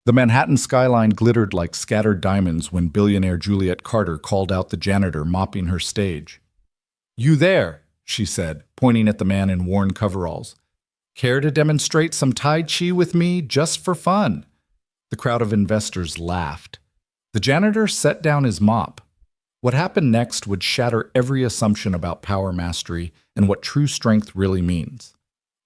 The Manhattan skyline glittered like scattered diamonds when billionaire Juliet Carter called out the janitor mopping her stage. "You there," she said, pointing at the man in worn coveralls. "Care to demonstrate some Tai Chi with me just for fun?" The crowd of investors laughed. The janitor set down his mop. What happened next would shatter every assumption about power mastery and what true strength really means.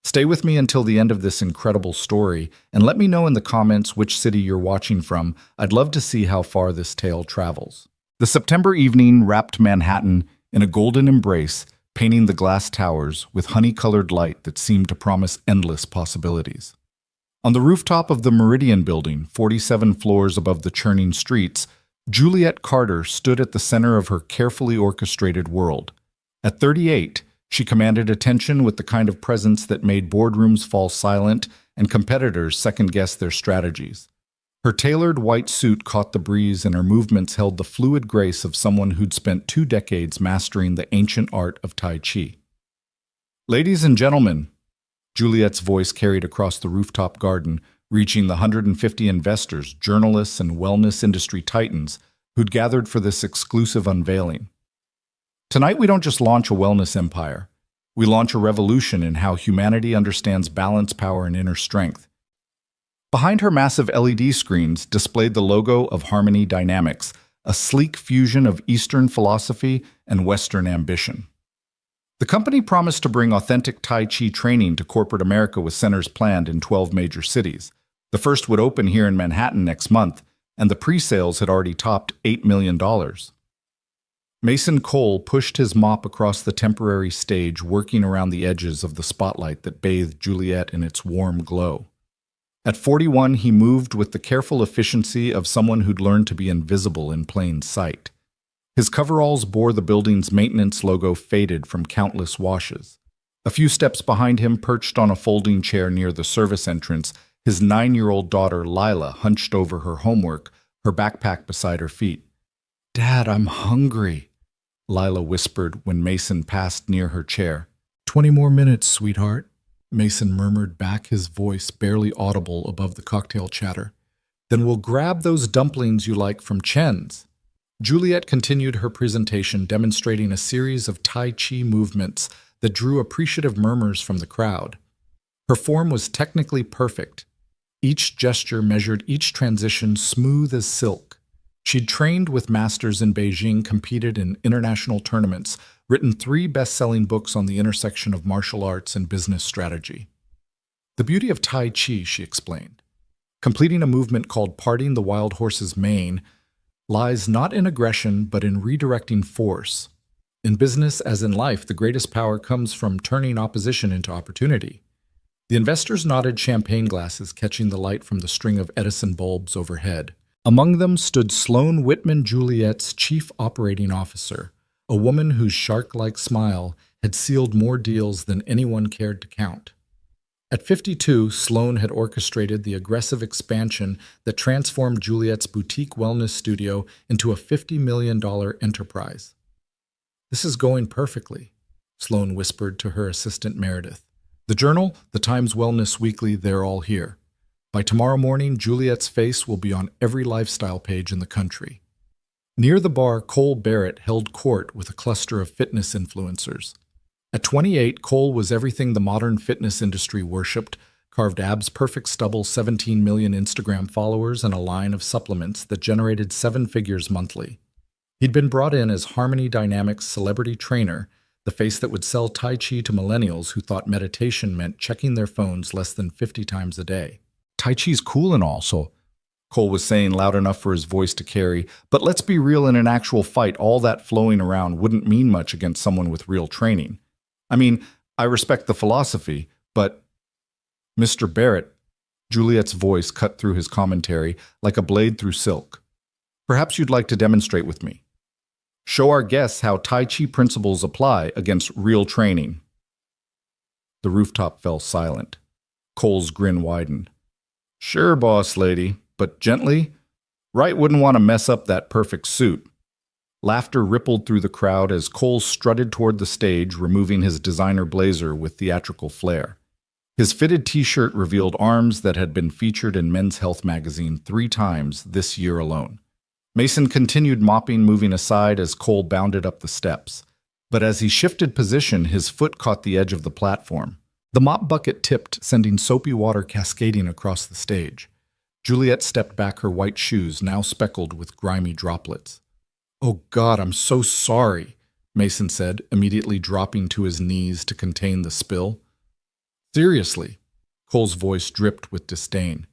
Stay with me until the end of this incredible story, and let me know in the comments which city you're watching from. I'd love to see how far this tale travels. The September evening wrapped Manhattan in a golden embrace, painting the glass towers with honey-colored light that seemed to promise endless possibilities. On the rooftop of the Meridian building, 47 floors above the churning streets, Juliet Carter stood at the center of her carefully orchestrated world. At 38, she commanded attention with the kind of presence that made boardrooms fall silent and competitors second-guess their strategies. Her tailored white suit caught the breeze, and her movements held the fluid grace of someone who'd spent 2 decades mastering the ancient art of Tai Chi. "Ladies and gentlemen," Juliet's voice carried across the rooftop garden, reaching the 150 investors, journalists, and wellness industry titans who'd gathered for this exclusive unveiling. "Tonight we don't just launch a wellness empire. We launch a revolution in how humanity understands balance, power, and inner strength." Behind her massive LED screens displayed the logo of Harmony Dynamics, a sleek fusion of Eastern philosophy and Western ambition. The company promised to bring authentic Tai Chi training to corporate America with centers planned in 12 major cities. The first would open here in Manhattan next month, and the pre-sales had already topped $8 million. Mason Cole pushed his mop across the temporary stage, working around the edges of the spotlight that bathed Juliet in its warm glow. At 41, he moved with the careful efficiency of someone who'd learned to be invisible in plain sight. His coveralls bore the building's maintenance logo faded from countless washes. A few steps behind him, perched on a folding chair near the service entrance, his 9-year-old daughter Lila hunched over her homework, her backpack beside her feet. "Dad, I'm hungry," Lila whispered when Mason passed near her chair. "20 more minutes, sweetheart," Mason murmured back, his voice barely audible above the cocktail chatter. "Then we'll grab those dumplings you like from Chen's." Juliet continued her presentation, demonstrating a series of Tai Chi movements that drew appreciative murmurs from the crowd. Her form was technically perfect. Each gesture measured, each transition smooth as silk. She'd trained with masters in Beijing, competed in international tournaments, written 3 best-selling books on the intersection of martial arts and business strategy. "The beauty of Tai Chi," she explained, completing a movement called parting the wild horse's mane, lies not in aggression but in redirecting force. In business, as in life, the greatest power comes from turning opposition into opportunity. The investors nodded, champagne glasses catching the light from the string of Edison bulbs overhead. Among them stood Sloan Whitman, Juliet's chief operating officer, a woman whose shark-like smile had sealed more deals than anyone cared to count. At 52, Sloan had orchestrated the aggressive expansion that transformed Juliet's boutique wellness studio into a $50 million enterprise. "This is going perfectly," Sloan whispered to her assistant Meredith. "The Journal, the Times Wellness Weekly, they're all here. By tomorrow morning, Juliet's face will be on every lifestyle page in the country." Near the bar, Cole Barrett held court with a cluster of fitness influencers. At 28, Cole was everything the modern fitness industry worshipped: carved abs, perfect stubble, 17 million Instagram followers, and a line of supplements that generated 7 figures monthly. He'd been brought in as Harmony Dynamics celebrity trainer, the face that would sell Tai Chi to millennials who thought meditation meant checking their phones less than 50 times a day. "Tai Chi's cool and all, so," Cole was saying loud enough for his voice to carry, "but let's be real, in an actual fight, all that flowing around wouldn't mean much against someone with real training. I mean, I respect the philosophy, but—" "Mr. Barrett," Juliet's voice cut through his commentary like a blade through silk. "Perhaps you'd like to demonstrate with me. Show our guests how Tai Chi principles apply against real training." The rooftop fell silent. Cole's grin widened. "Sure, boss lady, but gently. Wright wouldn't want to mess up that perfect suit." Laughter rippled through the crowd as Cole strutted toward the stage, removing his designer blazer with theatrical flair. His fitted t-shirt revealed arms that had been featured in Men's Health magazine 3 times this year alone. Mason continued mopping, moving aside as Cole bounded up the steps. But as he shifted position, his foot caught the edge of the platform. The mop bucket tipped, sending soapy water cascading across the stage. Juliet stepped back, her white shoes now speckled with grimy droplets. "Oh God, I'm so sorry," Mason said, immediately dropping to his knees to contain the spill. "Seriously," Cole's voice dripped with disdain.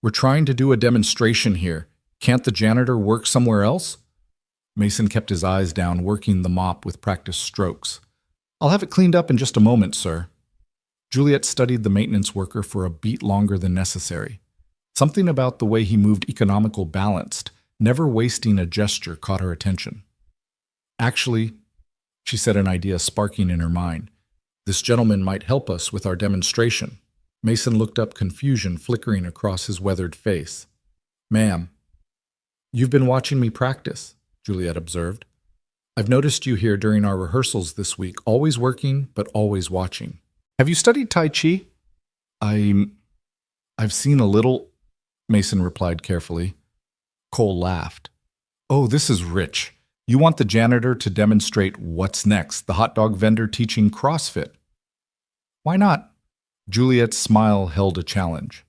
"We're trying to do a demonstration here. Can't the janitor work somewhere else?" Mason kept his eyes down, working the mop with practiced strokes. "I'll have it cleaned up in just a moment, sir." Juliet studied the maintenance worker for a beat longer than necessary. Something about the way he moved economical balanced, never wasting a gesture, caught her attention. "Actually," she said, an idea sparking in her mind, "this gentleman might help us with our demonstration." Mason looked up, confusion flickering across his weathered face. "Ma'am, you've been watching me practice," Juliet observed. "I've noticed you here during our rehearsals this week, always working, but always watching. Have you studied Tai Chi?" I've seen a little," Mason replied carefully. Cole laughed. "Oh, this is rich. You want the janitor to demonstrate what's next, the hot dog vendor teaching CrossFit." "Why not?" Juliet's smile held a challenge.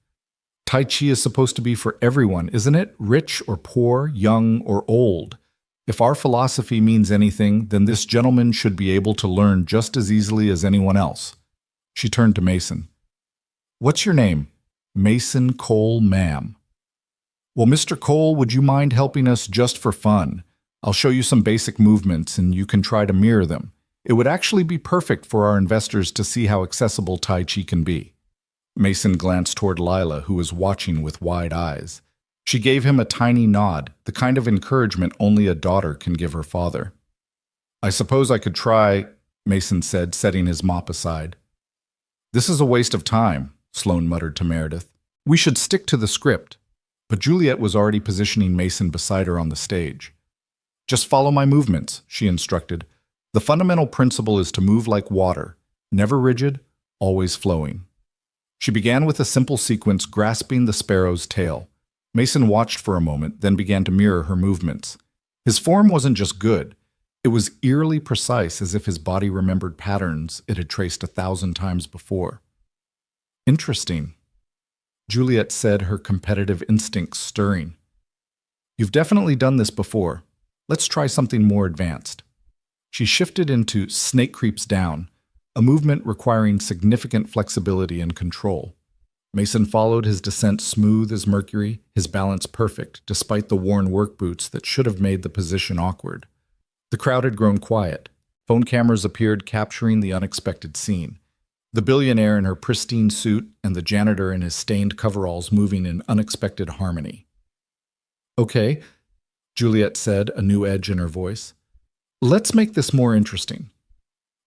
"Tai Chi is supposed to be for everyone, isn't it? Rich or poor, young or old. If our philosophy means anything, then this gentleman should be able to learn just as easily as anyone else." She turned to Mason. "What's your name?" "Mason Cole, ma'am." "Well, Mr. Cole, would you mind helping us just for fun? I'll show you some basic movements and you can try to mirror them. It would actually be perfect for our investors to see how accessible Tai Chi can be." Mason glanced toward Lila, who was watching with wide eyes. She gave him a tiny nod, the kind of encouragement only a daughter can give her father. "I suppose I could try," Mason said, setting his mop aside. "This is a waste of time," Sloane muttered to Meredith. "We should stick to the script." But Juliet was already positioning Mason beside her on the stage. "Just follow my movements," she instructed. "The fundamental principle is to move like water, never rigid, always flowing." She began with a simple sequence, grasping the sparrow's tail. Mason watched for a moment, then began to mirror her movements. His form wasn't just good. It was eerily precise, as if his body remembered patterns it had traced 1,000 times before. "Interesting," Juliet said, her competitive instincts stirring. "You've definitely done this before. Let's try something more advanced." She shifted into snake creeps down, a movement requiring significant flexibility and control. Mason followed his descent smooth as mercury, his balance perfect, despite the worn work boots that should have made the position awkward. The crowd had grown quiet. Phone cameras appeared, capturing the unexpected scene. The billionaire in her pristine suit and the janitor in his stained coveralls moving in unexpected harmony. "Okay," Juliet said, a new edge in her voice. "Let's make this more interesting.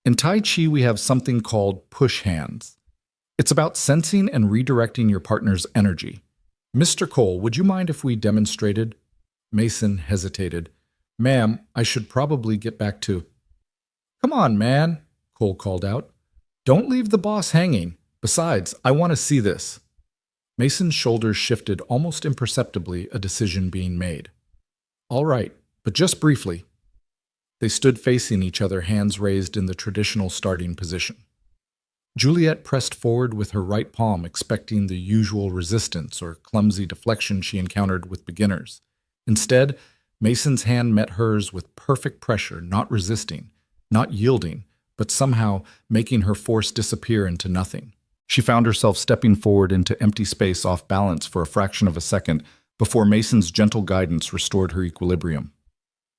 In Tai Chi, we have something called push hands. It's about sensing and redirecting your partner's energy. Mr. Cole, would you mind if we demonstrated?" Mason hesitated. "Ma'am, I should probably get back to—" "Come on, man," Cole called out. "Don't leave the boss hanging. Besides, I want to see this." Mason's shoulders shifted almost imperceptibly, a decision being made. "All right, but just briefly." They stood facing each other, hands raised in the traditional starting position. Juliet pressed forward with her right palm, expecting the usual resistance or clumsy deflection she encountered with beginners. Instead, Mason's hand met hers with perfect pressure, not resisting, not yielding, but somehow making her force disappear into nothing. She found herself stepping forward into empty space off balance for a fraction of a second before Mason's gentle guidance restored her equilibrium.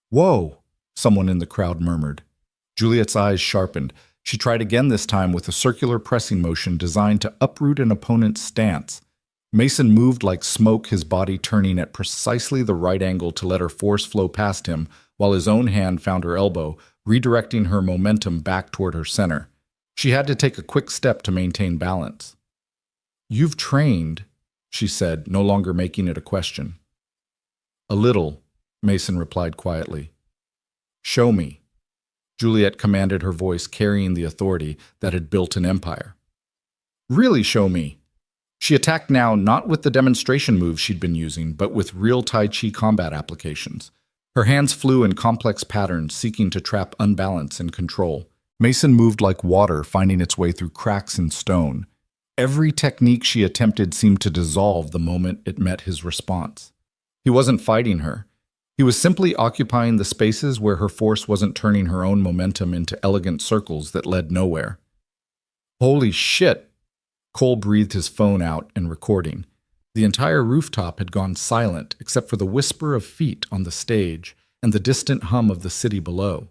"Whoa!" someone in the crowd murmured. Juliet's eyes sharpened. She tried again, this time with a circular pressing motion designed to uproot an opponent's stance. Mason moved like smoke, his body turning at precisely the right angle to let her force flow past him, while his own hand found her elbow, redirecting her momentum back toward her center. She had to take a quick step to maintain balance. "You've trained," she said, no longer making it a question. "A little," Mason replied quietly. "Show me," Juliet commanded, her voice carrying the authority that had built an empire. Really show me. She attacked now not with the demonstration moves she'd been using, but with real Tai Chi combat applications. Her hands flew in complex patterns, seeking to trap unbalance and control. Mason moved like water, finding its way through cracks in stone. Every technique she attempted seemed to dissolve the moment it met his response. He wasn't fighting her. He was simply occupying the spaces where her force wasn't turning her own momentum into elegant circles that led nowhere. Holy shit! Cole breathed his phone out and recording. The entire rooftop had gone silent except for the whisper of feet on the stage and the distant hum of the city below.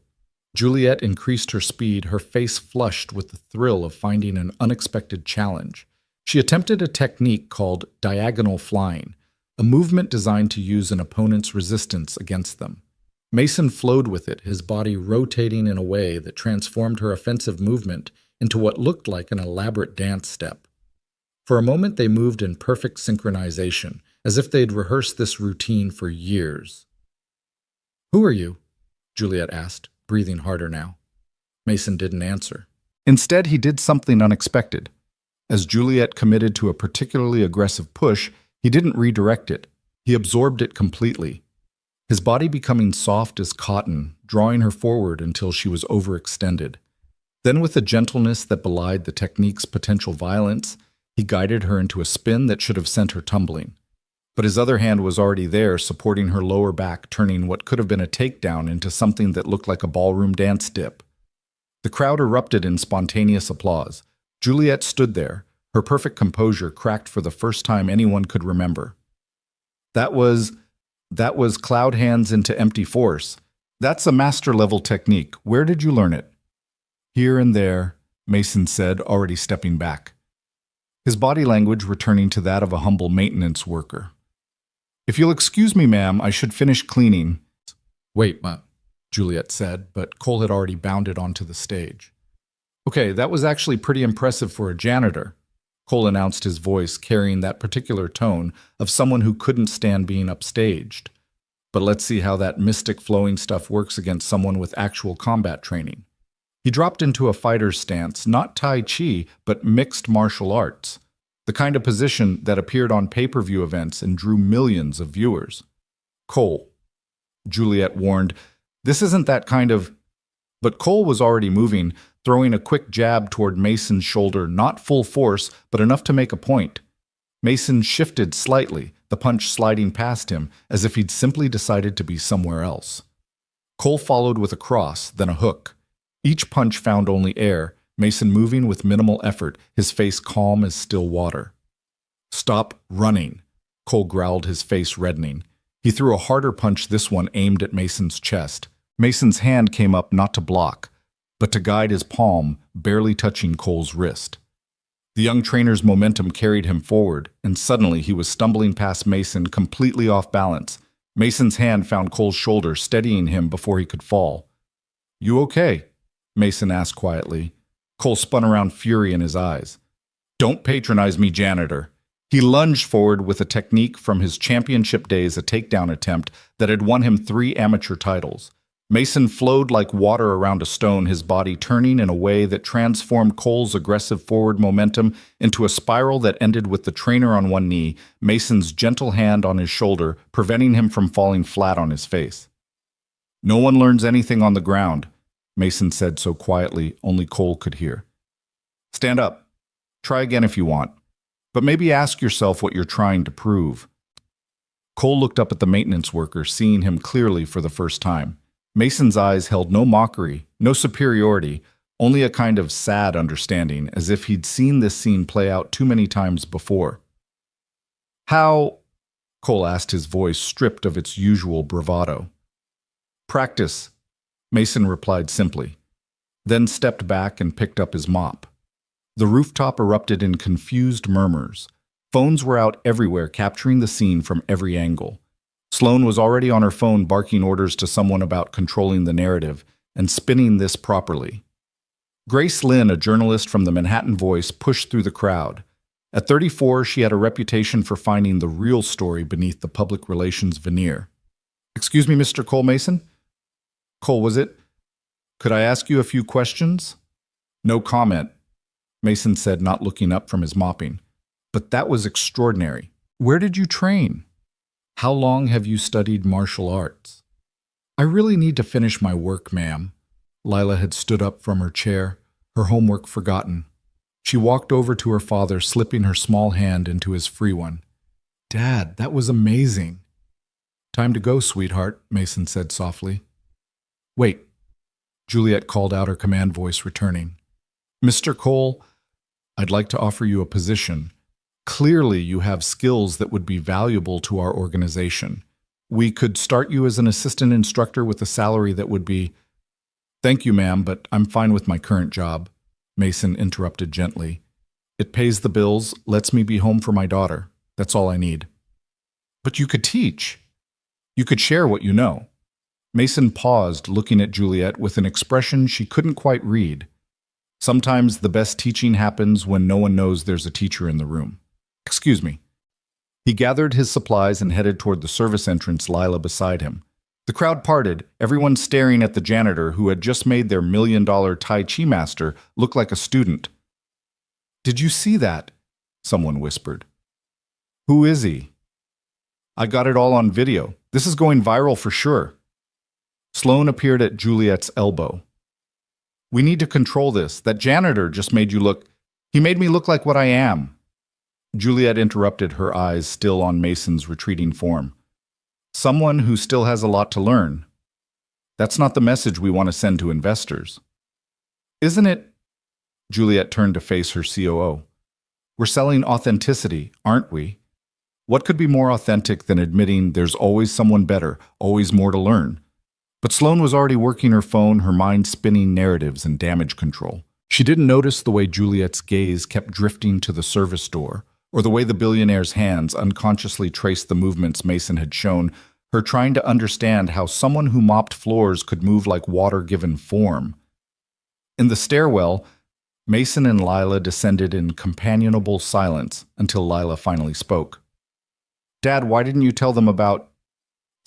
Juliet increased her speed, her face flushed with the thrill of finding an unexpected challenge. She attempted a technique called diagonal flying, a movement designed to use an opponent's resistance against them. Mason flowed with it, his body rotating in a way that transformed her offensive movement into what looked like an elaborate dance step. For a moment, they moved in perfect synchronization, as if they'd rehearsed this routine for years. "Who are you?" Juliet asked, breathing harder now. Mason didn't answer. Instead, he did something unexpected. As Juliet committed to a particularly aggressive push, he didn't redirect it. He absorbed it completely, his body becoming soft as cotton, drawing her forward until she was overextended. Then, with a gentleness that belied the technique's potential violence, he guided her into a spin that should have sent her tumbling. But his other hand was already there, supporting her lower back, turning what could have been a takedown into something that looked like a ballroom dance dip. The crowd erupted in spontaneous applause. Juliet stood there, her perfect composure cracked for the first time anyone could remember. That was cloud hands into empty force. That's a master-level technique. Where did you learn it? Here and there, Mason said, already stepping back. His body language returning to that of a humble maintenance worker. "If you'll excuse me, ma'am, I should finish cleaning." "Wait, Juliet said, but Cole had already bounded onto the stage. "Okay, that was actually pretty impressive for a janitor," Cole announced, his voice carrying that particular tone of someone who couldn't stand being upstaged. "But let's see how that mystic flowing stuff works against someone with actual combat training." He dropped into a fighter's stance, not Tai Chi, but mixed martial arts, the kind of position that appeared on pay-per-view events and drew millions of viewers. "Cole," Juliet warned, "this isn't that kind of—" But Cole was already moving, throwing a quick jab toward Mason's shoulder, not full force, but enough to make a point. Mason shifted slightly, the punch sliding past him, as if he'd simply decided to be somewhere else. Cole followed with a cross, then a hook. Each punch found only air, Mason moving with minimal effort, his face calm as still water. "Stop running," Cole growled, his face reddening. He threw a harder punch, this one aimed at Mason's chest. Mason's hand came up not to block, but to guide his palm, barely touching Cole's wrist. The young trainer's momentum carried him forward, and suddenly he was stumbling past Mason, completely off balance. Mason's hand found Cole's shoulder, steadying him before he could fall. "You okay?" Mason asked quietly. Cole spun around, fury in his eyes. "Don't patronize me, janitor." He lunged forward with a technique from his championship days, a takedown attempt that had won him 3 amateur titles. Mason flowed like water around a stone, his body turning in a way that transformed Cole's aggressive forward momentum into a spiral that ended with the trainer on one knee, Mason's gentle hand on his shoulder, preventing him from falling flat on his face. "No one learns anything on the ground," Mason said so quietly only Cole could hear. "Stand up. Try again if you want. But maybe ask yourself what you're trying to prove." Cole looked up at the maintenance worker, seeing him clearly for the first time. Mason's eyes held no mockery, no superiority, only a kind of sad understanding, as if he'd seen this scene play out too many times before. "How?" Cole asked, his voice stripped of its usual bravado. "Practice," Mason replied simply, then stepped back and picked up his mop. The rooftop erupted in confused murmurs. Phones were out everywhere, capturing the scene from every angle. Sloane was already on her phone barking orders to someone about controlling the narrative and spinning this properly. Grace Lynn, a journalist from the Manhattan Voice, pushed through the crowd. At 34, she had a reputation for finding the real story beneath the public relations veneer. "Excuse me, Mr. Cole Mason?" "Cole, was it? Could I ask you a few questions?" "No comment." Mason said, not looking up from his mopping. But that was extraordinary. Where did you train? How long have you studied martial arts? I really need to finish my work, ma'am. Lila had stood up from her chair, her homework forgotten. She walked over to her father, slipping her small hand into his free one. Dad, that was amazing. Time to go, sweetheart, Mason said softly. Wait. Juliet called out, her command voice returning. Mr. Cole, I'd like to offer you a position. Clearly, you have skills that would be valuable to our organization. We could start you as an assistant instructor with a salary that would be... Thank you, ma'am, but I'm fine with my current job, Mason interrupted gently. It pays the bills, lets me be home for my daughter. That's all I need. But you could teach. You could share what you know. Mason paused, looking at Juliet with an expression she couldn't quite read. Sometimes the best teaching happens when no one knows there's a teacher in the room. Excuse me. He gathered his supplies and headed toward the service entrance, Lila beside him. The crowd parted, everyone staring at the janitor who had just made their $1 million Tai Chi master look like a student. Did you see that? Someone whispered. Who is he? I got it all on video. This is going viral for sure. Sloane appeared at Juliet's elbow. We need to control this. That janitor just made you look... He made me look like what I am. Juliet interrupted, her eyes still on Mason's retreating form. Someone who still has a lot to learn. That's not the message we want to send to investors. Isn't it? Juliet turned to face her COO. We're selling authenticity, aren't we? What could be more authentic than admitting there's always someone better, always more to learn? But Sloane was already working her phone, her mind spinning narratives and damage control. She didn't notice the way Juliet's gaze kept drifting to the service door, or the way the billionaire's hands unconsciously traced the movements Mason had shown her, trying to understand how someone who mopped floors could move like water given form. In the stairwell, Mason and Lila descended in companionable silence until Lila finally spoke. Dad, why didn't you tell them about...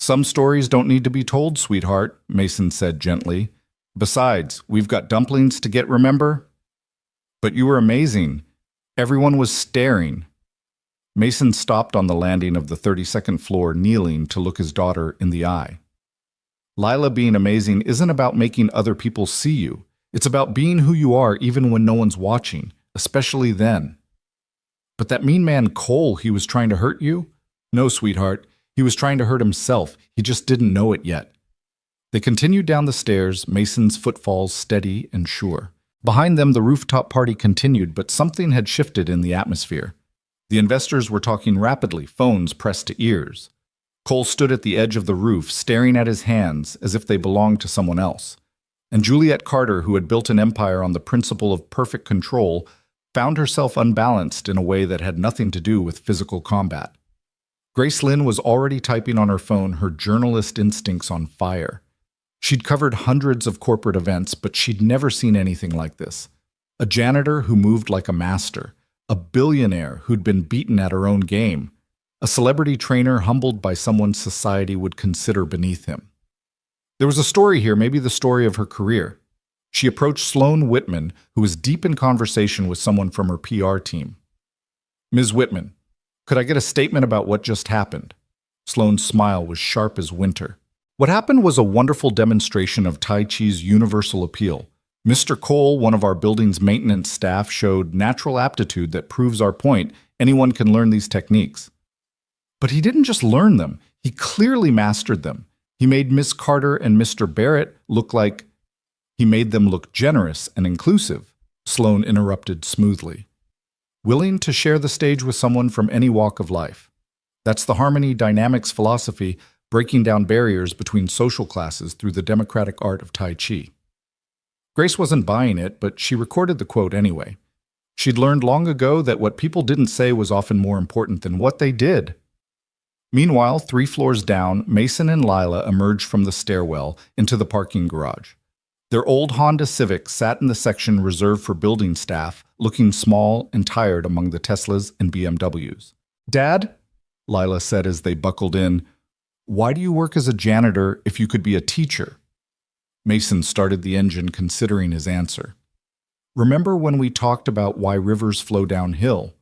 Some stories don't need to be told, sweetheart, Mason said gently. Besides, we've got dumplings to get, remember? But you were amazing. Everyone was staring. Mason stopped on the landing of the 32nd floor, kneeling to look his daughter in the eye. Lila, being amazing isn't about making other people see you. It's about being who you are even when no one's watching, especially then. But that mean man Cole, he was trying to hurt you? No, sweetheart. He was trying to hurt himself. He just didn't know it yet. They continued down the stairs, Mason's footfalls steady and sure. Behind them, the rooftop party continued, but something had shifted in the atmosphere. The investors were talking rapidly, phones pressed to ears. Cole stood at the edge of the roof, staring at his hands as if they belonged to someone else. And Juliet Carter, who had built an empire on the principle of perfect control, found herself unbalanced in a way that had nothing to do with physical combat. Grace Lynn was already typing on her phone, her journalist instincts on fire. She'd covered hundreds of corporate events, but she'd never seen anything like this. A janitor who moved like a master, a billionaire who'd been beaten at her own game, a celebrity trainer humbled by someone society would consider beneath him. There was a story here, maybe the story of her career. She approached Sloane Whitman, who was deep in conversation with someone from her PR team. Ms. Whitman, could I get a statement about what just happened? Sloane's smile was sharp as winter. What happened was a wonderful demonstration of Tai Chi's universal appeal. Mr. Cole, one of our building's maintenance staff, showed natural aptitude that proves our point. Anyone can learn these techniques. But he didn't just learn them. He clearly mastered them. He made Miss Carter and Mr. Barrett look like... He made them look generous and inclusive, Sloane interrupted smoothly. Willing to share the stage with someone from any walk of life. That's the harmony dynamics philosophy, breaking down barriers between social classes through the democratic art of Tai Chi. Grace wasn't buying it, but she recorded the quote anyway. She'd learned long ago that what people didn't say was often more important than what they did. Meanwhile, 3 floors down, Mason and Lila emerged from the stairwell into the parking garage. Their old Honda Civic sat in the section reserved for building staff, looking small and tired among the Teslas and BMWs. Dad, Lila said as they buckled in, why do you work as a janitor if you could be a teacher? Mason started the engine, considering his answer. Remember when we talked about why rivers flow downhill?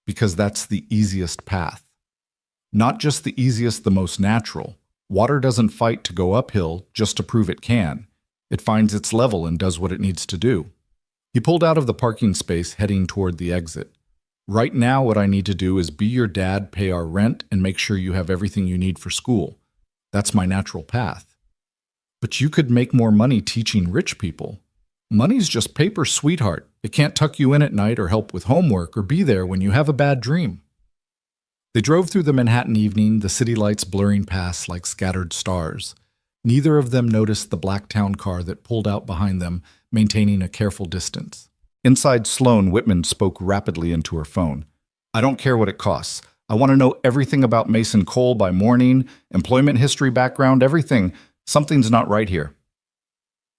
Because that's the easiest path. Not just the easiest, the most natural. Water doesn't fight to go uphill just to prove it can. It finds its level and does what it needs to do. He pulled out of the parking space, heading toward the exit. Right now, what I need to do is be your dad, pay our rent, and make sure you have everything you need for school. That's my natural path. But you could make more money teaching rich people. Money's just paper, sweetheart. It can't tuck you in at night or help with homework or be there when you have a bad dream. They drove through the Manhattan evening, the city lights blurring past like scattered stars. Neither of them noticed the black town car that pulled out behind them, maintaining a careful distance. Inside, Sloane Whitman spoke rapidly into her phone. I don't care what it costs. I want to know everything about Mason Cole by morning, employment history, background, everything. Something's not right here.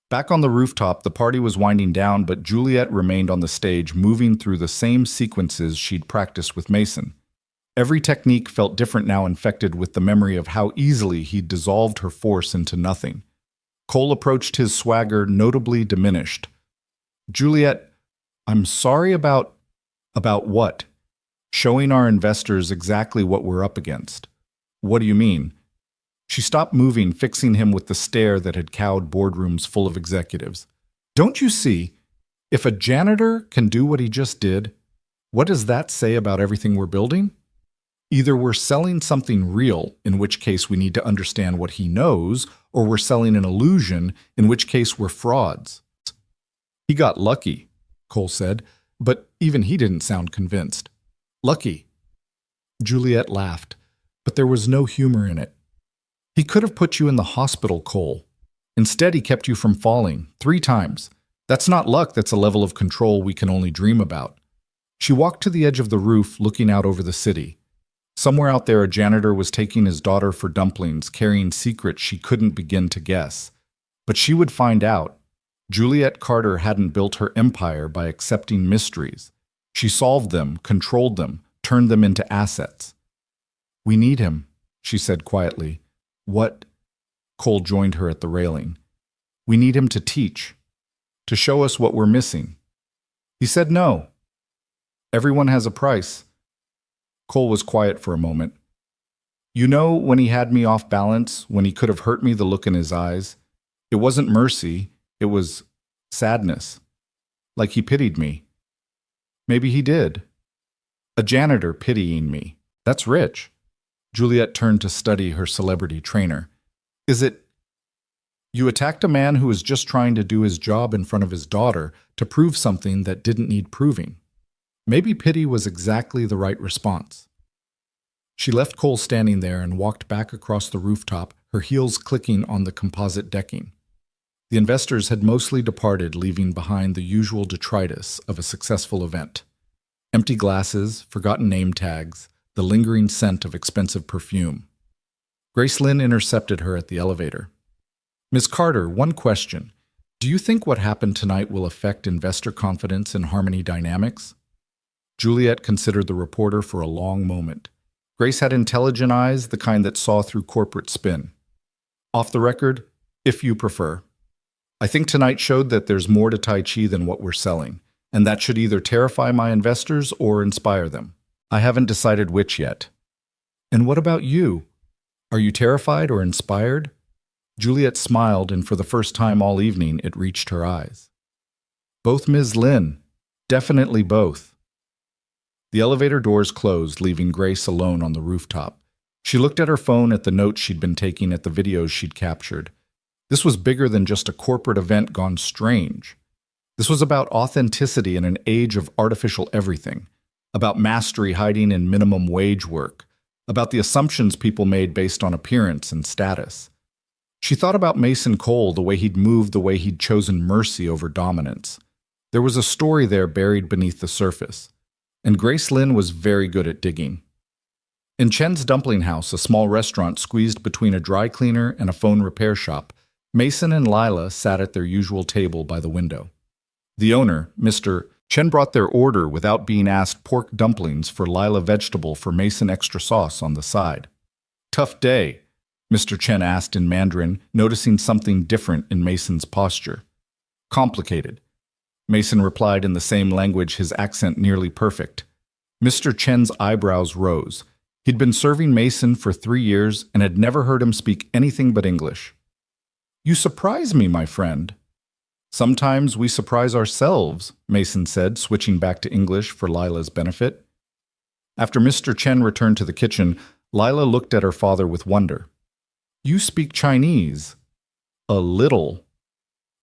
Back on the rooftop, the party was winding down, but Juliet remained on the stage, moving through the same sequences she'd practiced with Mason. Every technique felt different now, infected with the memory of how easily he'd dissolved her force into nothing. Cole approached, his swagger notably diminished. Juliet, I'm sorry about what? Showing our investors exactly what we're up against. What do you mean? She stopped moving, fixing him with the stare that had cowed boardrooms full of executives. Don't you see? If a janitor can do what he just did, what does that say about everything we're building? Either we're selling something real, in which case we need to understand what he knows, or we're selling an illusion, in which case we're frauds. He got lucky, Cole said, but even he didn't sound convinced. Lucky. Juliet laughed, but there was no humor in it. He could have put you in the hospital, Cole. Instead, he kept you from falling 3 times. That's not luck, that's a level of control we can only dream about. She walked to the edge of the roof, looking out over the city. Somewhere out there, a janitor was taking his daughter for dumplings, carrying secrets she couldn't begin to guess. But she would find out. Juliet Carter hadn't built her empire by accepting mysteries. She solved them, controlled them, turned them into assets. We need him, she said quietly. What? Cole joined her at the railing. We need him to teach, to show us what we're missing. He said no. Everyone has a price. Cole was quiet for a moment. You know, when he had me off balance, when he could have hurt me, the look in his eyes, it wasn't mercy, it was sadness. Like he pitied me. Maybe he did. A janitor pitying me. That's rich. Juliet turned to study her celebrity trainer. Is it? You attacked a man who was just trying to do his job in front of his daughter to prove something that didn't need proving. Maybe pity was exactly the right response. She left Cole standing there and walked back across the rooftop, her heels clicking on the composite decking. The investors had mostly departed, leaving behind the usual detritus of a successful event. Empty glasses, forgotten name tags, the lingering scent of expensive perfume. Grace Lynn intercepted her at the elevator. Ms. Carter, one question. Do you think what happened tonight will affect investor confidence in Harmony Dynamics? Juliet considered the reporter for a long moment. Grace had intelligent eyes, the kind that saw through corporate spin. Off the record, if you prefer. I think tonight showed that there's more to Tai Chi than what we're selling, and that should either terrify my investors or inspire them. I haven't decided which yet. And what about you? Are you terrified or inspired? Juliet smiled, and for the first time all evening, it reached her eyes. Both, Ms. Lynn. Definitely both. The elevator doors closed, leaving Grace alone on the rooftop. She looked at her phone, at the notes she'd been taking, at the videos she'd captured. This was bigger than just a corporate event gone strange. This was about authenticity in an age of artificial everything, about mastery hiding in minimum wage work, about the assumptions people made based on appearance and status. She thought about Mason Cole, the way he'd moved, the way he'd chosen mercy over dominance. There was a story there buried beneath the surface. And Grace Lynn was very good at digging. In Chen's Dumpling House, a small restaurant squeezed between a dry cleaner and a phone repair shop, Mason and Lila sat at their usual table by the window. The owner, Mr. Chen, brought their order without being asked: pork dumplings for Lila, vegetable for Mason, extra sauce on the side. Tough day, Mr. Chen asked in Mandarin, noticing something different in Mason's posture. Complicated. Mason replied in the same language, his accent nearly perfect. Mr. Chen's eyebrows rose. He'd been serving Mason for 3 years and had never heard him speak anything but English. "You surprise me, my friend." "Sometimes we surprise ourselves," Mason said, switching back to English for Lila's benefit. After Mr. Chen returned to the kitchen, Lila looked at her father with wonder. "You speak Chinese." "A little."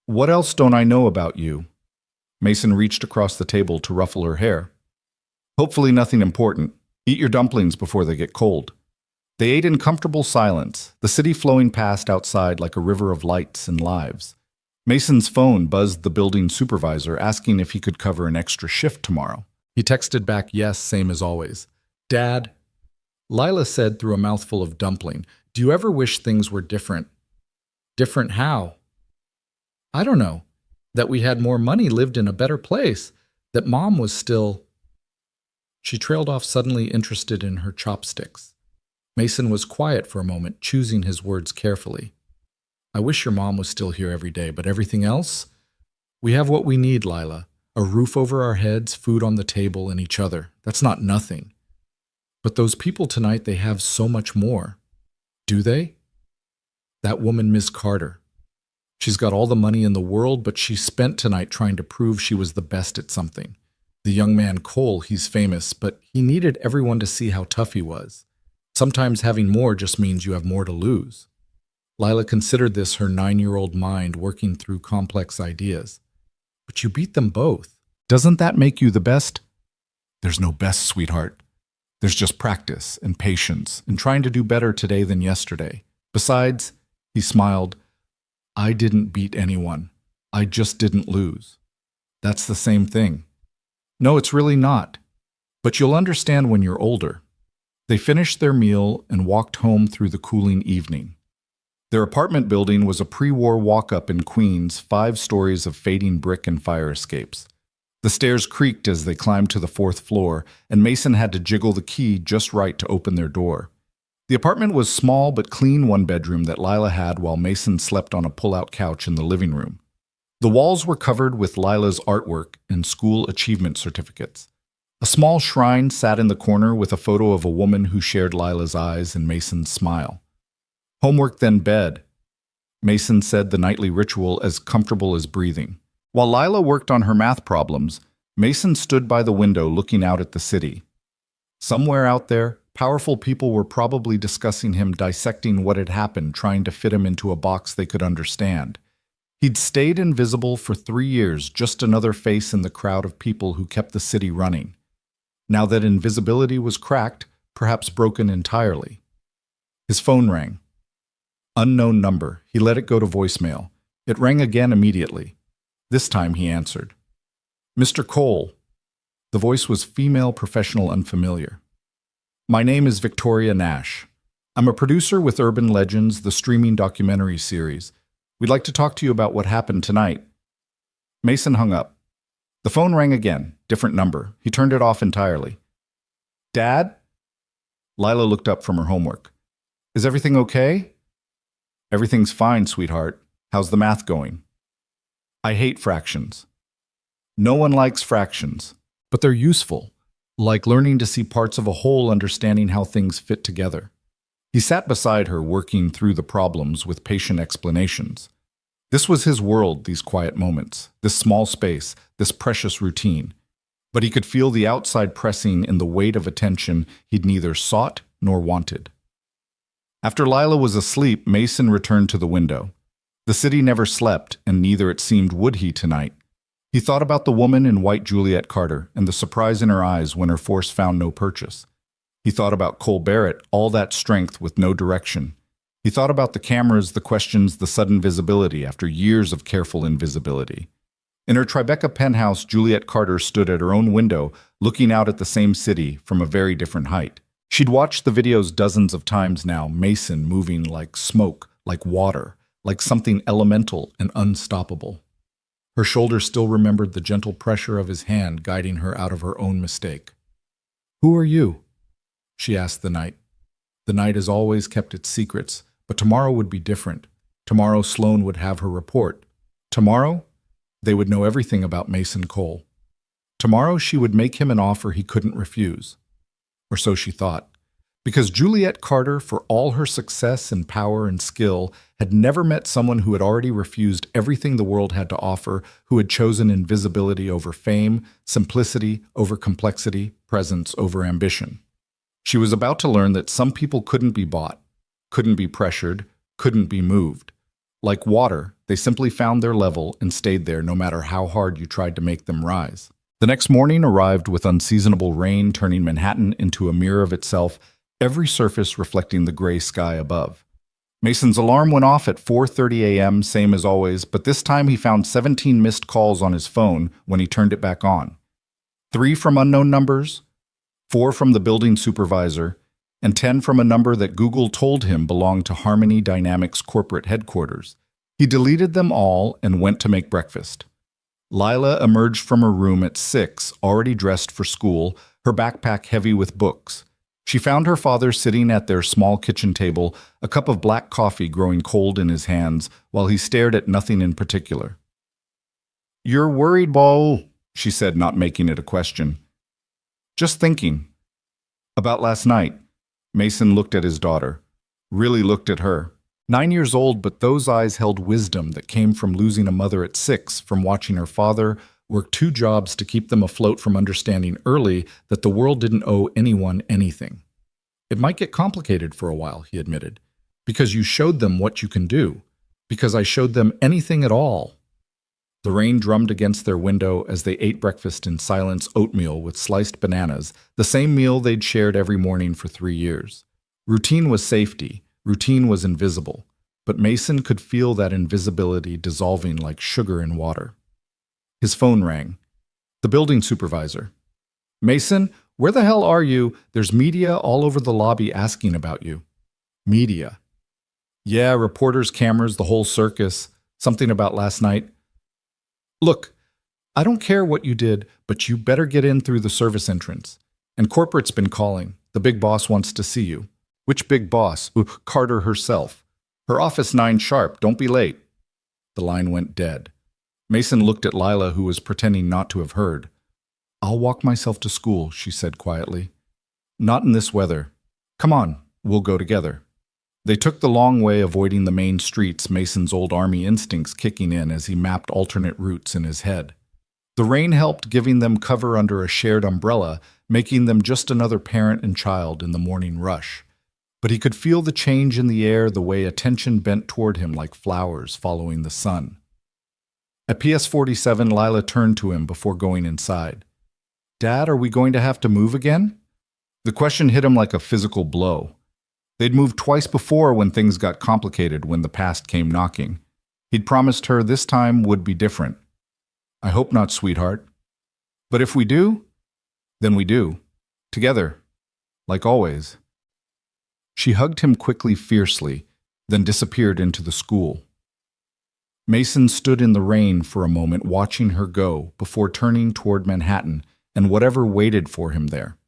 "What else don't I know about you?" Mason reached across the table to ruffle her hair. "Hopefully nothing important. Eat your dumplings before they get cold." They ate in comfortable silence, the city flowing past outside like a river of lights and lives. Mason's phone buzzed the building supervisor, asking if he could cover an extra shift tomorrow. He texted back yes, same as always. "Dad," Lila said through a mouthful of dumpling, "do you ever wish things were different?" "Different how?" "I don't know. That we had more money, lived in a better place, that Mom was still—" She trailed off, suddenly interested in her chopsticks. Mason was quiet for a moment, choosing his words carefully. "I wish your mom was still here every day, but everything else? We have what we need, Lila. A roof over our heads, food on the table, and each other. That's not nothing. But those people tonight, they have so much more. Do they? That woman, Miss Carter. She's got all the money in the world, but she spent tonight trying to prove she was the best at something. The young man Cole, he's famous, but he needed everyone to see how tough he was. Sometimes having more just means you have more to lose." Lila considered this, her 9-year-old mind working through complex ideas. "But you beat them both. Doesn't that make you the best?" "There's no best, sweetheart. There's just practice and patience and trying to do better today than yesterday. Besides," he smiled, "I didn't beat anyone. I just didn't lose. That's the same thing." "No, it's really not. But you'll understand when you're older." They finished their meal and walked home through the cooling evening. Their apartment building was a pre-war walk-up in Queens, 5 stories of fading brick and fire escapes. The stairs creaked as they climbed to the 4th floor, and Mason had to jiggle the key just right to open their door. The apartment was small but clean one-bedroom that Lila had while Mason slept on a pull-out couch in the living room. The walls were covered with Lila's artwork and school achievement certificates. A small shrine sat in the corner with a photo of a woman who shared Lila's eyes and Mason's smile. "Homework, then bed." Mason said the nightly ritual as comfortable as breathing. While Lila worked on her math problems, Mason stood by the window looking out at the city. Somewhere out there, powerful people were probably discussing him, dissecting what had happened, trying to fit him into a box they could understand. He'd stayed invisible for 3 years, just another face in the crowd of people who kept the city running. Now that invisibility was cracked, perhaps broken entirely. His phone rang. Unknown number. He let it go to voicemail. It rang again immediately. This time he answered. "Mr. Cole." The voice was female, professional, unfamiliar. "My name is Victoria Nash. I'm a producer with Urban Legends, the streaming documentary series. We'd like to talk to you about what happened tonight." Mason hung up. The phone rang again, different number. He turned it off entirely. "Dad?" Lila looked up from her homework. "Is everything okay?" "Everything's fine, sweetheart. How's the math going?" "I hate fractions." "No one likes fractions, but they're useful, like learning to see parts of a whole, understanding how things fit together." He sat beside her, working through the problems with patient explanations. This was his world, these quiet moments, this small space, this precious routine. But he could feel the outside pressing in the weight of attention he'd neither sought nor wanted. After Lila was asleep, Mason returned to the window. The city never slept, and neither, it seemed, would he tonight. He thought about the woman in white Juliet Carter and the surprise in her eyes when her force found no purchase. He thought about Cole Barrett, all that strength with no direction. He thought about the cameras, the questions, the sudden visibility after years of careful invisibility. In her Tribeca penthouse, Juliet Carter stood at her own window, looking out at the same city from a very different height. She'd watched the videos dozens of times now, Mason moving like smoke, like water, like something elemental and unstoppable. Her shoulder still remembered the gentle pressure of his hand guiding her out of her own mistake. "Who are you?" she asked the night. The night has always kept its secrets, but tomorrow would be different. Tomorrow Sloane would have her report. Tomorrow, They would know everything about Mason Cole. Tomorrow she would make him an offer he couldn't refuse. Or so she thought. Because Juliet Carter, for all her success and power and skill, had never met someone who had already refused everything the world had to offer, who had chosen invisibility over fame, simplicity over complexity, presence over ambition. She was about to learn that some people couldn't be bought, couldn't be pressured, couldn't be moved. Like water, they simply found their level and stayed there no matter how hard you tried to make them rise. The next morning arrived with unseasonable rain, turning Manhattan into a mirror of itself, every surface reflecting the gray sky above. Mason's alarm went off at 4:30 a.m., same as always, but this time he found 17 missed calls on his phone when he turned it back on. 3 from unknown numbers, 4 from the building supervisor, and 10 from a number that Google told him belonged to Harmony Dynamics corporate headquarters. He deleted them all and went to make breakfast. Lila emerged from her room at 6, already dressed for school, her backpack heavy with books. She found her father sitting at their small kitchen table, a cup of black coffee growing cold in his hands, while he stared at nothing in particular. "You're worried, Bo," she said, not making it a question. "Just thinking. About last night." Mason looked at his daughter, really looked at her. 9 years old, but those eyes held wisdom that came from losing a mother at 6, from watching her father work 2 jobs to keep them afloat, from understanding early that the world didn't owe anyone anything. "It might get complicated for a while," he admitted, "because you showed them what you can do, because I showed them anything at all." The rain drummed against their window as they ate breakfast in silence, oatmeal with sliced bananas, the same meal they'd shared every morning for 3 years. Routine was safety, routine was invisible, but Mason could feel that invisibility dissolving like sugar in water. His phone rang. The building supervisor. "Mason, where the hell are you? There's media all over the lobby asking about you." "Media?" "Yeah, reporters, cameras, the whole circus. Something about last night." "Look, I don't care what you did, but you better get in through the service entrance. And corporate's been calling. The big boss wants to see you." "Which big boss?" "Carter herself. Her office 9 sharp. Don't be late." The line went dead. Mason looked at Lila, who was pretending not to have heard. "I'll walk myself to school," she said quietly. "Not in this weather. Come on, we'll go together." They took the long way, avoiding the main streets, Mason's old army instincts kicking in as he mapped alternate routes in his head. The rain helped, giving them cover under a shared umbrella, making them just another parent and child in the morning rush. But he could feel the change in the air, the way attention bent toward him like flowers following the sun. At PS 47, Lila turned to him before going inside. "Dad, are we going to have to move again?" The question hit him like a physical blow. They'd moved twice before when things got complicated, when the past came knocking. He'd promised her this time would be different. "I hope not, sweetheart. But if we do, then we do. Together. Like always." She hugged him quickly, fiercely, then disappeared into the school. Mason stood in the rain for a moment, watching her go, before turning toward Manhattan and whatever waited for him there.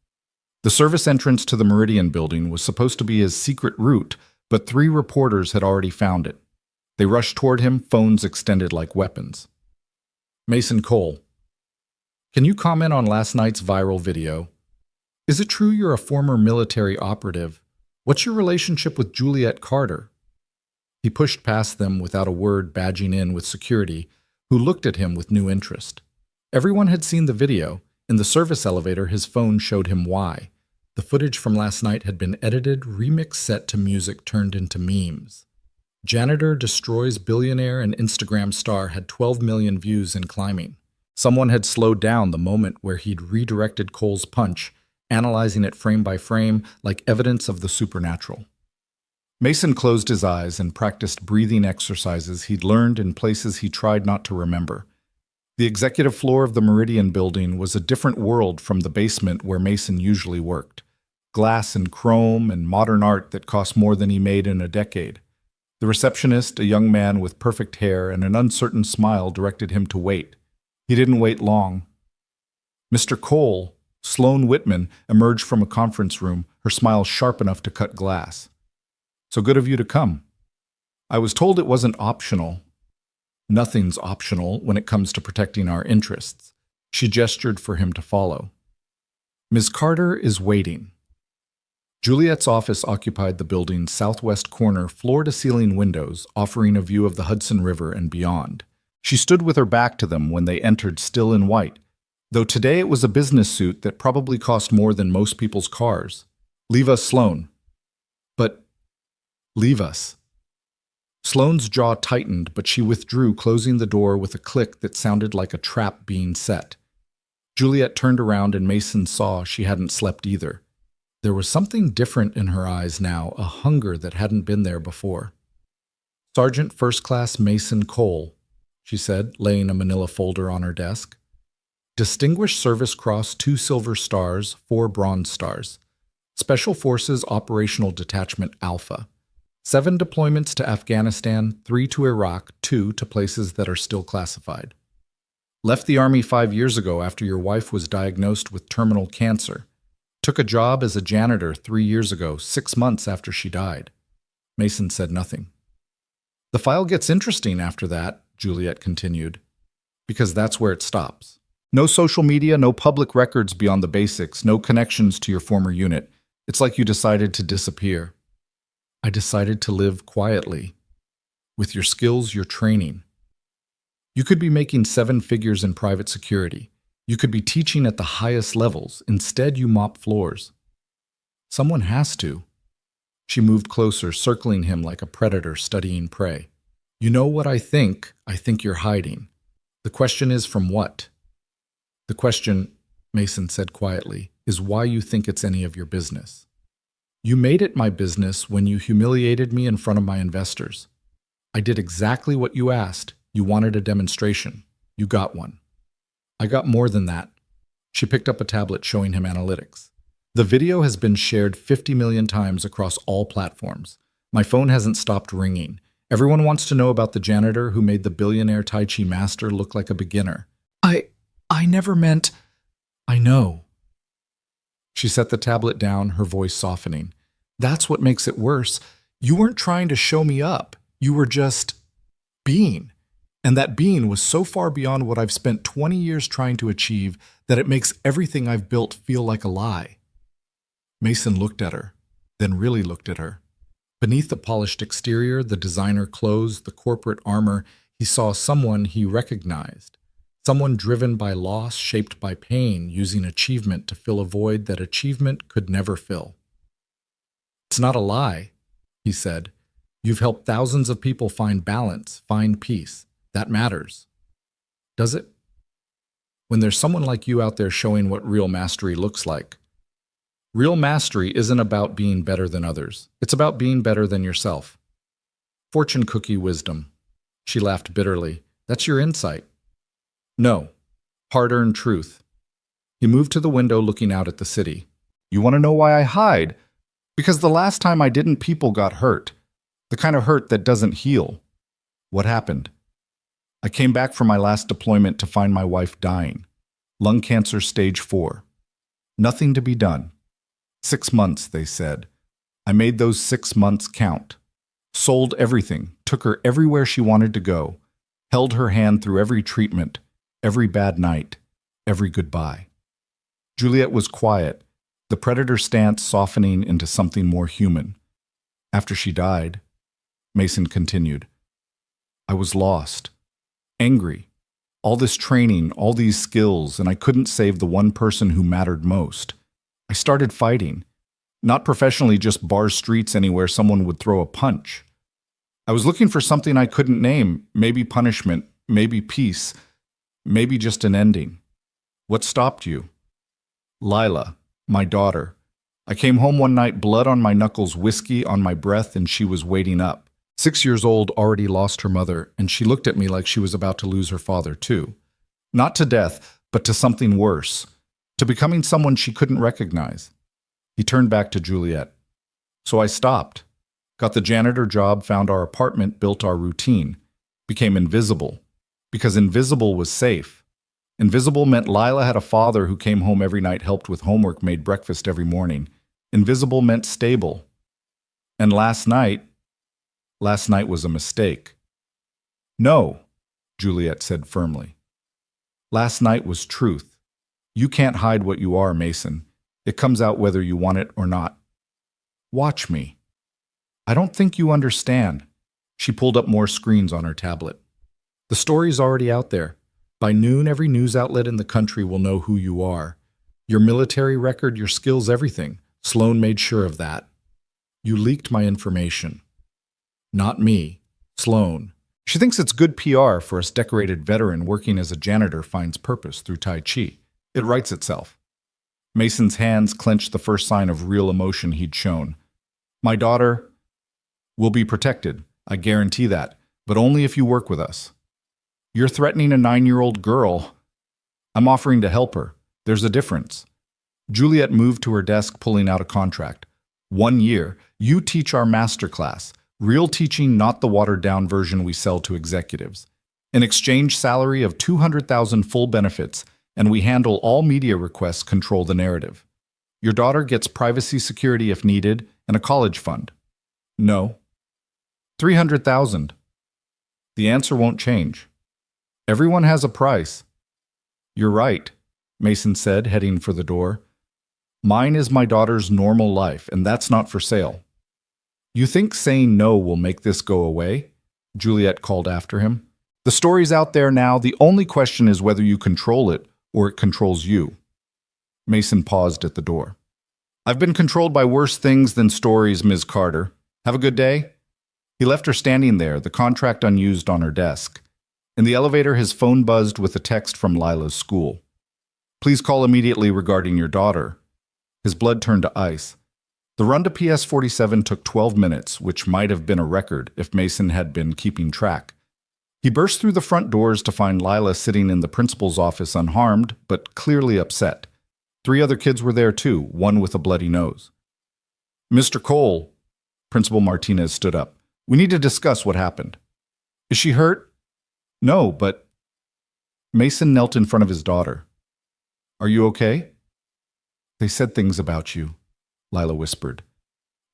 The service entrance to the Meridian building was supposed to be his secret route, but 3 reporters had already found it. They rushed toward him, phones extended like weapons. "Mason Cole, can you comment on last night's viral video? Is it true you're a former military operative? What's your relationship with Juliet Carter?" He pushed past them without a word, badging in with security, who looked at him with new interest. Everyone had seen the video. In the service elevator, his phone showed him why. The footage from last night had been edited, remixed, set to music turned into memes. "Janitor destroys billionaire and Instagram star" had 12 million views and climbing. Someone had slowed down the moment where he'd redirected Cole's punch, analyzing it frame by frame like evidence of the supernatural. Mason closed his eyes and practiced breathing exercises he'd learned in places he tried not to remember. The executive floor of the Meridian building was a different world from the basement where Mason usually worked. Glass and chrome and modern art that cost more than he made in a decade. The receptionist, a young man with perfect hair and an uncertain smile, directed him to wait. He didn't wait long. Mr. Cole, Sloan Whitman, emerged from a conference room, her smile sharp enough to cut glass. "So good of you to come. I was told it wasn't optional." Nothing's optional when it comes to protecting our interests. She gestured for him to follow. Ms. Carter is waiting. Juliet's office occupied the building's southwest corner, floor-to-ceiling windows, offering a view of the Hudson River and beyond. She stood with her back to them when they entered, still in white, though today it was a business suit that probably cost more than most people's cars. Leave us, Sloan. But leave us. Sloane's jaw tightened, but she withdrew, closing the door with a click that sounded like a trap being set. Juliet turned around and Mason saw she hadn't slept either. There was something different in her eyes now, a hunger that hadn't been there before. Sergeant First Class Mason Cole, she said, laying a manila folder on her desk. Distinguished Service Cross, 2 silver stars, 4 bronze stars. Special Forces Operational Detachment Alpha. 7 deployments to Afghanistan, 3 to Iraq, 2 to places that are still classified. Left the Army 5 years ago after your wife was diagnosed with terminal cancer. Took a job as a janitor 3 years ago, 6 months after she died. Mason said nothing. The file gets interesting after that, Juliet continued, because that's where it stops. No social media, no public records beyond the basics, no connections to your former unit. It's like you decided to disappear. I decided to live quietly. With your skills, your training. You could be making 7 figures in private security. You could be teaching at the highest levels. Instead, you mop floors. Someone has to. She moved closer, circling him like a predator studying prey. You know what I think you're hiding. The question is from what? The question, Mason said quietly, is why you think it's any of your business. You made it my business when you humiliated me in front of my investors. I did exactly what you asked. You wanted a demonstration. You got one. I got more than that. She picked up a tablet showing him analytics. The video has been shared 50 million times across all platforms. My phone hasn't stopped ringing. Everyone wants to know about the janitor who made the billionaire Tai Chi master look like a beginner. I never meant... I know. She set the tablet down, her voice softening. That's what makes it worse. You weren't trying to show me up. You were just being. And that being was so far beyond what I've spent 20 years trying to achieve that it makes everything I've built feel like a lie. Mason looked at her, then really looked at her. Beneath the polished exterior, the designer clothes, the corporate armor, he saw someone he recognized. Someone driven by loss, shaped by pain, using achievement to fill a void that achievement could never fill. It's not a lie, he said. You've helped thousands of people find balance, find peace. That matters. Does it? When there's someone like you out there showing what real mastery looks like. Real mastery isn't about being better than others. It's about being better than yourself. Fortune cookie wisdom. She laughed bitterly. That's your insight. No. Hard-earned truth. He moved to the window looking out at the city. You want to know why I hide? Because the last time I didn't, people got hurt. The kind of hurt that doesn't heal. What happened? I came back from my last deployment to find my wife dying. Lung cancer stage 4. Nothing to be done. 6 months, they said. I made those 6 months count. Sold everything, took her everywhere she wanted to go, held her hand through every treatment, every bad night, every goodbye. Juliet was quiet, the predator stance softening into something more human. After she died, Mason continued, I was lost, angry. All this training, all these skills, and I couldn't save the one person who mattered most. I started fighting. Not professionally, just bars, streets, anywhere someone would throw a punch. I was looking for something I couldn't name, maybe punishment, maybe peace, maybe just an ending. What stopped you? Lila, my daughter. I came home one night, blood on my knuckles, whiskey on my breath, and she was waiting up. 6 years old, already lost her mother, and she looked at me like she was about to lose her father, too. Not to death, but to something worse. To becoming someone she couldn't recognize. He turned back to Juliet. So I stopped. Got the janitor job, found our apartment, built our routine. Became invisible. Because invisible was safe. Invisible meant Lila had a father who came home every night, helped with homework, made breakfast every morning. Invisible meant stable. And last night was a mistake. No, Juliet said firmly. Last night was truth. You can't hide what you are, Mason. It comes out whether you want it or not. Watch me. I don't think you understand. She pulled up more screens on her tablet. The story's already out there. By noon, every news outlet in the country will know who you are. Your military record, your skills, everything. Sloan made sure of that. You leaked my information. Not me. Sloan. She thinks it's good PR for a decorated veteran working as a janitor finds purpose through Tai Chi. It writes itself. Mason's hands clenched the first sign of real emotion he'd shown. My daughter will be protected. I guarantee that. But only if you work with us. You're threatening a 9-year-old girl. I'm offering to help her. There's a difference. Juliet moved to her desk, pulling out a contract. 1 year. You teach our master class. Real teaching, not the watered-down version we sell to executives. An exchange salary of $200,000 full benefits, and we handle all media requests, control the narrative. Your daughter gets privacy security if needed, and a college fund. No. $300,000. The answer won't change. Everyone has a price. You're right, Mason said, heading for the door. Mine is my daughter's normal life, and that's not for sale. You think saying no will make this go away? Juliet called after him. The story's out there now. The only question is whether you control it or it controls you. Mason paused at the door. I've been controlled by worse things than stories, Ms. Carter. Have a good day. He left her standing there, the contract unused on her desk. In the elevator, his phone buzzed with a text from Lila's school. Please call immediately regarding your daughter. His blood turned to ice. The run to PS-47 took 12 minutes, which might have been a record if Mason had been keeping track. He burst through the front doors to find Lila sitting in the principal's office unharmed, but clearly upset. 3 other kids were there too, one with a bloody nose. Mr. Cole, Principal Martinez stood up. We need to discuss what happened. Is she hurt? No, but... Mason knelt in front of his daughter. Are you okay? They said things about you, Lila whispered.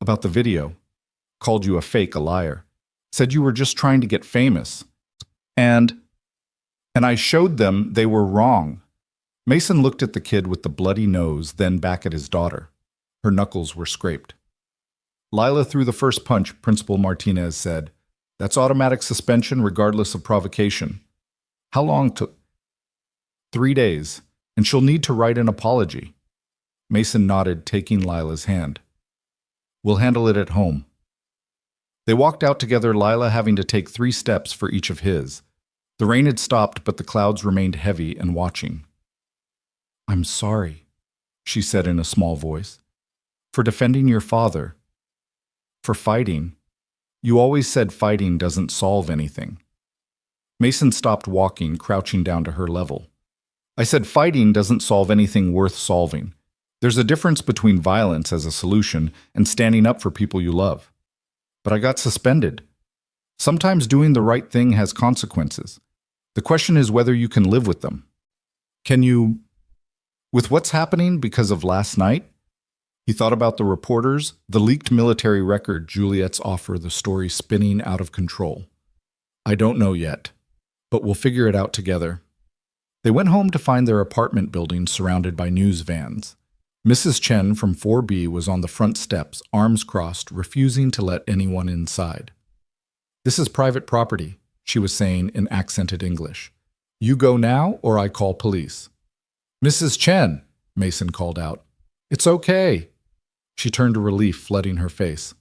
About the video. Called you a fake, a liar. Said you were just trying to get famous. And I showed them they were wrong. Mason looked at the kid with the bloody nose, then back at his daughter. Her knuckles were scraped. Lila threw the first punch, Principal Martinez said. That's automatic suspension regardless of provocation. How long took? 3 days, and she'll need to write an apology. Mason nodded, taking Lila's hand. We'll handle it at home. They walked out together, Lila having to take 3 steps for each of his. The rain had stopped, but the clouds remained heavy and watching. I'm sorry, she said in a small voice, for defending your father, for fighting. You always said fighting doesn't solve anything. Mason stopped walking, crouching down to her level. I said fighting doesn't solve anything worth solving. There's a difference between violence as a solution and standing up for people you love. But I got suspended. Sometimes doing the right thing has consequences. The question is whether you can live with them. Can you... With what's happening because of last night? He thought about the reporters, the leaked military record, Juliet's offer, the story spinning out of control. I don't know yet, but we'll figure it out together. They went home to find their apartment building surrounded by news vans. Mrs. Chen from 4B was on the front steps, arms crossed, refusing to let anyone inside. This is private property, she was saying in accented English. You go now or I call police. Mrs. Chen, Mason called out. It's okay. She turned to relief, flooding her face.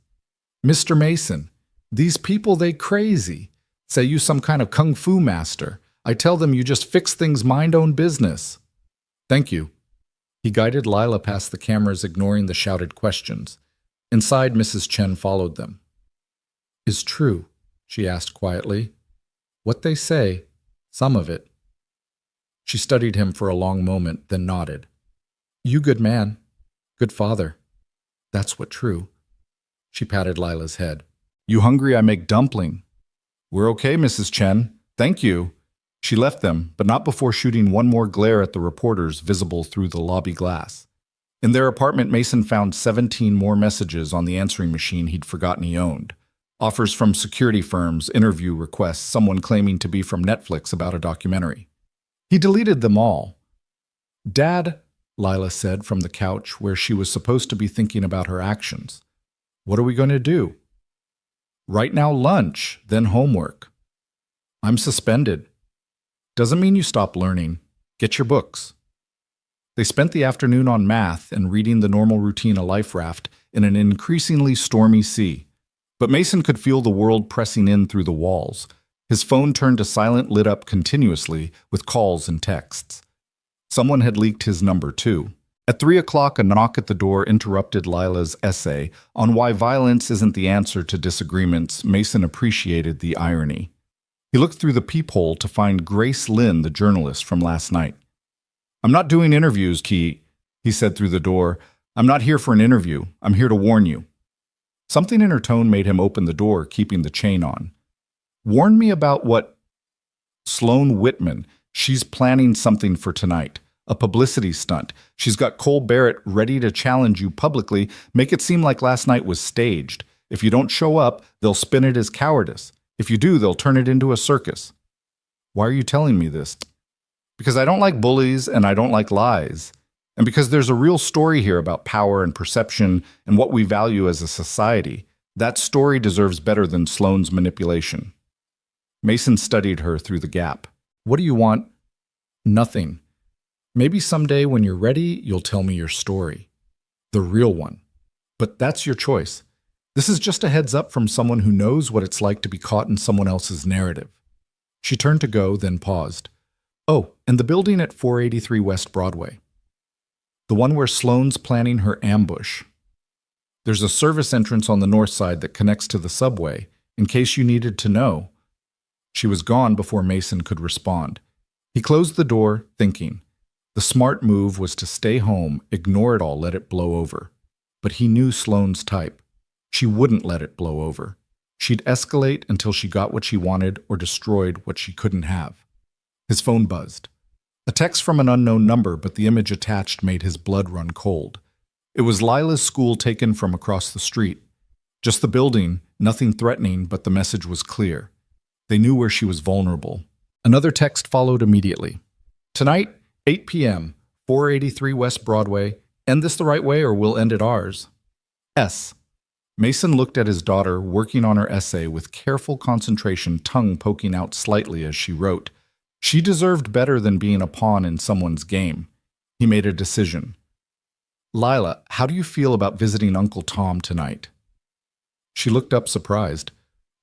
Mr. Mason, these people, they crazy. Say you some kind of kung fu master. I tell them you just fix things, mind own business. Thank you. He guided Lila past the cameras, ignoring the shouted questions. Inside, Mrs. Chen followed them. Is true, she asked quietly. What they say, some of it. She studied him for a long moment, then nodded. You good man. Good father. That's what true. She patted Lila's head. You hungry? I make dumpling. We're okay, Mrs. Chen. Thank you. She left them, but not before shooting one more glare at the reporters visible through the lobby glass. In their apartment, Mason found 17 more messages on the answering machine he'd forgotten he owned. Offers from security firms, interview requests, someone claiming to be from Netflix about a documentary. He deleted them all. "Dad," Lila said from the couch where she was supposed to be thinking about her actions. "What are we going to do?" "Right now lunch, then homework." "I'm suspended." "Doesn't mean you stop learning. Get your books." They spent the afternoon on math and reading the normal routine a life raft in an increasingly stormy sea. But Mason could feel the world pressing in through the walls. His phone turned to silent, lit up continuously with calls and texts. Someone had leaked his number, too. At 3 o'clock, a knock at the door interrupted Lila's essay on why violence isn't the answer to disagreements. Mason appreciated the irony. He looked through the peephole to find Grace Lynn, the journalist from last night. "I'm not doing interviews, Key," he said through the door. "I'm not here for an interview. I'm here to warn you." Something in her tone made him open the door, keeping the chain on. "Warn me about what?" "Sloan Whitman. She's planning something for tonight. A publicity stunt. She's got Cole Barrett ready to challenge you publicly, make it seem like last night was staged. If you don't show up, they'll spin it as cowardice. If you do, they'll turn it into a circus." "Why are you telling me this?" "Because I don't like bullies and I don't like lies. And because there's a real story here about power and perception and what we value as a society. That story deserves better than Sloane's manipulation." Mason studied her through the gap. "What do you want?" "Nothing. Maybe someday when you're ready, you'll tell me your story. The real one. But that's your choice. This is just a heads up from someone who knows what it's like to be caught in someone else's narrative." She turned to go, then paused. "Oh, and the building at 483 West Broadway. The one where Sloane's planning her ambush. There's a service entrance on the north side that connects to the subway, in case you needed to know." She was gone before Mason could respond. He closed the door, thinking. The smart move was to stay home, ignore it all, let it blow over. But he knew Sloane's type. She wouldn't let it blow over. She'd escalate until she got what she wanted or destroyed what she couldn't have. His phone buzzed. A text from an unknown number, but the image attached made his blood run cold. It was Lila's school taken from across the street. Just the building, nothing threatening, but the message was clear. They knew where she was vulnerable. Another text followed immediately. "Tonight, 8 p.m., 483 West Broadway. End this the right way or we'll end it ours. S." Mason looked at his daughter working on her essay with careful concentration, tongue poking out slightly as she wrote. She deserved better than being a pawn in someone's game. He made a decision. "Lila, how do you feel about visiting Uncle Tom tonight?" She looked up surprised.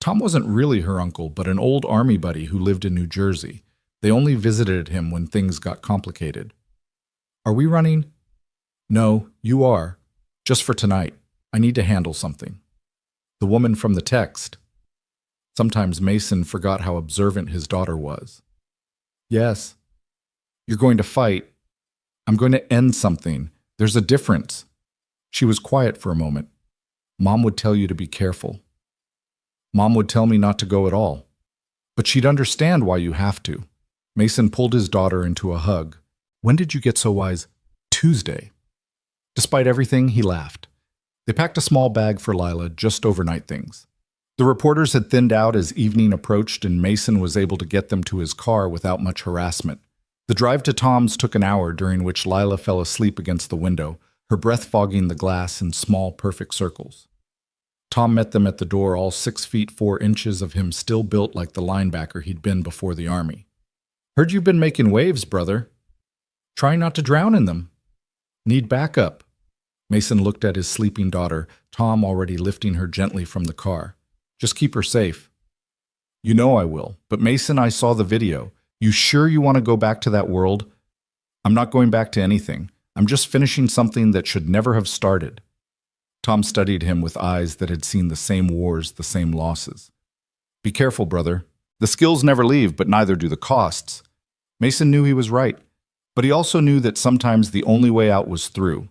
Tom wasn't really her uncle, but an old army buddy who lived in New Jersey. They only visited him when things got complicated. "Are we running?" "No, you are. Just for tonight. I need to handle something." The woman from the text. Sometimes Mason forgot how observant his daughter was. "Yes." "You're going to fight." "I'm going to end something. There's a difference." She was quiet for a moment. "Mom would tell you to be careful." "Mom would tell me not to go at all." "But she'd understand why you have to." Mason pulled his daughter into a hug. "When did you get so wise?" "Tuesday." Despite everything, he laughed. They packed a small bag for Lila, just overnight things. The reporters had thinned out as evening approached, and Mason was able to get them to his car without much harassment. The drive to Tom's took an hour, during which Lila fell asleep against the window, her breath fogging the glass in small, perfect circles. Tom met them at the door, all 6 feet 4 inches of him still built like the linebacker he'd been before the Army. "Heard you've been making waves, brother." "Trying not to drown in them." "Need backup." Mason looked at his sleeping daughter, Tom already lifting her gently from the car. "Just keep her safe." "You know I will. But Mason, I saw the video. You sure you want to go back to that world?" "I'm not going back to anything. I'm just finishing something that should never have started." Tom studied him with eyes that had seen the same wars, the same losses. "Be careful, brother. The skills never leave, but neither do the costs." Mason knew he was right, but he also knew that sometimes the only way out was through.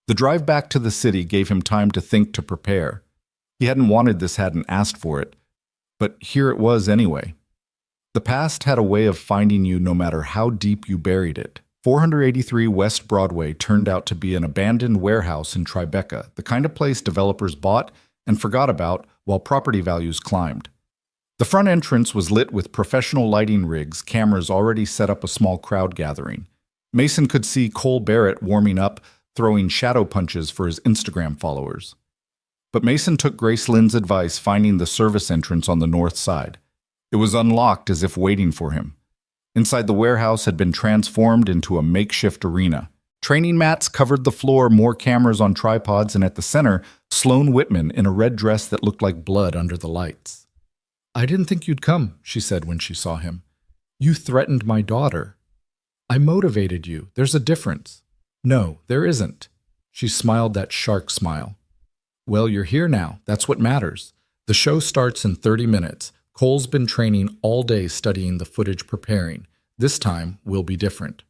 The drive back to the city gave him time to think, to prepare. He hadn't wanted this, hadn't asked for it, but here it was anyway. The past had a way of finding you no matter how deep you buried it. 483 West Broadway turned out to be an abandoned warehouse in Tribeca, the kind of place developers bought and forgot about while property values climbed. The front entrance was lit with professional lighting rigs, cameras already set up a small crowd gathering. Mason could see Cole Barrett warming up, throwing shadow punches for his Instagram followers. But Mason took Grace Lynn's advice, finding the service entrance on the north side. It was unlocked as if waiting for him. Inside, the warehouse had been transformed into a makeshift arena. Training mats covered the floor, more cameras on tripods, and at the center, Sloane Whitman in a red dress that looked like blood under the lights. "I didn't think you'd come," she said when she saw him. "You threatened my daughter. I motivated you. There's a difference." "No, there isn't." She smiled that shark smile. "Well, you're here now. That's what matters. The show starts in 30 minutes. Cole's been training all day studying the footage, preparing. This time will be different."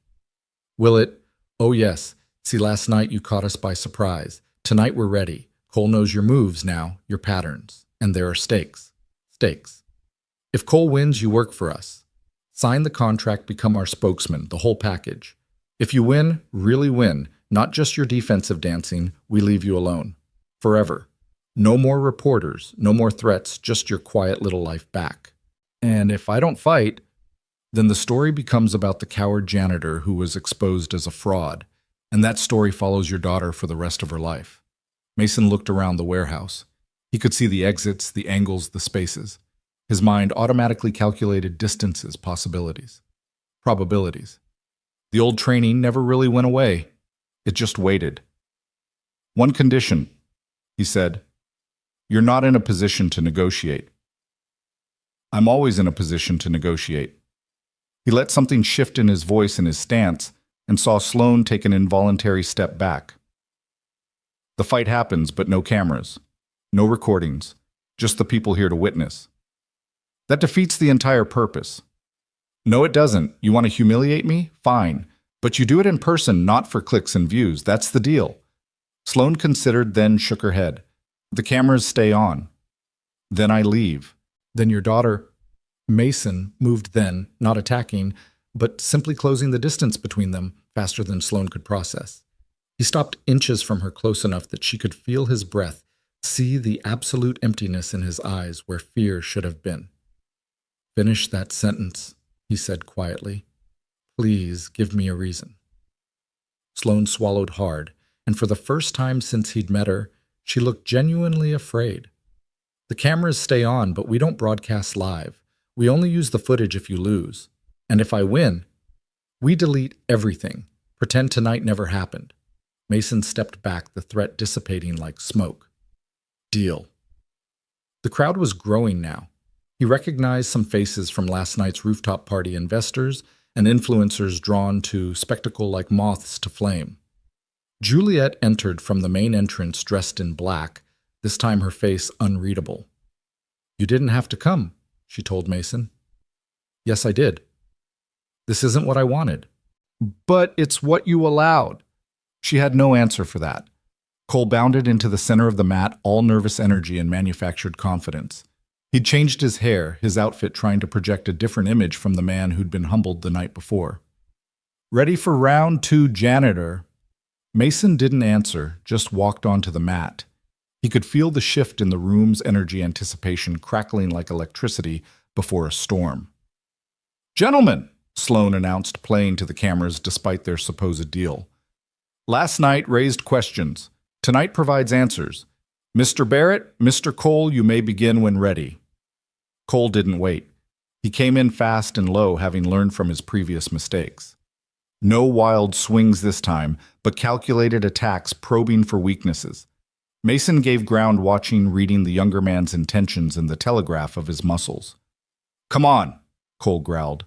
"Will it?" "Oh yes. See, last night you caught us by surprise. Tonight we're ready. Cole knows your moves now, your patterns. And there are stakes. Stakes. If Cole wins, you work for us. Sign the contract, become our spokesman, the whole package. If you win, really win, not just your defensive dancing, we leave you alone. Forever. No more reporters, no more threats, just your quiet little life back. And if I don't fight, then the story becomes about the coward janitor who was exposed as a fraud, and that story follows your daughter for the rest of her life." Mason looked around the warehouse. He could see the exits, the angles, the spaces. His mind automatically calculated distances, possibilities, probabilities. The old training never really went away. It just waited. "One condition," he said. "You're not in a position to negotiate." "I'm always in a position to negotiate." He let something shift in his voice and his stance, and saw Sloane take an involuntary step back. "The fight happens, but no cameras. No recordings. Just the people here to witness. That defeats the entire purpose." "No, it doesn't. You want to humiliate me? Fine. But you do it in person, not for clicks and views. That's the deal." Sloane considered, then shook her head. "The cameras stay on. Then I leave." "Then your daughter—" Mason moved then, not attacking, but simply closing the distance between them faster than Sloane could process. He stopped inches from her, close enough that she could feel his breath, see the absolute emptiness in his eyes where fear should have been. "Finish that sentence," he said quietly. "Please give me a reason." Sloane swallowed hard, and for the first time since he'd met her, she looked genuinely afraid. "The cameras stay on, but we don't broadcast live. We only use the footage if you lose. And if I win, we delete everything. Pretend tonight never happened." Mason stepped back, the threat dissipating like smoke. "Deal." The crowd was growing now. He recognized some faces from last night's rooftop party, investors and influencers drawn to spectacle like moths to flame. Juliet entered from the main entrance dressed in black, this time her face unreadable. "You didn't have to come," she told Mason. "Yes, I did." "This isn't what I wanted." "But it's what you allowed." She had no answer for that. Cole bounded into the center of the mat, all nervous energy and manufactured confidence. He'd changed his hair, his outfit trying to project a different image from the man who'd been humbled the night before. "Ready for round 2, janitor?" Mason didn't answer, just walked onto the mat. He could feel the shift in the room's energy, anticipation crackling like electricity before a storm. "Gentlemen," Sloane announced, playing to the cameras despite their supposed deal. "Last night raised questions. Tonight provides answers. Mr. Barrett, Mr. Cole, you may begin when ready." Cole didn't wait. He came in fast and low, having learned from his previous mistakes. No wild swings this time, but calculated attacks, probing for weaknesses. Mason gave ground, watching, reading the younger man's intentions in the telegraph of his muscles. "Come on," Cole growled.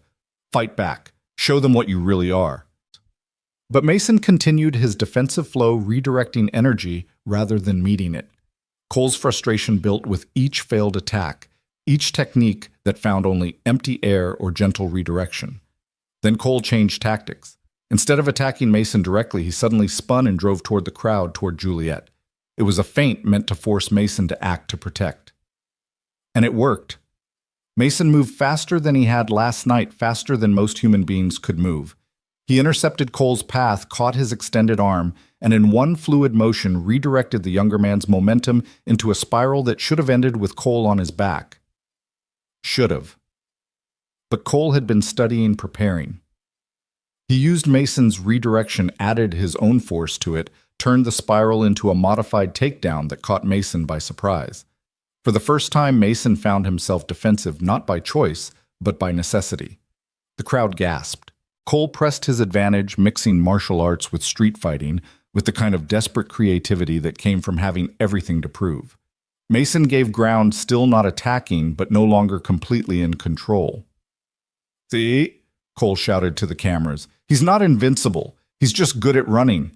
"Fight back. Show them what you really are." But Mason continued his defensive flow, redirecting energy rather than meeting it. Cole's frustration built with each failed attack, each technique that found only empty air or gentle redirection. Then Cole changed tactics. Instead of attacking Mason directly, he suddenly spun and drove toward the crowd, toward Juliet. It was a feint meant to force Mason to act to protect. And it worked. Mason moved faster than he had last night, faster than most human beings could move. He intercepted Cole's path, caught his extended arm, and in one fluid motion redirected the younger man's momentum into a spiral that should have ended with Cole on his back. Should have. But Cole had been studying, preparing. He used Mason's redirection, added his own force to it, turned the spiral into a modified takedown that caught Mason by surprise. For the first time, Mason found himself defensive not by choice, but by necessity. The crowd gasped. Cole pressed his advantage, mixing martial arts with street fighting, with the kind of desperate creativity that came from having everything to prove. Mason gave ground, still not attacking, but no longer completely in control. "See?" Cole shouted to the cameras. "He's not invincible. He's just good at running."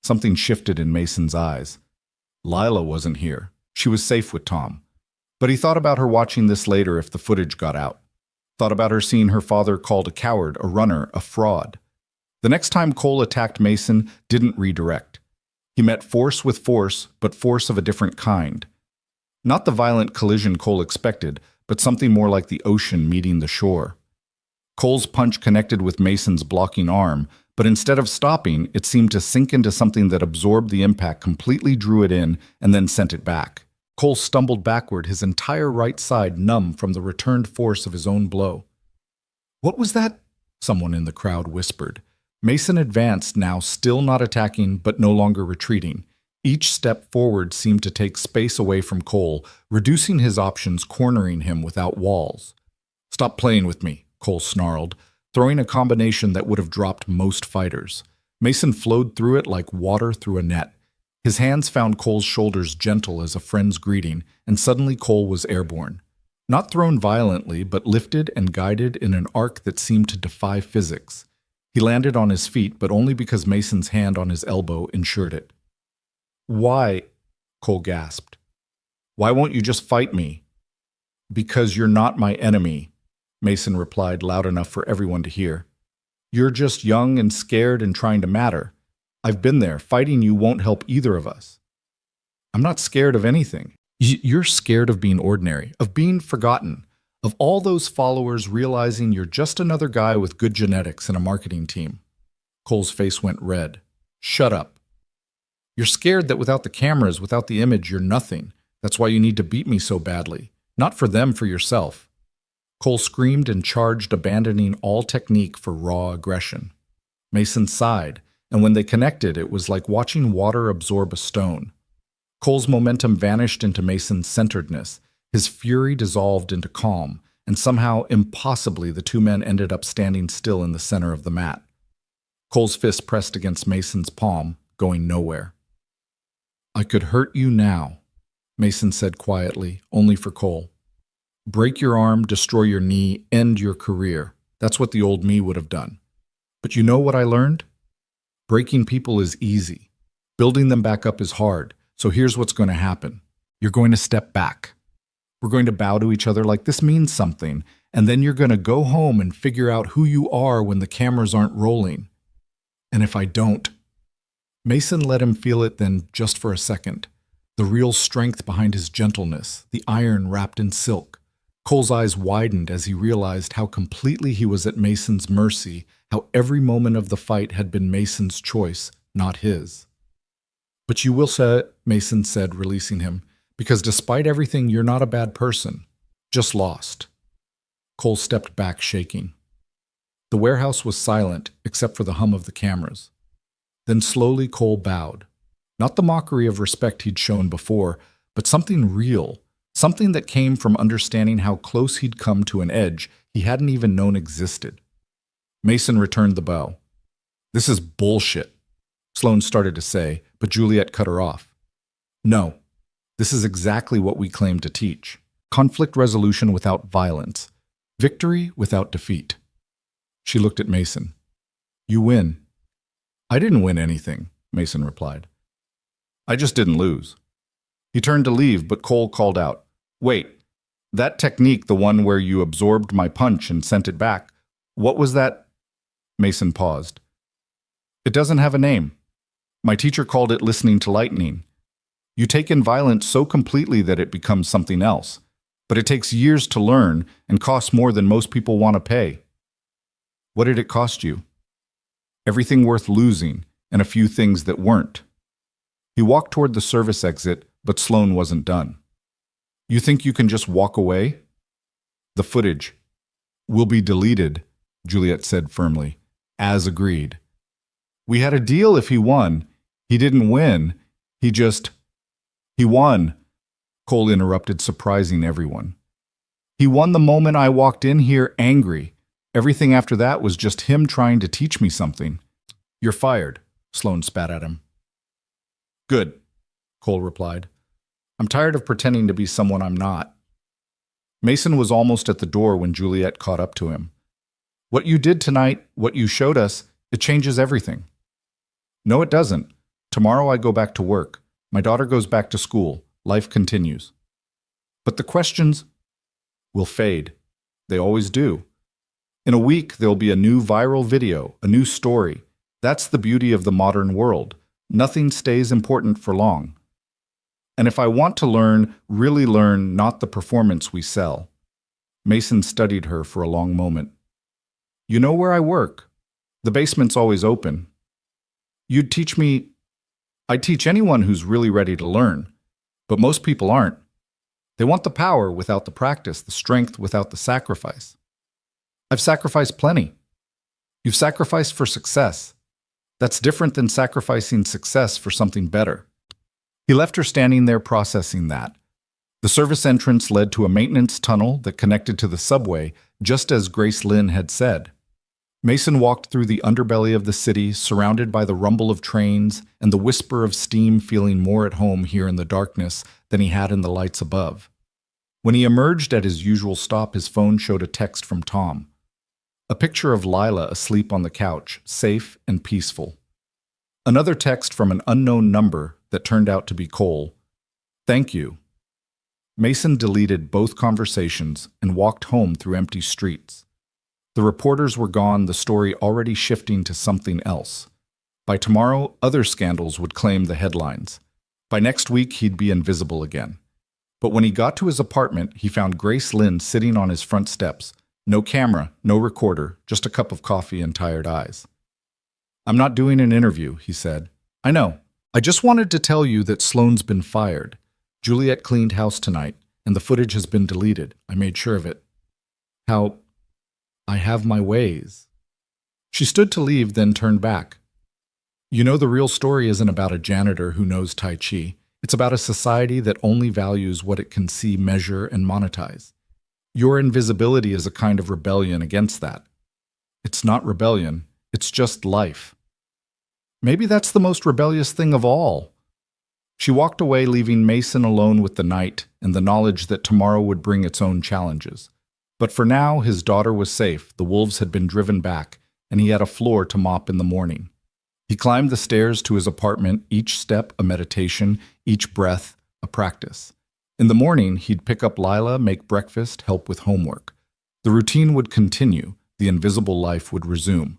Something shifted in Mason's eyes. Lila wasn't here. She was safe with Tom. But he thought about her watching this later if the footage got out. Thought about her seeing her father called a coward, a runner, a fraud. The next time Cole attacked Mason, didn't redirect. He met force with force, but force of a different kind. Not the violent collision Cole expected, but something more like the ocean meeting the shore. Cole's punch connected with Mason's blocking arm, but instead of stopping, it seemed to sink into something that absorbed the impact, completely drew it in, and then sent it back. Cole stumbled backward, his entire right side numb from the returned force of his own blow. "What was that?" someone in the crowd whispered. Mason advanced, now still not attacking, but no longer retreating. Each step forward seemed to take space away from Cole, reducing his options, cornering him without walls. "Stop playing with me," Cole snarled, throwing a combination that would have dropped most fighters. Mason flowed through it like water through a net. His hands found Cole's shoulders, gentle as a friend's greeting, and suddenly Cole was airborne. Not thrown violently, but lifted and guided in an arc that seemed to defy physics. He landed on his feet, but only because Mason's hand on his elbow ensured it. "Why?" Cole gasped. "Why won't you just fight me?" "Because you're not my enemy," Mason replied loud enough for everyone to hear. "You're just young and scared and trying to matter. I've been there. Fighting you won't help either of us." "I'm not scared of anything. You're scared of being ordinary, of being forgotten, of all those followers realizing you're just another guy with good genetics and a marketing team." Cole's face went red. "Shut up. You're scared that without the cameras, without the image, you're nothing. That's why you need to beat me so badly. Not for them, for yourself." Cole screamed and charged, abandoning all technique for raw aggression. Mason sighed, and when they connected, it was like watching water absorb a stone. Cole's momentum vanished into Mason's centeredness. His fury dissolved into calm, and somehow, impossibly, the two men ended up standing still in the center of the mat. Cole's fist pressed against Mason's palm, going nowhere. "I could hurt you now," Mason said quietly, only for Cole. "Break your arm, destroy your knee, end your career. That's what the old me would have done. But you know what I learned? Breaking people is easy. Building them back up is hard. So here's what's going to happen. You're going to step back. We're going to bow to each other like this means something, and then you're going to go home and figure out who you are when the cameras aren't rolling. And if I don't..." Mason let him feel it then just for a second. The real strength behind his gentleness, the iron wrapped in silk. Cole's eyes widened as he realized how completely he was at Mason's mercy, how every moment of the fight had been Mason's choice, not his. "But you will say," Mason said, releasing him, "because despite everything, you're not a bad person. Just lost." Cole stepped back, shaking. The warehouse was silent, except for the hum of the cameras. Then slowly Cole bowed. Not the mockery of respect he'd shown before, but something real, something that came from understanding how close he'd come to an edge he hadn't even known existed. Mason returned the bow. "This is bullshit," Sloane started to say, but Juliet cut her off. "No, this is exactly what we claim to teach. Conflict resolution without violence. Victory without defeat." She looked at Mason. "You win." "I didn't win anything," Mason replied. "I just didn't lose." He turned to leave, but Cole called out, "Wait, that technique, the one where you absorbed my punch and sent it back, what was that?" Mason paused. "It doesn't have a name. My teacher called it listening to lightning. You take in violence so completely that it becomes something else, but it takes years to learn and costs more than most people want to pay." "What did it cost you?" Everything worth losing, and a few things that weren't. He walked toward the service exit, but Sloane wasn't done. You think you can just walk away? The footage will be deleted, Juliet said firmly, as agreed. We had a deal if he won. He didn't win. He won, Cole interrupted, surprising everyone. He won the moment I walked in here angry. Everything after that was just him trying to teach me something. You're fired, Sloane spat at him. Good, Cole replied. I'm tired of pretending to be someone I'm not. Mason was almost at the door when Juliet caught up to him. What you did tonight, what you showed us, it changes everything. No, it doesn't. Tomorrow I go back to work. My daughter goes back to school. Life continues. But the questions will fade. They always do. In a week, there'll be a new viral video, a new story. That's the beauty of the modern world. Nothing stays important for long. And if I want to learn, really learn, not the performance we sell. Mason studied her for a long moment. You know where I work. The basement's always open. You'd teach me. I'd teach anyone who's really ready to learn. But most people aren't. They want the power without the practice, the strength without the sacrifice. I've sacrificed plenty. You've sacrificed for success. That's different than sacrificing success for something better. He left her standing there processing that. The service entrance led to a maintenance tunnel that connected to the subway, just as Grace Lynn had said. Mason walked through the underbelly of the city, surrounded by the rumble of trains and the whisper of steam, feeling more at home here in the darkness than he had in the lights above. When he emerged at his usual stop, his phone showed a text from Tom. A picture of Lila asleep on the couch, safe and peaceful. Another text from an unknown number that turned out to be Cole. Thank you. Mason deleted both conversations and walked home through empty streets. The reporters were gone, the story already shifting to something else. By tomorrow, other scandals would claim the headlines. By next week, he'd be invisible again. But when he got to his apartment, he found Grace Lynn sitting on his front steps. No camera, no recorder, just a cup of coffee and tired eyes. I'm not doing an interview, he said. I know. I just wanted to tell you that Sloane's been fired. Juliet cleaned house tonight, and the footage has been deleted. I made sure of it. How I have my ways. She stood to leave, then turned back. You know, the real story isn't about a janitor who knows Tai Chi. It's about a society that only values what it can see, measure, and monetize. Your invisibility is a kind of rebellion against that. It's not rebellion, it's just life. Maybe that's the most rebellious thing of all. She walked away, leaving Mason alone with the night and the knowledge that tomorrow would bring its own challenges. But for now, his daughter was safe, the wolves had been driven back, and he had a floor to mop in the morning. He climbed the stairs to his apartment, each step a meditation, each breath a practice. In the morning, he'd pick up Lila, make breakfast, help with homework. The routine would continue, the invisible life would resume.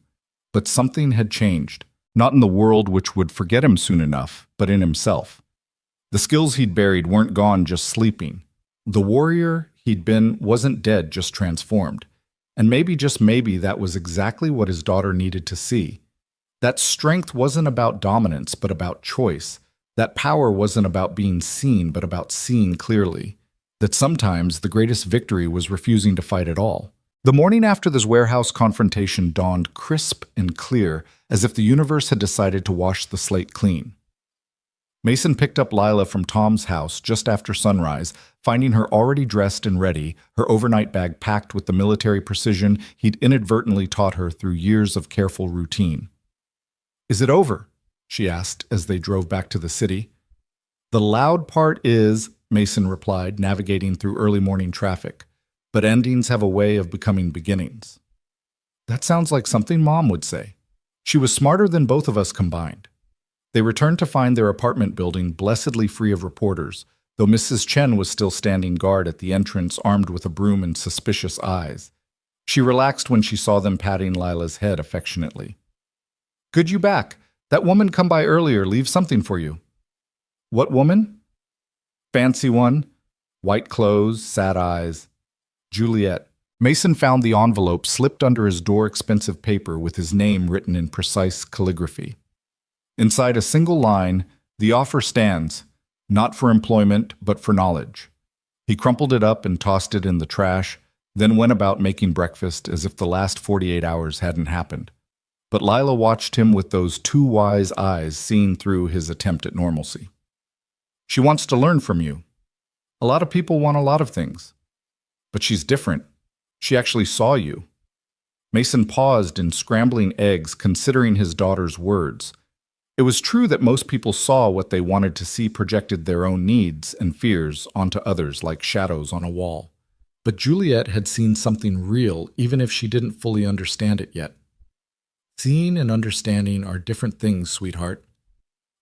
But something had changed, not in the world which would forget him soon enough, but in himself. The skills he'd buried weren't gone just sleeping. The warrior he'd been wasn't dead, just transformed. And maybe, just maybe, that was exactly what his daughter needed to see. That strength wasn't about dominance, but about choice. That power wasn't about being seen, but about seeing clearly. That sometimes the greatest victory was refusing to fight at all. The morning after this warehouse confrontation dawned crisp and clear, as if the universe had decided to wash the slate clean. Mason picked up Lila from Tom's house just after sunrise, finding her already dressed and ready, her overnight bag packed with the military precision he'd inadvertently taught her through years of careful routine. Is it over? She asked as they drove back to the city. The loud part is, Mason replied, navigating through early morning traffic. But endings have a way of becoming beginnings. That sounds like something Mom would say. She was smarter than both of us combined. They returned to find their apartment building blessedly free of reporters, though Mrs. Chen was still standing guard at the entrance, armed with a broom and suspicious eyes. She relaxed when she saw them patting Lila's head affectionately. Good you back. That woman come by earlier, leave something for you. What woman? Fancy one. White clothes, sad eyes. Juliet, Mason found the envelope slipped under his door expensive paper with his name written in precise calligraphy. Inside a single line, the offer stands, not for employment, but for knowledge. He crumpled it up and tossed it in the trash, then went about making breakfast as if the last 48 hours hadn't happened. But Lila watched him with those two wise eyes seeing through his attempt at normalcy. She wants to learn from you. A lot of people want a lot of things. But she's different. She actually saw you. Mason paused in scrambling eggs, considering his daughter's words. It was true that most people saw what they wanted to see projected their own needs and fears onto others like shadows on a wall. But Juliet had seen something real, even if she didn't fully understand it yet. Seeing and understanding are different things, sweetheart.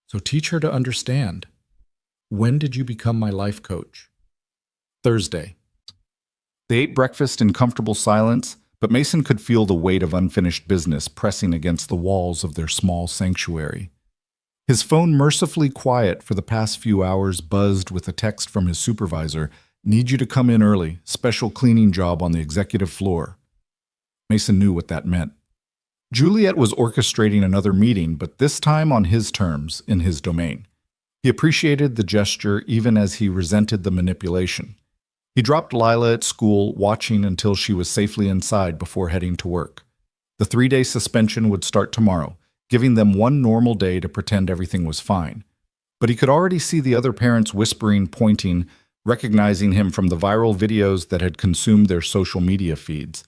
So teach her to understand. When did you become my life coach? Thursday. They ate breakfast in comfortable silence, but Mason could feel the weight of unfinished business pressing against the walls of their small sanctuary. His phone, mercifully quiet for the past few hours, buzzed with a text from his supervisor, "Need you to come in early, special cleaning job on the executive floor." Mason knew what that meant. Juliet was orchestrating another meeting, but this time on his terms, in his domain. He appreciated the gesture even as he resented the manipulation. He dropped Lila at school, watching until she was safely inside before heading to work. The 3-day suspension would start tomorrow, giving them one normal day to pretend everything was fine. But he could already see the other parents whispering, pointing, recognizing him from the viral videos that had consumed their social media feeds.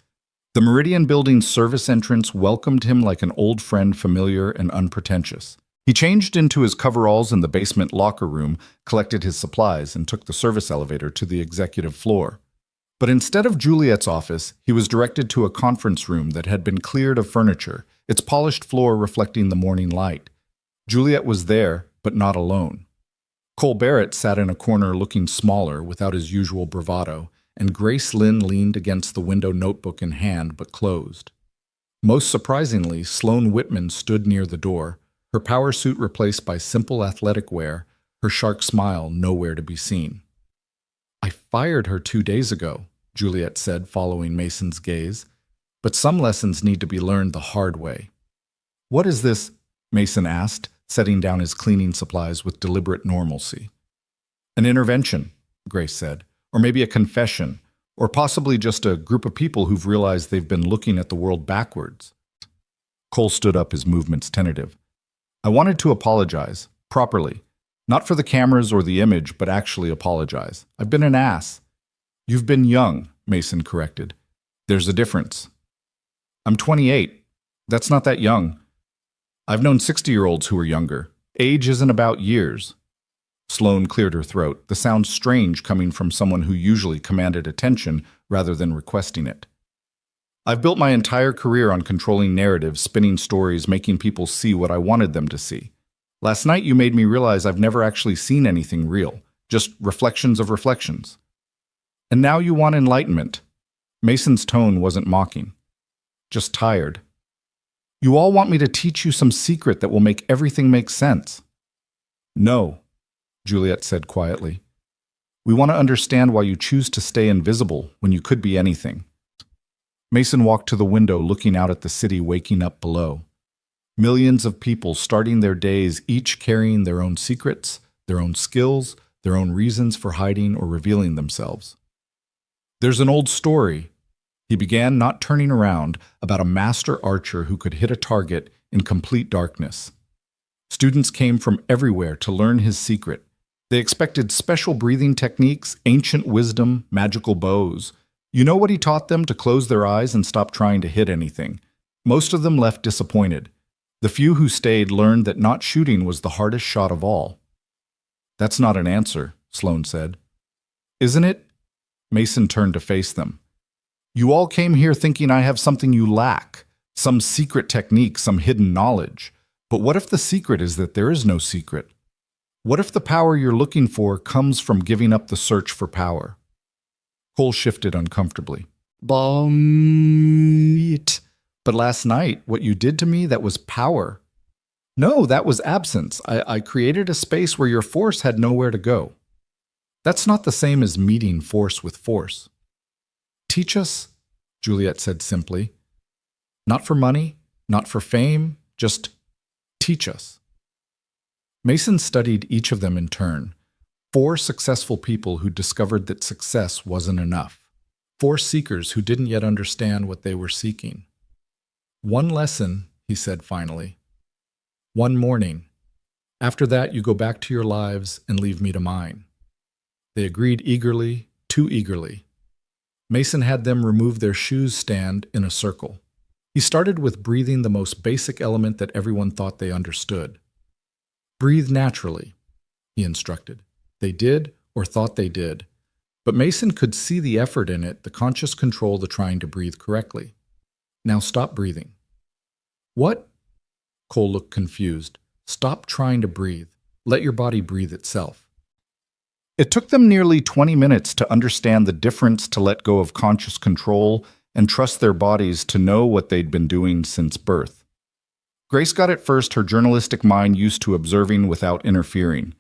The Meridian Building's service entrance welcomed him like an old friend, familiar and unpretentious. He changed into his coveralls in the basement locker room, collected his supplies, and took the service elevator to the executive floor. But instead of Juliet's office, he was directed to a conference room that had been cleared of furniture, its polished floor reflecting the morning light. Juliet was there, but not alone. Cole Barrett sat in a corner looking smaller, without his usual bravado, and Grace Lynn leaned against the window, notebook in hand, but closed. Most surprisingly, Sloane Whitman stood near the door, her power suit replaced by simple athletic wear, her shark smile nowhere to be seen. "I fired her 2 days ago," Juliet said, following Mason's gaze. "But some lessons need to be learned the hard way." "What is this?" Mason asked, setting down his cleaning supplies with deliberate normalcy. "An intervention," Grace said, "or maybe a confession, or possibly just a group of people who've realized they've been looking at the world backwards." Cole stood up, his movements tentative. "I wanted to apologize, properly. Not for the cameras or the image, but actually apologize. I've been an ass." "You've been young," Mason corrected. "There's a difference." "I'm 28. That's not that young. I've known 60-year-olds who were younger. Age isn't about years." Sloane cleared her throat, the sound strange coming from someone who usually commanded attention rather than requesting it. "I've built my entire career on controlling narratives, spinning stories, making people see what I wanted them to see. Last night you made me realize I've never actually seen anything real, just reflections of reflections. And now you want enlightenment." Mason's tone wasn't mocking, just tired. "You all want me to teach you some secret that will make everything make sense." "No," Juliet said quietly. "We want to understand why you choose to stay invisible when you could be anything." Mason walked to the window, looking out at the city waking up below. Millions of people starting their days, each carrying their own secrets, their own skills, their own reasons for hiding or revealing themselves. "There's an old story," he began, not turning around, about a master archer who could hit a target in complete darkness. Students came from everywhere to learn his secret. They expected special breathing techniques, ancient wisdom, magical bows. You know what he taught them? To close their eyes and stop trying to hit anything. Most of them left disappointed. The few who stayed learned that not shooting was the hardest shot of all. "That's not an answer," Sloane said. "Isn't it?" Mason turned to face them. "You all came here thinking I have something you lack, some secret technique, some hidden knowledge. But what if the secret is that there is no secret? What if the power you're looking for comes from giving up the search for power?" Cole shifted uncomfortably. "But last night, what you did to me, that was power." "No, that was absence. I created a space where your force had nowhere to go." "That's not the same as meeting force with force." "Teach us," Juliet said simply. Not for money, not for fame, just teach us. Mason studied each of them in turn. 4 successful people who discovered that success wasn't enough. 4 seekers who didn't yet understand what they were seeking. One lesson, he said finally. One morning. After that, you go back to your lives and leave me to mine. They agreed eagerly, too eagerly. Mason had them remove their shoes stand in a circle. He started with breathing, the most basic element that everyone thought they understood. Breathe naturally, he instructed. They did, or thought they did. But Mason could see the effort in it, the conscious control, the trying to breathe correctly. Now stop breathing. What? Cole looked confused. Stop trying to breathe. Let your body breathe itself. It took them nearly 20 minutes to understand the difference, to let go of conscious control and trust their bodies to know what they'd been doing since birth. Grace got it first, her journalistic mind used to observing without interfering.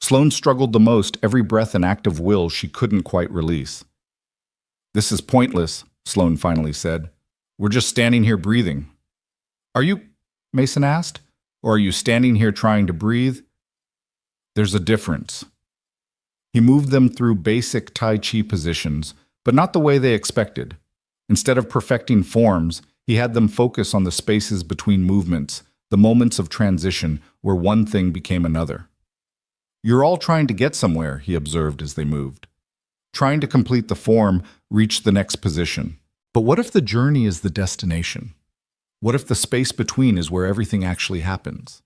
Sloane struggled the most, every breath an act of will she couldn't quite release. This is pointless, Sloane finally said. We're just standing here breathing. Are you? Mason asked. Or are you standing here trying to breathe? There's a difference. He moved them through basic Tai Chi positions, but not the way they expected. Instead of perfecting forms, he had them focus on the spaces between movements, the moments of transition where one thing became another. You're all trying to get somewhere, he observed as they moved. Trying to complete the form, reach the next position. But what if the journey is the destination? What if the space between is where everything actually happens?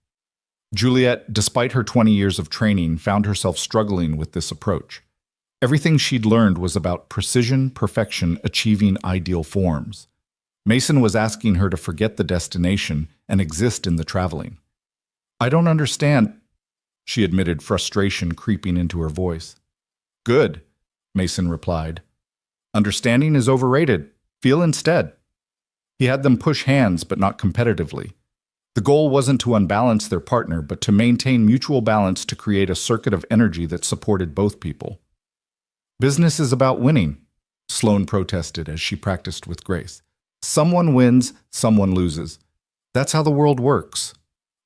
Juliet, despite her 20 years of training, found herself struggling with this approach. Everything she'd learned was about precision, perfection, achieving ideal forms. Mason was asking her to forget the destination and exist in the traveling. I don't understand, she admitted, frustration creeping into her voice. Good, Mason replied. Understanding is overrated. Feel instead. He had them push hands, but not competitively. The goal wasn't to unbalance their partner, but to maintain mutual balance, to create a circuit of energy that supported both people. Business is about winning, Sloane protested as she practiced with Grace. Someone wins, someone loses. That's how the world works.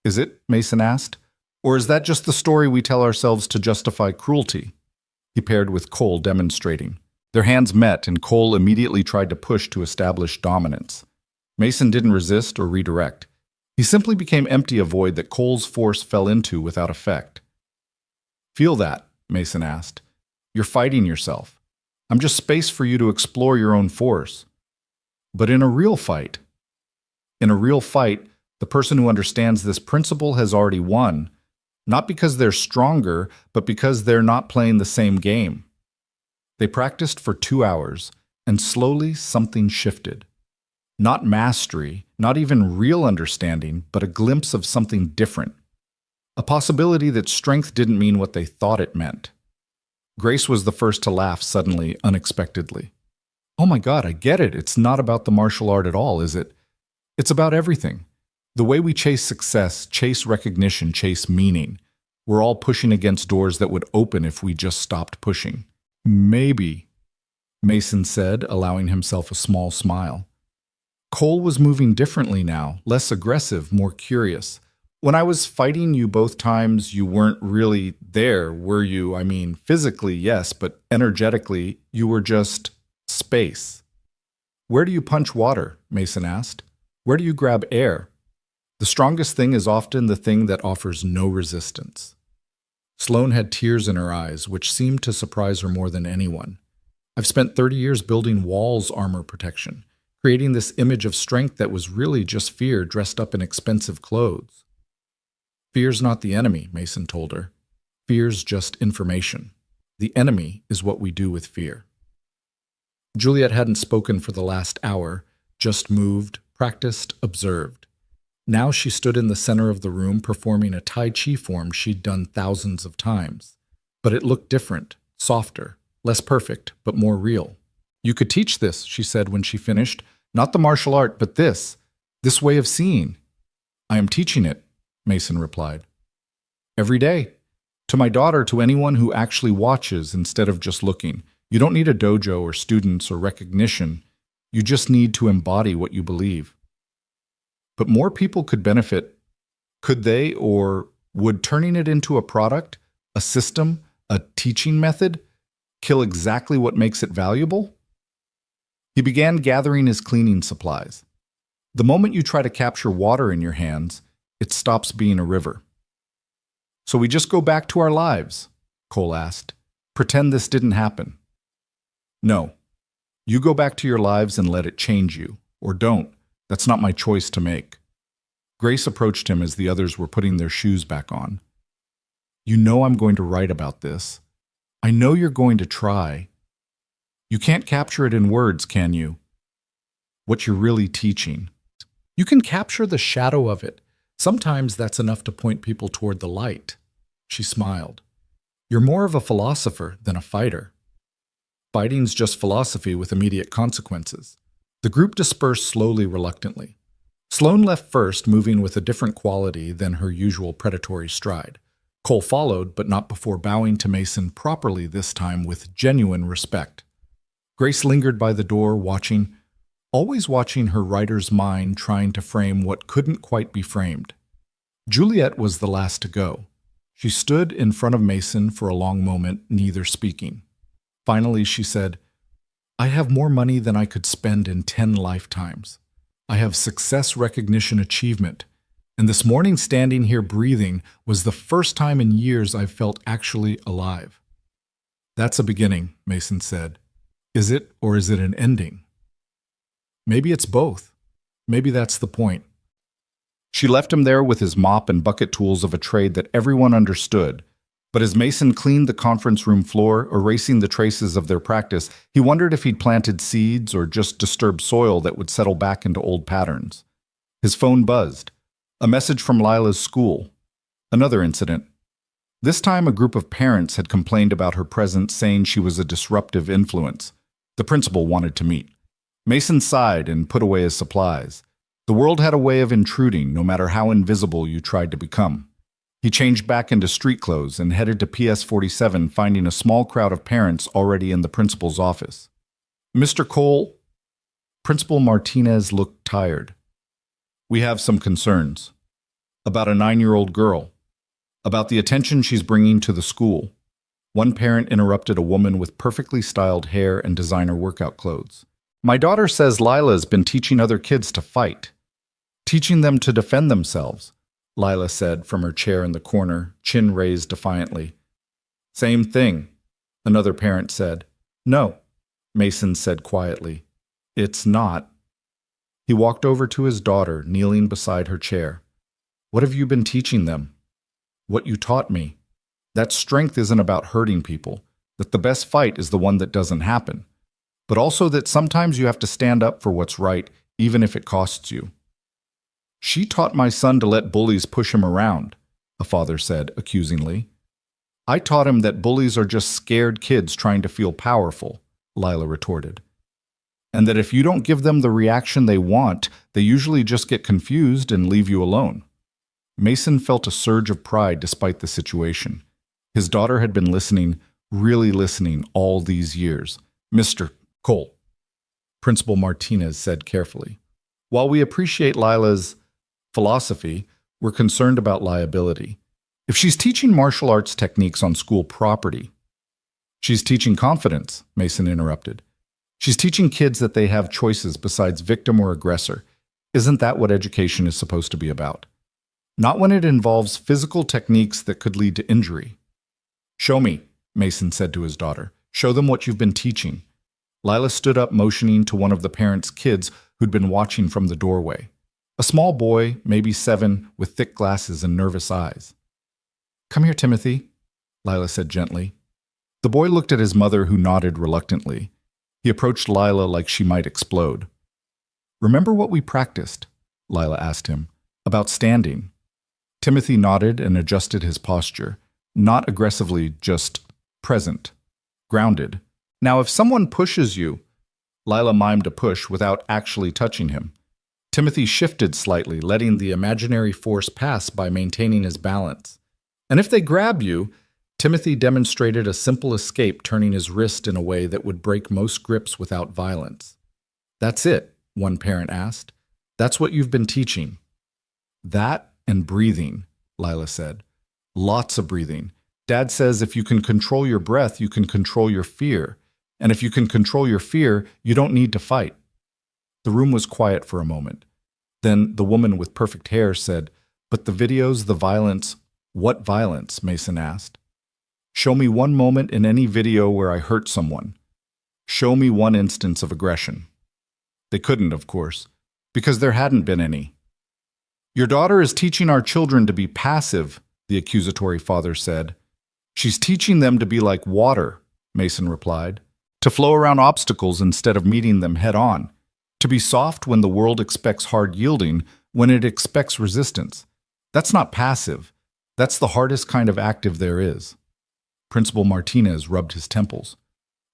Is it? Mason asked. Or is that just the story we tell ourselves to justify cruelty? He paired with Cole, demonstrating. Their hands met, and Cole immediately tried to push to establish dominance. Mason didn't resist or redirect. He simply became empty, a void that Cole's force fell into without effect. Feel that? Mason asked. You're fighting yourself. I'm just space for you to explore your own force. But in a real fight, the person who understands this principle has already won, not because they're stronger, but because they're not playing the same game. They practiced for 2 hours, and slowly something shifted. Not mastery, not even real understanding, but a glimpse of something different. A possibility that strength didn't mean what they thought it meant. Grace was the first to laugh suddenly, unexpectedly. Oh my God, I get it. It's not about the martial art at all, is it? It's about everything. The way we chase success, chase recognition, chase meaning. We're all pushing against doors that would open if we just stopped pushing. Maybe, Mason said, allowing himself a small smile. Cole was moving differently now, less aggressive, more curious. When I was fighting you both times, you weren't really there, were you? I mean, physically, yes, but energetically, you were just space. Where do you punch water? Mason asked. Where do you grab air? The strongest thing is often the thing that offers no resistance. Sloane had tears in her eyes, which seemed to surprise her more than anyone. I've spent 30 years building walls armor protection, creating this image of strength that was really just fear dressed up in expensive clothes. Fear's not the enemy, Mason told her. Fear's just information. The enemy is what we do with fear. Juliet hadn't spoken for the last hour, just moved, practiced, observed. Now she stood in the center of the room performing a Tai Chi form she'd done thousands of times. But it looked different, softer, less perfect, but more real. You could teach this, she said when she finished. Not the martial art, but this way of seeing. I am teaching it, Mason replied. Every day. To my daughter, to anyone who actually watches instead of just looking. You don't need a dojo or students or recognition. You just need to embody what you believe. But more people could benefit. Could they, or would turning it into a product, a system, a teaching method, kill exactly what makes it valuable? He began gathering his cleaning supplies. The moment you try to capture water in your hands, it stops being a river. So we just go back to our lives? Cole asked. Pretend this didn't happen. No. You go back to your lives and let it change you. Or don't. That's not my choice to make. Grace approached him as the others were putting their shoes back on. You know I'm going to write about this. I know you're going to try. You can't capture it in words, can you? What you're really teaching. You can capture the shadow of it. Sometimes that's enough to point people toward the light. She smiled. You're more of a philosopher than a fighter. Fighting's just philosophy with immediate consequences. The group dispersed slowly, reluctantly. Sloane left first, moving with a different quality than her usual predatory stride. Cole followed, but not before bowing to Mason properly this time with genuine respect. Grace lingered by the door, always watching her writer's mind trying to frame what couldn't quite be framed. Juliet was the last to go. She stood in front of Mason for a long moment, neither speaking. Finally, she said, I have more money than I could spend in 10 lifetimes. I have success recognition achievement. And this morning standing here breathing was the first time in years I've felt actually alive. That's a beginning, Mason said. Is it, or is it an ending? Maybe it's both. Maybe that's the point. She left him there with his mop and bucket tools of a trade that everyone understood. But as Mason cleaned the conference room floor, erasing the traces of their practice, he wondered if he'd planted seeds or just disturbed soil that would settle back into old patterns. His phone buzzed. A message from Lila's school. Another incident. This time a group of parents had complained about her presence, saying she was a disruptive influence. The principal wanted to meet. Mason sighed and put away his supplies. The world had a way of intruding, no matter how invisible you tried to become. He changed back into street clothes and headed to PS 47, finding a small crowd of parents already in the principal's office. Mr. Cole, Principal Martinez looked tired. We have some concerns. About a 9-year-old girl. About the attention she's bringing to the school. One parent interrupted a woman with perfectly styled hair and designer workout clothes. My daughter says Lila's been teaching other kids to fight. Teaching them to defend themselves, Lila said from her chair in the corner, chin raised defiantly. Same thing, another parent said. No, Mason said quietly. It's not. He walked over to his daughter, kneeling beside her chair. What have you been teaching them? What you taught me. That strength isn't about hurting people, that the best fight is the one that doesn't happen, but also that sometimes you have to stand up for what's right, even if it costs you. She taught my son to let bullies push him around, a father said accusingly. I taught him that bullies are just scared kids trying to feel powerful, Lila retorted. And that if you don't give them the reaction they want, they usually just get confused and leave you alone. Mason felt a surge of pride despite the situation. His daughter had been listening, really listening all these years. Mr. Cole, Principal Martinez said carefully. While we appreciate Lila's philosophy, we're concerned about liability. If she's teaching martial arts techniques on school property, she's teaching confidence, Mason interrupted. She's teaching kids that they have choices besides victim or aggressor. Isn't that what education is supposed to be about? Not when it involves physical techniques that could lead to injury. Show me, Mason said to his daughter. Show them what you've been teaching. Lila stood up, motioning to one of the parents' kids who'd been watching from the doorway. A small boy, maybe 7, with thick glasses and nervous eyes. Come here, Timothy, Lila said gently. The boy looked at his mother, who nodded reluctantly. He approached Lila like she might explode. Remember what we practiced? Lila asked him. About standing. Timothy nodded and adjusted his posture. Not aggressively, just present. Grounded. Now, if someone pushes you, Lila mimed a push without actually touching him. Timothy shifted slightly, letting the imaginary force pass by maintaining his balance. And if they grab you, Timothy demonstrated a simple escape, turning his wrist in a way that would break most grips without violence. That's it, one parent asked. That's what you've been teaching. That and breathing, Lila said. Lots of breathing. Dad says if you can control your breath, you can control your fear. And if you can control your fear, you don't need to fight. The room was quiet for a moment. Then the woman with perfect hair said, "But the videos, the violence." "What violence?" Mason asked. "Show me one moment in any video where I hurt someone. Show me one instance of aggression." They couldn't, of course, because there hadn't been any. "Your daughter is teaching our children to be passive," the accusatory father said. "She's teaching them to be like water," Mason replied, "to flow around obstacles instead of meeting them head-on, to be soft when the world expects hard yielding, when it expects resistance. That's not passive. That's the hardest kind of active there is." Principal Martinez rubbed his temples.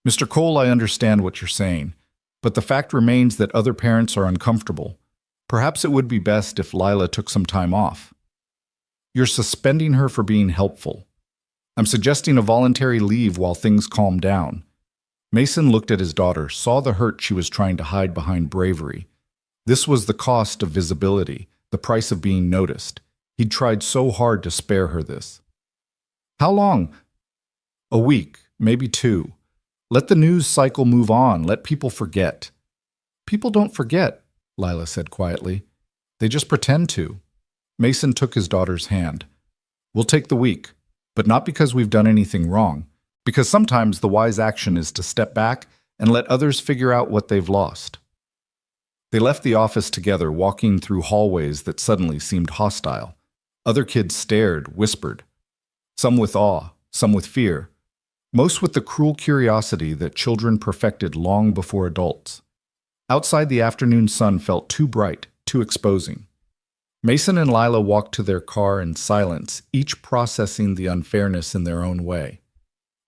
"Mr. Cole, I understand what you're saying, but the fact remains that other parents are uncomfortable. Perhaps it would be best if Lila took some time off." "You're suspending her for being helpful. I'm suggesting a voluntary leave while things calm down." Mason looked at his daughter, saw the hurt she was trying to hide behind bravery. This was the cost of visibility, the price of being noticed. He'd tried so hard to spare her this. "How long?" "A week, maybe 2. Let the news cycle move on. Let people forget." "People don't forget," Lila said quietly. "They just pretend to." Mason took his daughter's hand. "We'll take the week, but not because we've done anything wrong. Because sometimes the wise action is to step back and let others figure out what they've lost." They left the office together, walking through hallways that suddenly seemed hostile. Other kids stared, whispered. Some with awe, some with fear. Most with the cruel curiosity that children perfected long before adults. Outside, the afternoon sun felt too bright, too exposing. Mason and Lila walked to their car in silence, each processing the unfairness in their own way.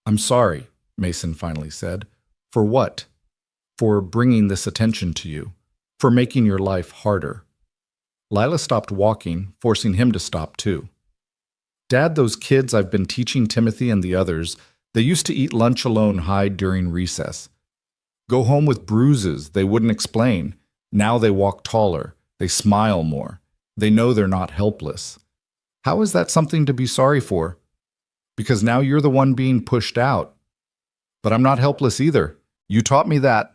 "I'm sorry," Mason finally said. "For what?" "For bringing this attention to you. For making your life harder." Lila stopped walking, forcing him to stop too. "Dad, those kids I've been teaching Timothy and the others, they used to eat lunch alone, hide during recess. Go home with bruises they wouldn't explain. Now they walk taller. They smile more. They know they're not helpless. How is that something to be sorry for? Because now you're the one being pushed out. But I'm not helpless either. You taught me that."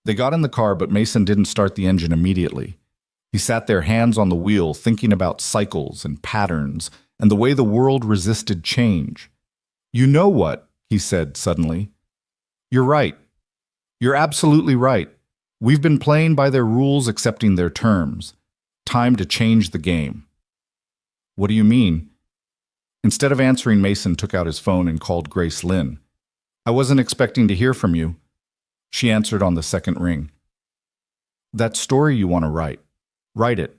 They got in the car, but Mason didn't start the engine immediately. He sat there, hands on the wheel, thinking about cycles and patterns and the way the world resisted change. "You know what?" he said suddenly. "You're right. You're absolutely right. We've been playing by their rules, accepting their terms. Time to change the game." "What do you mean?" Instead of answering, Mason took out his phone and called Grace Lynn. "I wasn't expecting to hear from you." She answered on the second ring. "That story you want to write. Write it,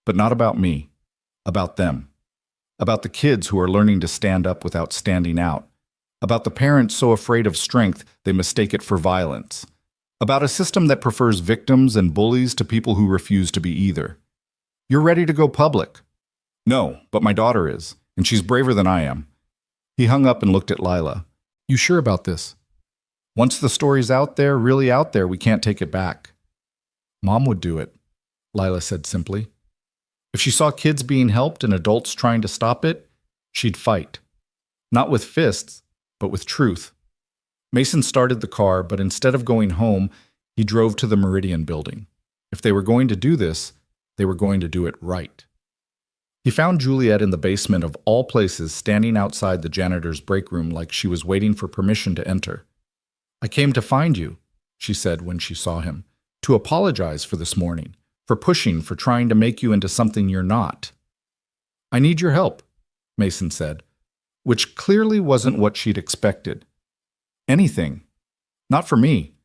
but not about me. About them. About the kids who are learning to stand up without standing out. About the parents so afraid of strength they mistake it for violence. About a system that prefers victims and bullies to people who refuse to be either. You're ready to go public." "No, but my daughter is, and she's braver than I am." He hung up and looked at Lila. "You sure about this? Once the story's out there, really out there, we can't take it back." "Mom would do it," Lila said simply. "If she saw kids being helped and adults trying to stop it, she'd fight. Not with fists, but with truth." Mason started the car, but instead of going home, he drove to the Meridian building. If they were going to do this, they were going to do it right. He found Juliet in the basement of all places, standing outside the janitor's break room like she was waiting for permission to enter. "I came to find you," she said when she saw him, "to apologize for this morning, for pushing, for trying to make you into something you're not." "I need your help," Mason said, which clearly wasn't what she'd expected. "Anything. Not for me,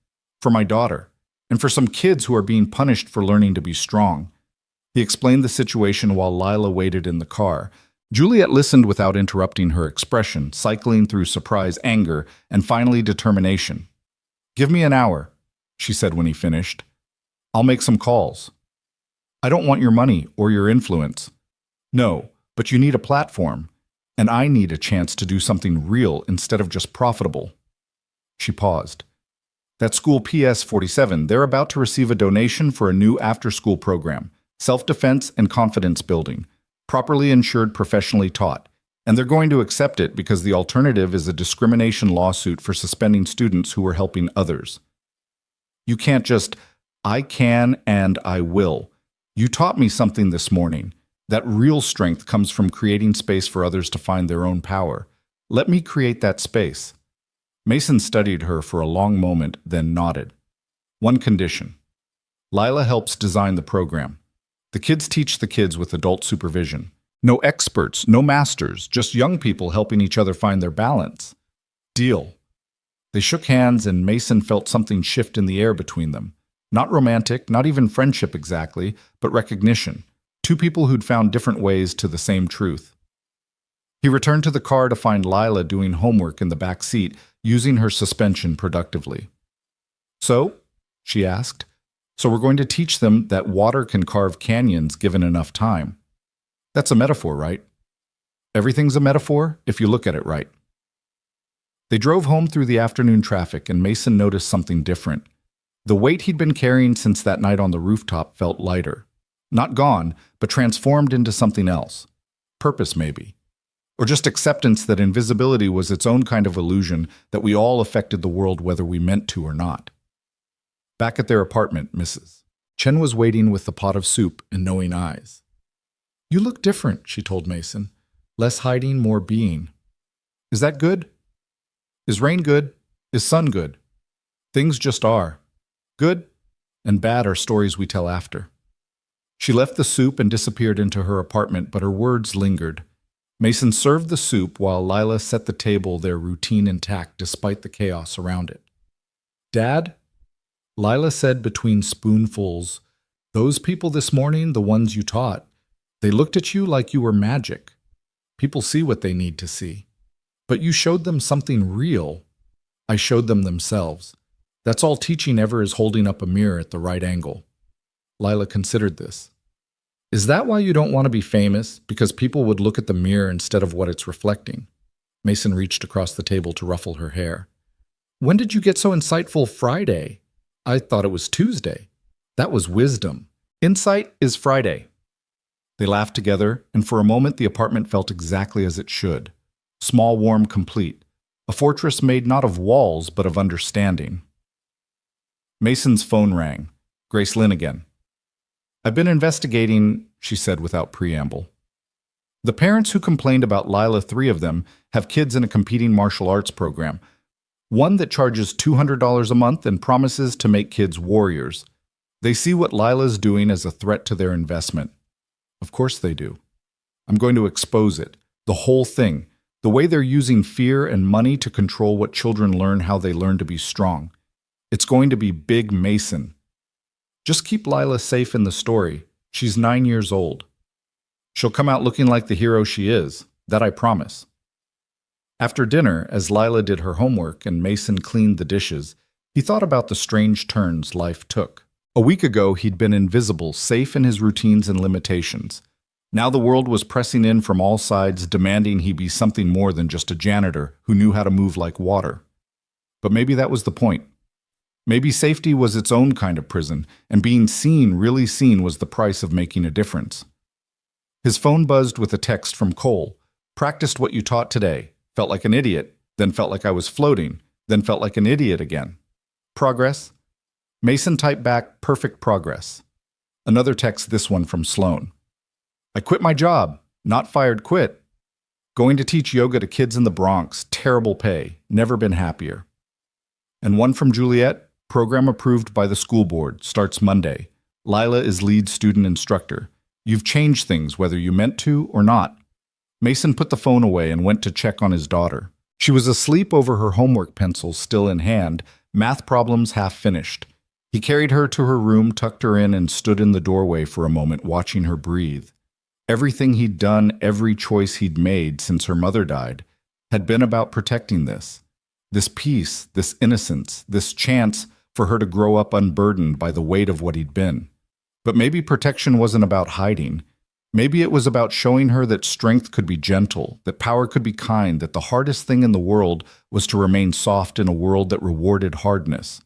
for my daughter, and for some kids who are being punished for learning to be strong." He explained the situation while Lila waited in the car. Juliet listened without interrupting her expression, cycling through surprise, anger, and finally determination. "Give me an hour," she said when he finished. "I'll make some calls." "I don't want your money or your influence." "No, but you need a platform, and I need a chance to do something real instead of just profitable." She paused. That school PS 47, they're about to receive a donation for a new after-school program, self-defense and confidence building, properly insured, professionally taught. And they're going to accept it because the alternative is a discrimination lawsuit for suspending students who were helping others. You can't just, I can and I will. You taught me something this morning. That real strength comes from creating space for others to find their own power. Let me create that space. Mason studied her for a long moment, then nodded. One condition. Lila helps design the program. The kids teach the kids with adult supervision. No experts, no masters, just young people helping each other find their balance. Deal. They shook hands and Mason felt something shift in the air between them. Not romantic, not even friendship exactly, but recognition. Two people who'd found different ways to the same truth. He returned to the car to find Lila doing homework in the back seat, using her suspension productively. So, she asked, so we're going to teach them that water can carve canyons given enough time. That's a metaphor, right? Everything's a metaphor if you look at it right. They drove home through the afternoon traffic and Mason noticed something different. The weight he'd been carrying since that night on the rooftop felt lighter. Not gone, but transformed into something else. Purpose, maybe. Or just acceptance that invisibility was its own kind of illusion, that we all affected the world whether we meant to or not. Back at their apartment, Mrs. Chen was waiting with the pot of soup and knowing eyes. You look different, she told Mason. Less hiding, more being. Is that good? Is rain good? Is sun good? Things just are. Good and bad are stories we tell after. She left the soup and disappeared into her apartment, but her words lingered. Mason served the soup while Lila set the table, their routine intact despite the chaos around it. Dad? Lila said between spoonfuls, those people this morning, the ones you taught, they looked at you like you were magic. People see what they need to see. But you showed them something real. I showed them themselves. That's all teaching ever is, holding up a mirror at the right angle. Lila considered this. Is that why you don't want to be famous? Because people would look at the mirror instead of what it's reflecting? Mason reached across the table to ruffle her hair. When did you get so insightful Friday? I thought it was Tuesday. That was wisdom. Insight is Friday. They laughed together, and for a moment the apartment felt exactly as it should. Small, warm, complete. A fortress made not of walls, but of understanding. Mason's phone rang. Grace Lynn again. I've been investigating, she said without preamble. The parents who complained about Lila, 3 of them, have kids in a competing martial arts program. One that charges $200 a month and promises to make kids warriors. They see what Lila's doing as a threat to their investment. Of course they do. I'm going to expose it. The whole thing. The way they're using fear and money to control what children learn, how they learn to be strong. It's going to be Big Mason. Just keep Lila safe in the story. She's 9 years old. She'll come out looking like the hero she is. That I promise. After dinner, as Lila did her homework and Mason cleaned the dishes, he thought about the strange turns life took. A week ago, he'd been invisible, safe in his routines and limitations. Now the world was pressing in from all sides, demanding he be something more than just a janitor who knew how to move like water. But maybe that was the point. Maybe safety was its own kind of prison, and being seen, really seen, was the price of making a difference. His phone buzzed with a text from Cole. Practiced what you taught today. Felt like an idiot, then felt like I was floating, then felt like an idiot again. Progress? Mason typed back, perfect progress. Another text, this one from Sloan. I quit my job. Not fired, quit. Going to teach yoga to kids in the Bronx. Terrible pay. Never been happier. And one from Juliet. Program approved by the school board. Starts Monday. Lila is lead student instructor. You've changed things whether you meant to or not. Mason put the phone away and went to check on his daughter. She was asleep over her homework pencils still in hand, math problems half finished. He carried her to her room, tucked her in, and stood in the doorway for a moment, watching her breathe. Everything he'd done, every choice he'd made since her mother died, had been about protecting this peace, this innocence, this chance for her to grow up unburdened by the weight of what he'd been. But maybe protection wasn't about hiding. Maybe it was about showing her that strength could be gentle, that power could be kind, that the hardest thing in the world was to remain soft in a world that rewarded hardness.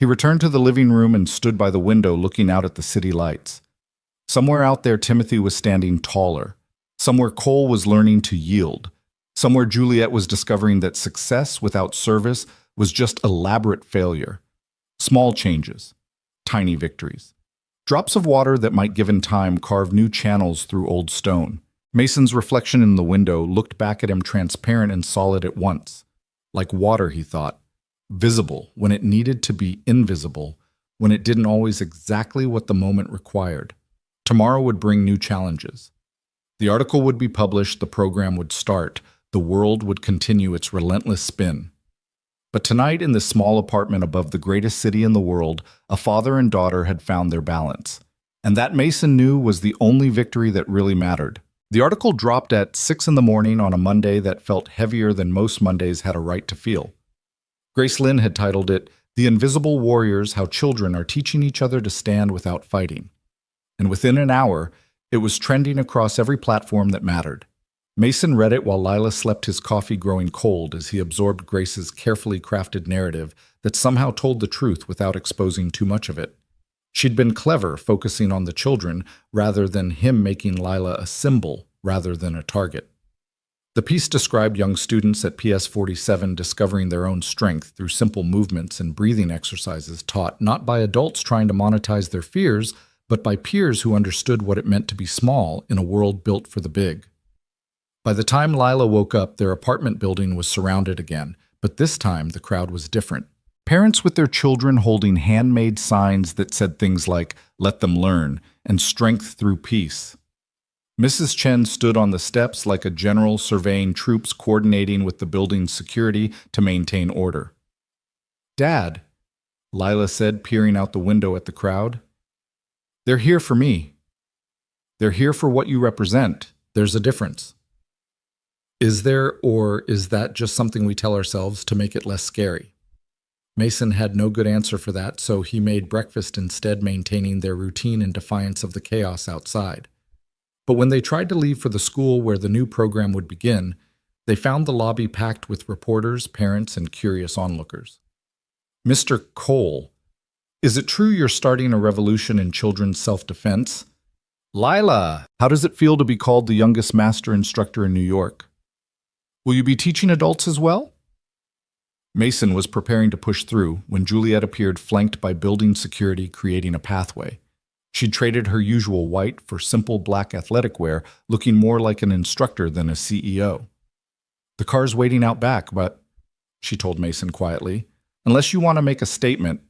He returned to the living room and stood by the window looking out at the city lights. Somewhere out there, Timothy was standing taller. Somewhere, Cole was learning to yield. Somewhere, Juliet was discovering that success without service was just elaborate failure. Small changes, tiny victories. Drops of water that might give in time carve new channels through old stone. Mason's reflection in the window looked back at him transparent and solid at once. Like water, he thought. Visible when it needed to be invisible, when it didn't always exactly what the moment required. Tomorrow would bring new challenges. The article would be published, the program would start, the world would continue its relentless spin. But tonight, in this small apartment above the greatest city in the world, a father and daughter had found their balance. And that, Mason knew, was the only victory that really mattered. The article dropped at 6 in the morning on a Monday that felt heavier than most Mondays had a right to feel. Grace Lynn had titled it, "The Invisible Warriors: How Children Are Teaching Each Other to Stand Without Fighting." And within an hour, it was trending across every platform that mattered. Mason read it while Lila slept, his coffee growing cold as he absorbed Grace's carefully crafted narrative that somehow told the truth without exposing too much of it. She'd been clever, focusing on the children rather than him, making Lila a symbol rather than a target. The piece described young students at PS 47 discovering their own strength through simple movements and breathing exercises taught not by adults trying to monetize their fears, but by peers who understood what it meant to be small in a world built for the big. By the time Lila woke up, their apartment building was surrounded again, but this time the crowd was different. Parents with their children holding handmade signs that said things like, "Let them learn," and "Strength through peace." Mrs. Chen stood on the steps like a general surveying troops coordinating with the building's security to maintain order. "Dad," Lila said, peering out the window at the crowd. "They're here for me. They're here for what you represent. There's a difference." Is there, or is that just something we tell ourselves to make it less scary? Mason had no good answer for that, so he made breakfast instead, maintaining their routine in defiance of the chaos outside. But when they tried to leave for the school where the new program would begin, they found the lobby packed with reporters, parents, and curious onlookers. "Mr. Cole, is it true you're starting a revolution in children's self-defense?" "Lila, how does it feel to be called the youngest master instructor in New York? Will you be teaching adults as well?" Mason was preparing to push through when Juliet appeared, flanked by building security, creating a pathway. She'd traded her usual white for simple black athletic wear, looking more like an instructor than a CEO. "The car's waiting out back, but," she told Mason quietly, "unless you want to make a statement."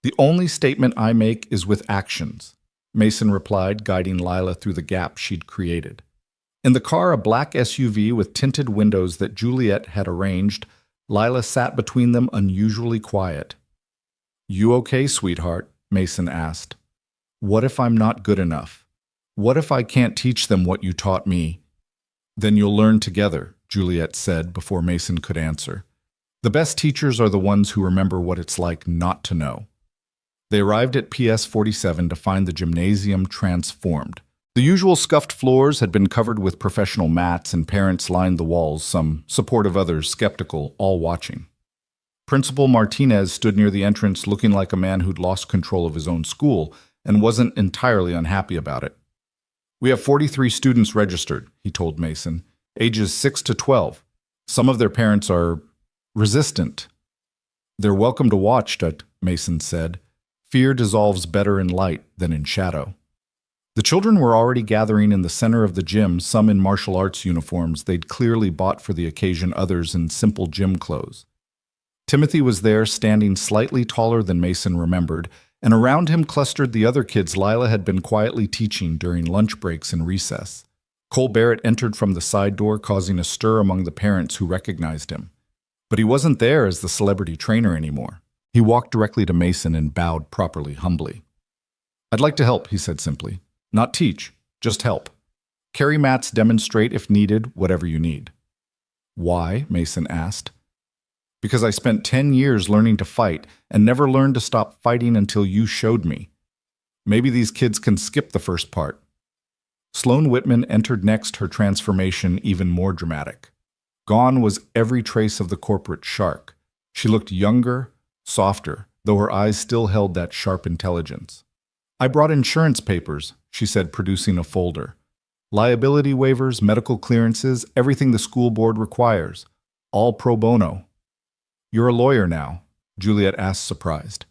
"The only statement I make is with actions," Mason replied, guiding Lila through the gap she'd created. In the car, a black SUV with tinted windows that Juliet had arranged, Lila sat between them, unusually quiet. "You okay, sweetheart?" Mason asked. "What if I'm not good enough? What if I can't teach them what you taught me?" "Then you'll learn together," Juliet said before Mason could answer. "The best teachers are the ones who remember what it's like not to know." They arrived at PS 47 to find the gymnasium transformed. The usual scuffed floors had been covered with professional mats, and parents lined the walls, some supportive, others skeptical, all watching. Principal Martinez stood near the entrance looking like a man who'd lost control of his own school and wasn't entirely unhappy about it. "We have 43 students registered," he told Mason, "ages 6 to 12. Some of their parents are resistant." "They're welcome to watch," Mason said. "Fear dissolves better in light than in shadow." The children were already gathering in the center of the gym, some in martial arts uniforms they'd clearly bought for the occasion, others in simple gym clothes. Timothy was there, standing slightly taller than Mason remembered, and around him clustered the other kids Lila had been quietly teaching during lunch breaks and recess. Cole Barrett entered from the side door, causing a stir among the parents who recognized him. But he wasn't there as the celebrity trainer anymore. He walked directly to Mason and bowed properly, humbly. "I'd like to help," he said simply. "Not teach, just help. Carry mats, demonstrate if needed, whatever you need." "Why?" Mason asked. "Because I spent 10 years learning to fight and never learned to stop fighting until you showed me. Maybe these kids can skip the first part." Sloan Whitman entered next, her transformation even more dramatic. Gone was every trace of the corporate shark. She looked younger, softer, though her eyes still held that sharp intelligence. "I brought insurance papers," she said, producing a folder. "Liability waivers, medical clearances, everything the school board requires. All pro bono." "You're a lawyer now?" Juliet asked, surprised.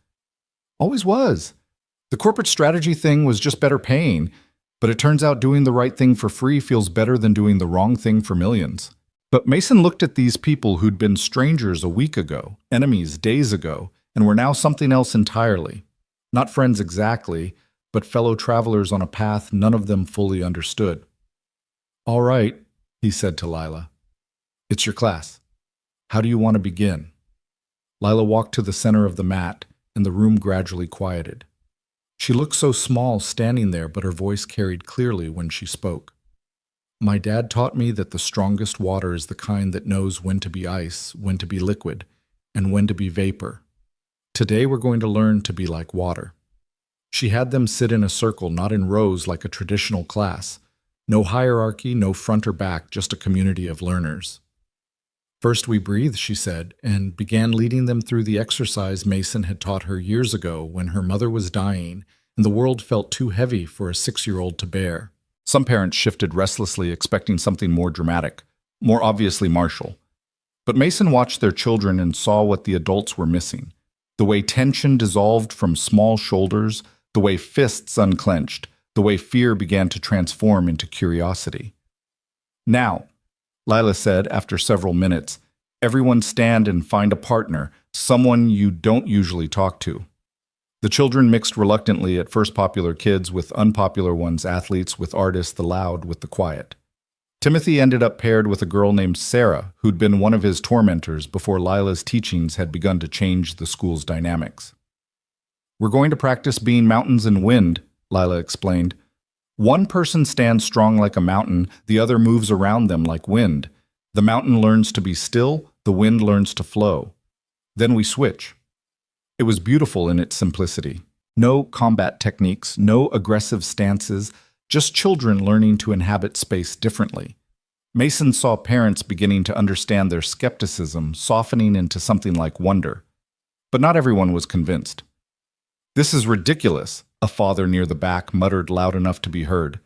"Always was. The corporate strategy thing was just better paying, but it turns out doing the right thing for free feels better than doing the wrong thing for millions." But Mason looked at these people who'd been strangers a week ago, enemies days ago, and were now something else entirely. Not friends exactly, but fellow travelers on a path none of them fully understood. "All right," he said to Lila. "It's your class. How do you want to begin?" Lila walked to the center of the mat, and the room gradually quieted. She looked so small standing there, but her voice carried clearly when she spoke. "My dad taught me that the strongest water is the kind that knows when to be ice, when to be liquid, and when to be vapor. Today we're going to learn to be like water." She had them sit in a circle, not in rows like a traditional class. No hierarchy, no front or back, just a community of learners. "First we breathe," she said, and began leading them through the exercise Mason had taught her years ago when her mother was dying and the world felt too heavy for a 6-year-old to bear. Some parents shifted restlessly, expecting something more dramatic, more obviously martial. But Mason watched their children and saw what the adults were missing. The way tension dissolved from small shoulders, the way fists unclenched, the way fear began to transform into curiosity. "Now," Lila said after several minutes, "everyone stand and find a partner, someone you don't usually talk to." The children mixed reluctantly, at first popular kids with unpopular ones, athletes with artists, the loud with the quiet. Timothy ended up paired with a girl named Sarah, who'd been one of his tormentors before Lila's teachings had begun to change the school's dynamics. "We're going to practice being mountains and wind," Lila explained. "One person stands strong like a mountain, the other moves around them like wind. The mountain learns to be still, the wind learns to flow. Then we switch." It was beautiful in its simplicity. No combat techniques, no aggressive stances, just children learning to inhabit space differently. Mason saw parents beginning to understand their skepticism softening into something like wonder. But not everyone was convinced. "This is ridiculous," a father near the back muttered loud enough to be heard.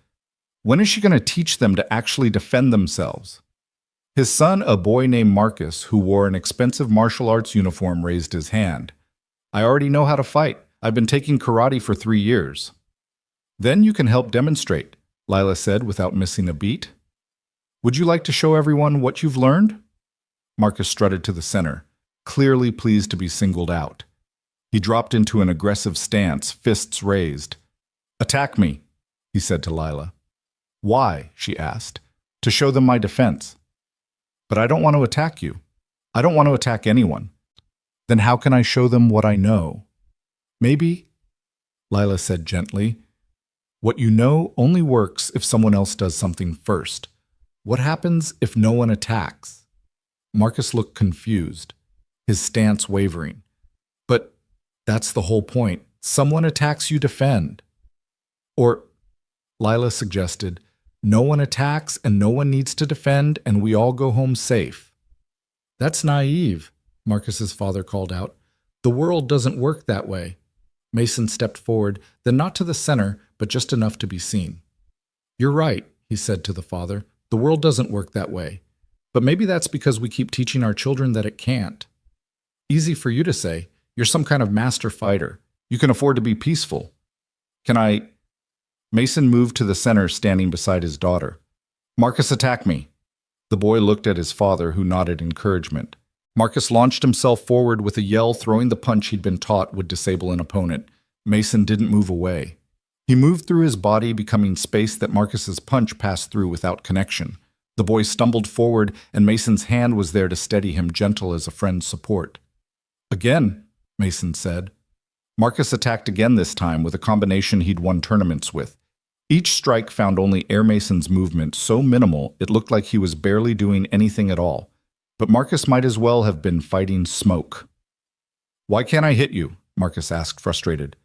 "When is she going to teach them to actually defend themselves?" His son, a boy named Marcus, who wore an expensive martial arts uniform, raised his hand. "I already know how to fight. I've been taking karate for 3 years." "Then you can help demonstrate," Lila said without missing a beat. "Would you like to show everyone what you've learned?" Marcus strutted to the center, clearly pleased to be singled out. He dropped into an aggressive stance, fists raised. "Attack me," he said to Lila. "Why?" she asked. "To show them my defense." "But I don't want to attack you. I don't want to attack anyone." "Then how can I show them what I know?" "Maybe," Lila said gently, "what you know only works if someone else does something first. What happens if no one attacks?" Marcus looked confused, his stance wavering. "But that's the whole point. Someone attacks, you defend." Or, Lila suggested, "No one attacks and no one needs to defend and we all go home safe." "That's naive," Marcus's father called out. "The world doesn't work that way." Mason stepped forward, then not to the center, but just enough to be seen. "You're right," he said to the father. "The world doesn't work that way. But maybe that's because we keep teaching our children that it can't. Easy for you to say. You're some kind of master fighter. You can afford to be peaceful. Can I—" Mason moved to the center, standing beside his daughter. "Marcus, attack me." The boy looked at his father, who nodded encouragement. Marcus launched himself forward with a yell, throwing the punch he'd been taught would disable an opponent. Mason didn't move away. He moved through his body, becoming space that Marcus's punch passed through without connection. The boy stumbled forward, and Mason's hand was there to steady him, gentle as a friend's support. "Again," Mason said. Marcus attacked again, this time with a combination he'd won tournaments with. Each strike found only Air Mason's movement so minimal it looked like he was barely doing anything at all. But Marcus might as well have been fighting smoke. "Why can't I hit you?" Marcus asked, frustrated.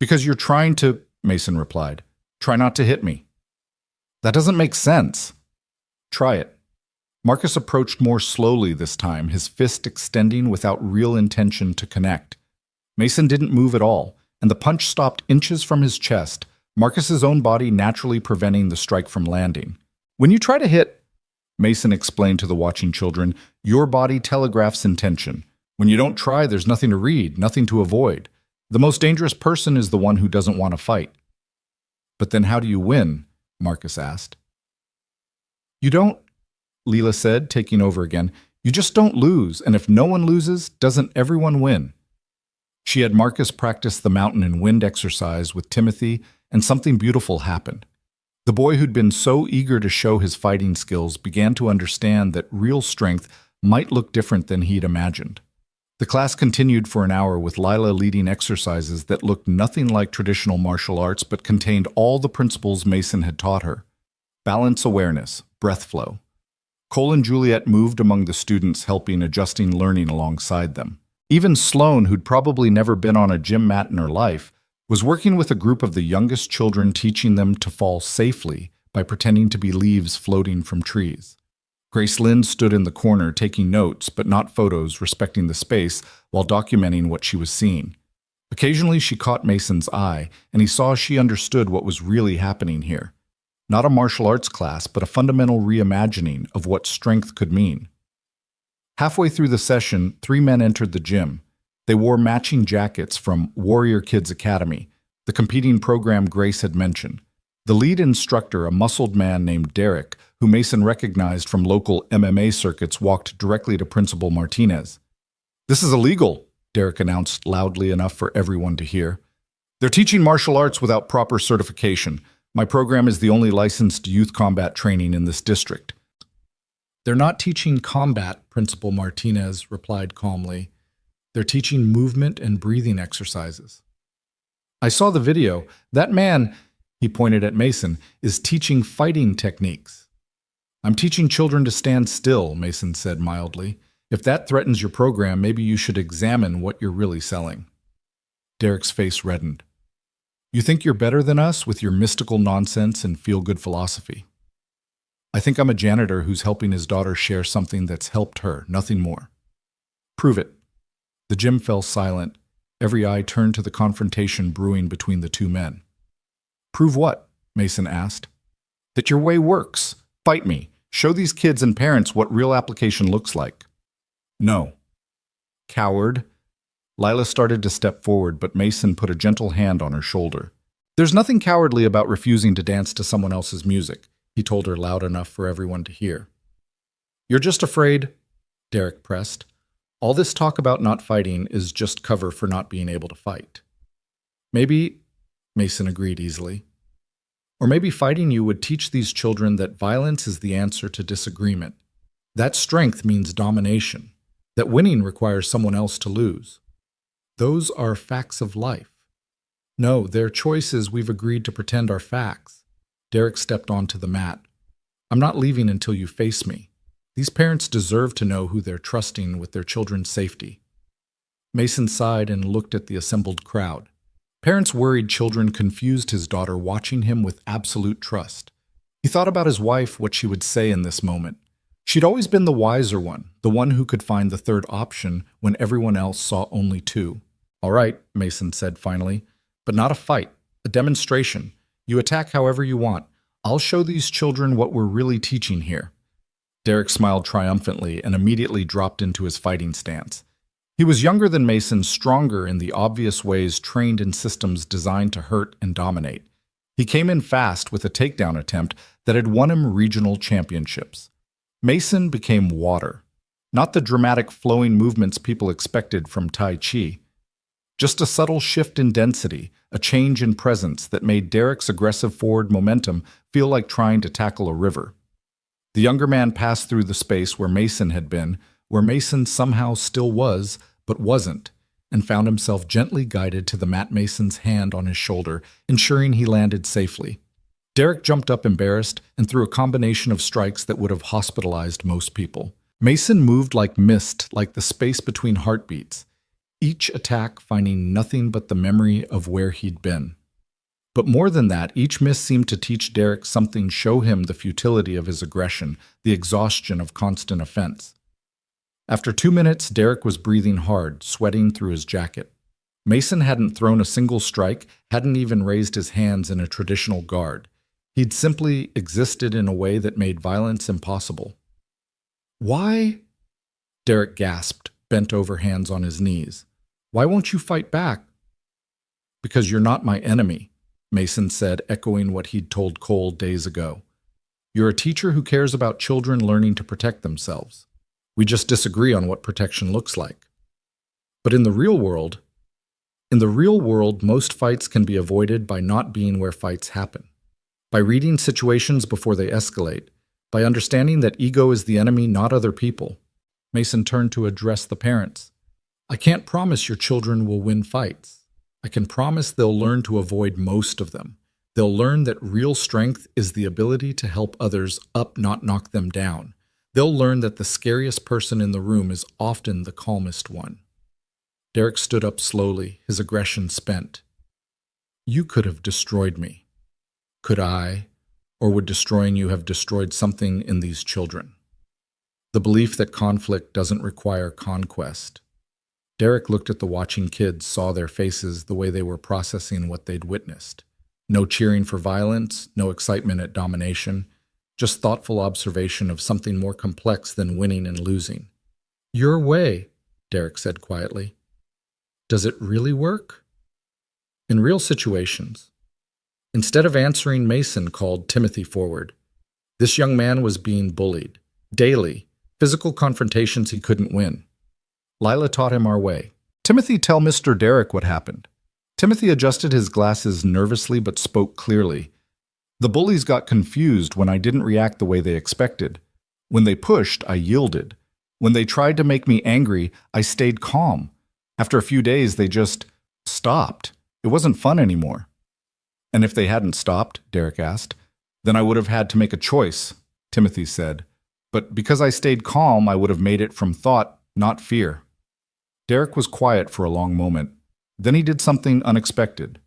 "Because you're trying to," Mason replied. "Try not to hit me." "That doesn't make sense." "Try it." Marcus approached more slowly this time, his fist extending without real intention to connect. Mason didn't move at all, and the punch stopped inches from his chest, Marcus's own body naturally preventing the strike from landing. When you try to hit, Mason explained to the watching children, your body telegraphs intention. When you don't try, there's nothing to read, nothing to avoid. The most dangerous person is the one who doesn't want to fight. But then how do you win? Marcus asked. You don't, Leela said, taking over again. You just don't lose, and if no one loses, doesn't everyone win? She had Marcus practice the mountain and wind exercise with Timothy, and something beautiful happened. The boy who'd been so eager to show his fighting skills began to understand that real strength might look different than he'd imagined. The class continued for an hour with Lila leading exercises that looked nothing like traditional martial arts but contained all the principles Mason had taught her. Balance awareness, breath flow. Cole and Juliet moved among the students, helping adjusting learning alongside them. Even Sloane, who'd probably never been on a gym mat in her life, was working with a group of the youngest children, teaching them to fall safely by pretending to be leaves floating from trees. Grace Lynn stood in the corner taking notes, but not photos, respecting the space while documenting what she was seeing. Occasionally she caught Mason's eye, and he saw she understood what was really happening here. Not a martial arts class, but a fundamental reimagining of what strength could mean. Halfway through the session, 3 men entered the gym. They wore matching jackets from Warrior Kids Academy, the competing program Grace had mentioned. The lead instructor, a muscled man named Derek, who Mason recognized from local MMA circuits, walked directly to Principal Martinez. "This is illegal," Derek announced loudly enough for everyone to hear. "They're teaching martial arts without proper certification. My program is the only licensed youth combat training in this district." "They're not teaching combat," Principal Martinez replied calmly. "They're teaching movement and breathing exercises." "I saw the video. That man," he pointed at Mason, "is teaching fighting techniques." "I'm teaching children to stand still," Mason said mildly. "If that threatens your program, maybe you should examine what you're really selling." Derek's face reddened. "You think you're better than us with your mystical nonsense and feel-good philosophy?" "I think I'm a janitor who's helping his daughter share something that's helped her, nothing more." "Prove it." The gym fell silent. Every eye turned to the confrontation brewing between the 2 men. "Prove what?" Mason asked. "That your way works. Fight me. Show these kids and parents what real application looks like." "No." "Coward." Lila started to step forward, but Mason put a gentle hand on her shoulder. "There's nothing cowardly about refusing to dance to someone else's music," he told her loud enough for everyone to hear. "You're just afraid," Derek pressed. "All this talk about not fighting is just cover for not being able to fight." "Maybe," Mason agreed easily, "or maybe fighting you would teach these children that violence is the answer to disagreement, that strength means domination, that winning requires someone else to lose. Those are facts of life. No, they're choices we've agreed to pretend are facts." Derek stepped onto the mat. "I'm not leaving until you face me. These parents deserve to know who they're trusting with their children's safety." Mason sighed and looked at the assembled crowd. Parents worried children confused his daughter, watching him with absolute trust. He thought about his wife, what she would say in this moment. She'd always been the wiser one, the one who could find the third option when everyone else saw only 2. "All right," Mason said finally, "but not a fight, a demonstration. You attack however you want. I'll show these children what we're really teaching here." Derek smiled triumphantly and immediately dropped into his fighting stance. He was younger than Mason, stronger in the obvious ways, trained in systems designed to hurt and dominate. He came in fast with a takedown attempt that had won him regional championships. Mason became water, not the dramatic flowing movements people expected from Tai Chi. Just a subtle shift in density, a change in presence that made Derek's aggressive forward momentum feel like trying to tackle a river. The younger man passed through the space where Mason had been, where Mason somehow still was, but wasn't, and found himself gently guided to the mat. Mason's hand on his shoulder, ensuring he landed safely. Derek jumped up embarrassed and threw a combination of strikes that would have hospitalized most people. Mason moved like mist, like the space between heartbeats, each attack finding nothing but the memory of where he'd been. But more than that, each miss seemed to teach Derek something, show him the futility of his aggression, the exhaustion of constant offense. After 2 minutes, Derek was breathing hard, sweating through his jacket. Mason hadn't thrown a single strike, hadn't even raised his hands in a traditional guard. He'd simply existed in a way that made violence impossible. "Why?" Derek gasped, bent over, hands on his knees. "Why won't you fight back?" "Because you're not my enemy," Mason said, echoing what he'd told Cole days ago. "You're a teacher who cares about children learning to protect themselves. We just disagree on what protection looks like. But in the real world, most fights can be avoided by not being where fights happen, by reading situations before they escalate, by understanding that ego is the enemy, not other people." Mason turned to address the parents. "I can't promise your children will win fights. I can promise they'll learn to avoid most of them. They'll learn that real strength is the ability to help others up, not knock them down. They'll learn that the scariest person in the room is often the calmest one." Derek stood up slowly, his aggression spent. "You could have destroyed me. Could I, or would destroying you have destroyed something in these children? The belief that conflict doesn't require conquest." Derek looked at the watching kids, saw their faces, the way they were processing what they'd witnessed. No cheering for violence, no excitement at domination, just thoughtful observation of something more complex than winning and losing. "Your way," Derek said quietly. "Does it really work?" "In real situations." Instead of answering, Mason called Timothy forward. This young man was being bullied. Daily, physical confrontations he couldn't win. Lila taught him our way. "Timothy, tell Mr. Derek what happened." Timothy adjusted his glasses nervously but spoke clearly. "The bullies got confused when I didn't react the way they expected. When they pushed, I yielded. When they tried to make me angry, I stayed calm. After a few days, they just stopped. It wasn't fun anymore." "And if they hadn't stopped," Derek asked, "then I would have had to make a choice," Timothy said. "But because I stayed calm, I would have made it from thought, not fear." Derek was quiet for a long moment. Then he did something unexpected.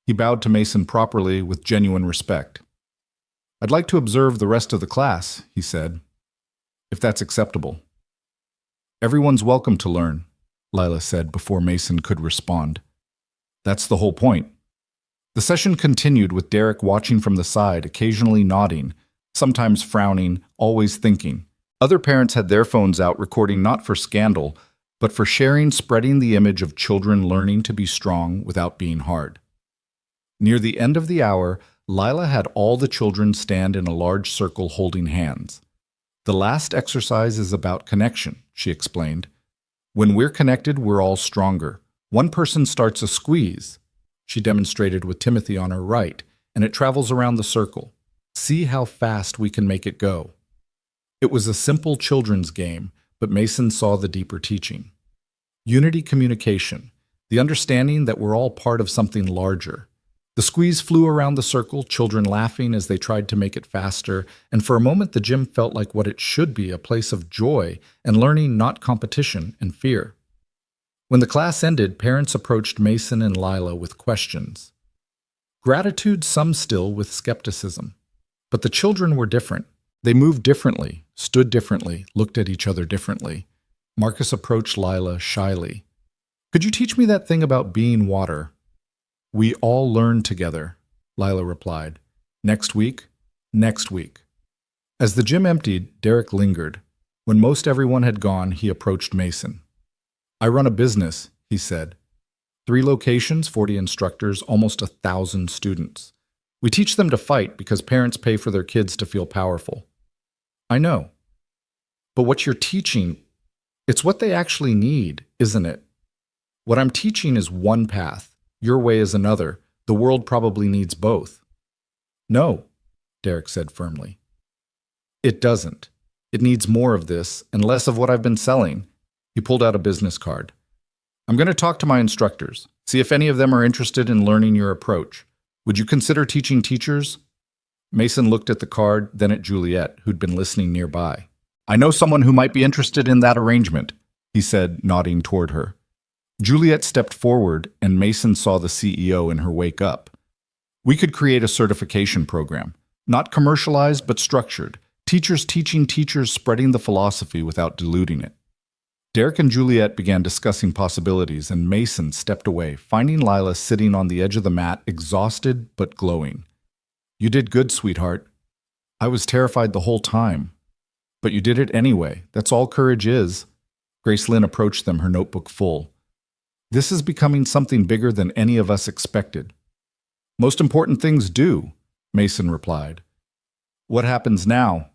He bowed to Mason properly with genuine respect. "I'd like to observe the rest of the class," he said, "if that's acceptable." "Everyone's welcome to learn," Lila said before Mason could respond. "That's the whole point." The session continued with Derek watching from the side, occasionally nodding, sometimes frowning, always thinking. Other parents had their phones out, recording not for scandal, but for sharing, spreading the image of children learning to be strong without being hard. Near the end of the hour, Lila had all the children stand in a large circle holding hands. "The last exercise is about connection," she explained. "When we're connected, we're all stronger. One person starts a squeeze," she demonstrated with Timothy on her right, "and it travels around the circle. See how fast we can make it go." It was a simple children's game, but Mason saw the deeper teaching. Unity communication, the understanding that we're all part of something larger. The squeeze flew around the circle, children laughing as they tried to make it faster, and for a moment the gym felt like what it should be, a place of joy and learning, not competition and fear. When the class ended, parents approached Mason and Lila with questions. Gratitude, some still with skepticism. But the children were different. They moved differently, stood differently, looked at each other differently. Marcus approached Lila shyly. "Could you teach me that thing about being water?" "We all learn together," Lila replied. "Next week? Next week." As the gym emptied, Derek lingered. When most everyone had gone, he approached Mason. "I run a business," he said. 3 locations, 40 instructors, almost 1,000 students. We teach them to fight because parents pay for their kids to feel powerful. "I know. But what you're teaching, it's what they actually need, isn't it? What I'm teaching is one path. Your way is another. The world probably needs both." "No," Derek said firmly. "It doesn't. It needs more of this and less of what I've been selling." He pulled out a business card. "I'm going to talk to my instructors, see if any of them are interested in learning your approach. Would you consider teaching teachers?" Mason looked at the card, then at Juliet, who'd been listening nearby. "I know someone who might be interested in that arrangement," he said, nodding toward her. Juliet stepped forward, and Mason saw the CEO in her wake up. "We could create a certification program, not commercialized but structured. Teachers teaching teachers, spreading the philosophy without diluting it." Derek and Juliet began discussing possibilities, and Mason stepped away, finding Lila sitting on the edge of the mat, exhausted but glowing. "You did good, sweetheart. I was terrified the whole time. But you did it anyway. That's all courage is." Grace Lynn approached them, her notebook full. "This is becoming something bigger than any of us expected." "Most important things do," Mason replied. "What happens now?"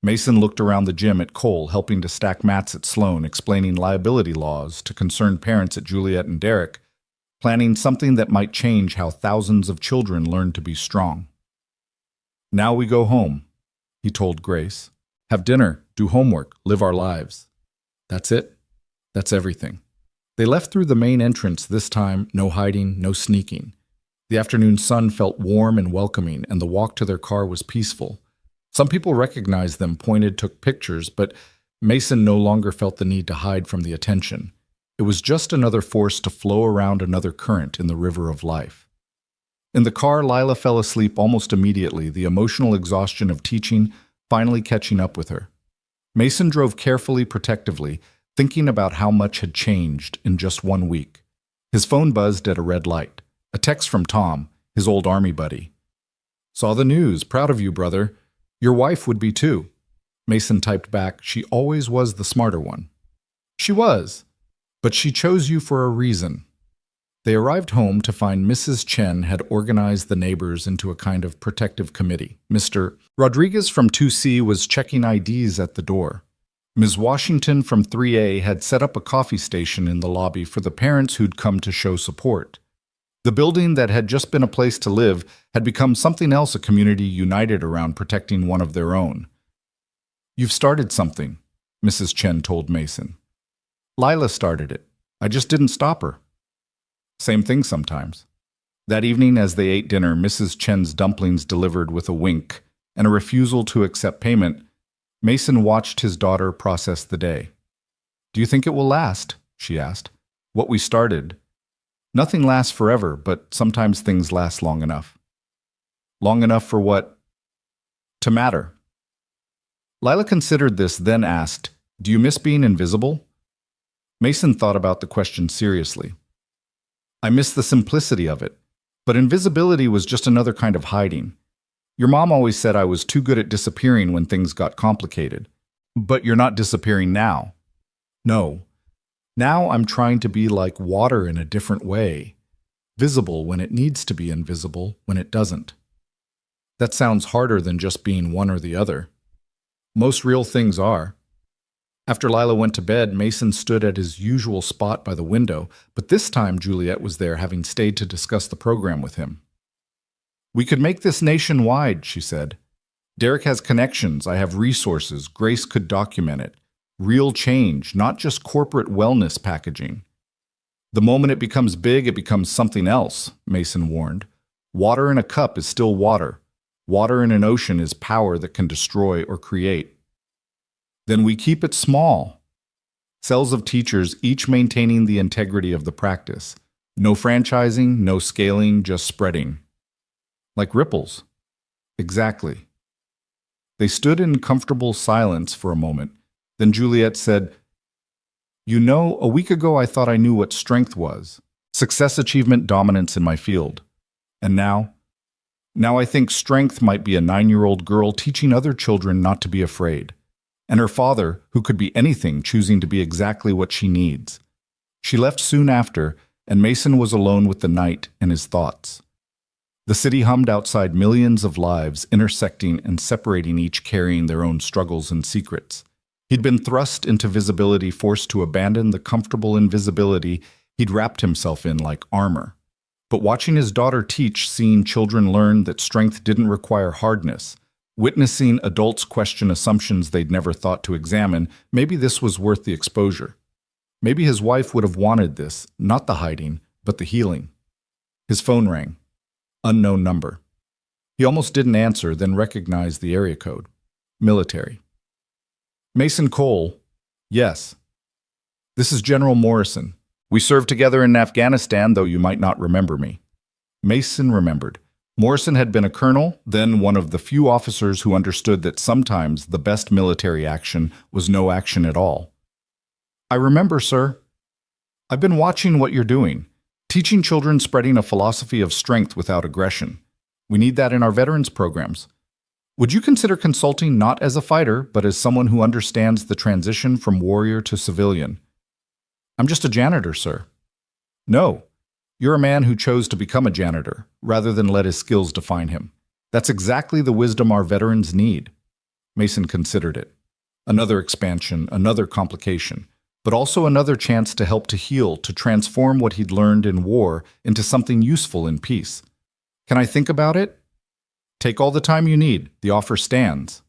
Mason looked around the gym at Cole, helping to stack mats at Sloan, explaining liability laws to concerned parents at Juliet and Derek, planning something that might change how thousands of children learn to be strong. "Now we go home," he told Grace. "Have dinner, do homework, live our lives. That's it. That's everything." They left through the main entrance this time, no hiding, no sneaking. The afternoon sun felt warm and welcoming, and the walk to their car was peaceful. Some people recognized them, pointed, took pictures, but Mason no longer felt the need to hide from the attention. It was just another force to flow around another current in the river of life. In the car, Lila fell asleep almost immediately, the emotional exhaustion of teaching finally catching up with her. Mason drove carefully, protectively, thinking about how much had changed in just 1 week. His phone buzzed at a red light. A text from Tom, his old army buddy. "Saw the news. Proud of you, brother. Your wife would be too." Mason typed back, "She always was the smarter one." "She was, but she chose you for a reason." They arrived home to find Mrs. Chen had organized the neighbors into a kind of protective committee. Mr. Rodriguez from 2C was checking IDs at the door. Ms. Washington from 3A had set up a coffee station in the lobby for the parents who'd come to show support. The building that had just been a place to live had become something else, a community united around protecting one of their own. "You've started something," Mrs. Chen told Mason. "Lila started it. I just didn't stop her." Same thing sometimes. That evening, as they ate dinner, Mrs. Chen's dumplings delivered with a wink and a refusal to accept payment, Mason watched his daughter process the day. "Do you think it will last?" she asked. "What we started. Nothing lasts forever, but sometimes things last long enough." "Long enough for what?" "To matter." Lila considered this, then asked, "Do you miss being invisible?" Mason thought about the question seriously. "I miss the simplicity of it, but invisibility was just another kind of hiding. Your mom always said I was too good at disappearing when things got complicated. But you're not disappearing now." "No. Now I'm trying to be like water in a different way, visible when it needs to be invisible when it doesn't." That sounds harder than just being one or the other. Most real things are. After Lila went to bed, Mason stood at his usual spot by the window, but this time Juliet was there, having stayed to discuss the program with him. "We could make this nationwide," she said. "Derek has connections, I have resources, Grace could document it. Real change, not just corporate wellness packaging." "The moment it becomes big, it becomes something else," Mason warned. "Water in a cup is still water. Water in an ocean is power that can destroy or create." "Then we keep it small." Cells of teachers, each maintaining the integrity of the practice. No franchising, no scaling, just spreading. Like ripples. Exactly. They stood in comfortable silence for a moment. Then Juliet said, "You know, a week ago I thought I knew what strength was. Success, achievement, dominance in my field. And now I think strength might be a 9-year-old girl teaching other children not to be afraid. And her father, who could be anything, choosing to be exactly what she needs." She left soon after, and Mason was alone with the night and his thoughts. The city hummed outside, millions of lives intersecting and separating, each carrying their own struggles and secrets. He'd been thrust into visibility, forced to abandon the comfortable invisibility he'd wrapped himself in like armor. But watching his daughter teach, seeing children learn that strength didn't require hardness, witnessing adults question assumptions they'd never thought to examine, maybe this was worth the exposure. Maybe his wife would have wanted this, not the hiding, but the healing. His phone rang. Unknown number. He almost didn't answer, then recognized the area code. Military. "Mason Cole." "Yes." "This is General Morrison. We served together in Afghanistan, though you might not remember me." Mason remembered. Morrison had been a colonel, then one of the few officers who understood that sometimes the best military action was no action at all. I remember, sir. I've been watching what you're doing, teaching children, spreading a philosophy of strength without aggression. We need that in our veterans programs. Would you consider consulting not as a fighter, but as someone who understands the transition from warrior to civilian? I'm just a janitor, sir. No, you're a man who chose to become a janitor, rather than let his skills define him. That's exactly the wisdom our veterans need. Mason considered it. Another expansion, another complication, but also another chance to help to heal, to transform what he'd learned in war into something useful in peace. Can I think about it? Take all the time you need. The offer stands.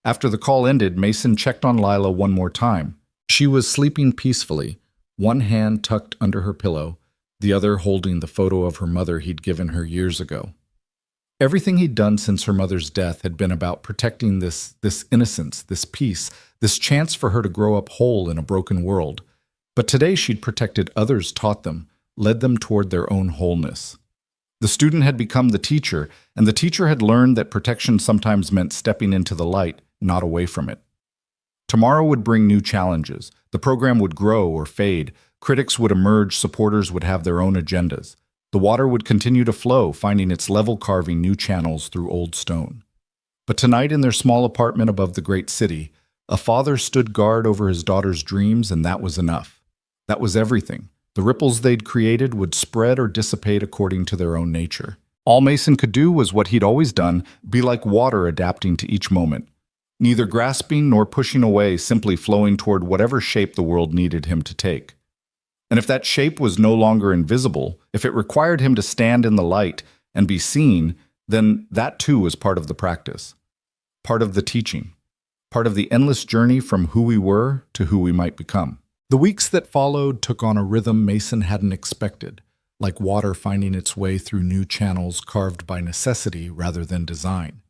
After the call ended, Mason checked on Lila one more time. She was sleeping peacefully, one hand tucked under her pillow, the other holding the photo of her mother he'd given her years ago. Everything he'd done since her mother's death had been about protecting this innocence, this peace, this chance for her to grow up whole in a broken world. But today she'd protected others, taught them, led them toward their own wholeness. The student had become the teacher, and the teacher had learned that protection sometimes meant stepping into the light, not away from it. Tomorrow would bring new challenges. The program would grow or fade. Critics would emerge, supporters would have their own agendas. The water would continue to flow, finding its level, carving new channels through old stone. But tonight, in their small apartment above the great city, a father stood guard over his daughter's dreams, and that was enough. That was everything. The ripples they'd created would spread or dissipate according to their own nature. All Mason could do was what he'd always done, be like water adapting to each moment. Neither grasping nor pushing away, simply flowing toward whatever shape the world needed him to take. And if that shape was no longer invisible, if it required him to stand in the light and be seen, then that too was part of the practice, part of the teaching, part of the endless journey from who we were to who we might become. The weeks that followed took on a rhythm Mason hadn't expected, like water finding its way through new channels carved by necessity rather than design.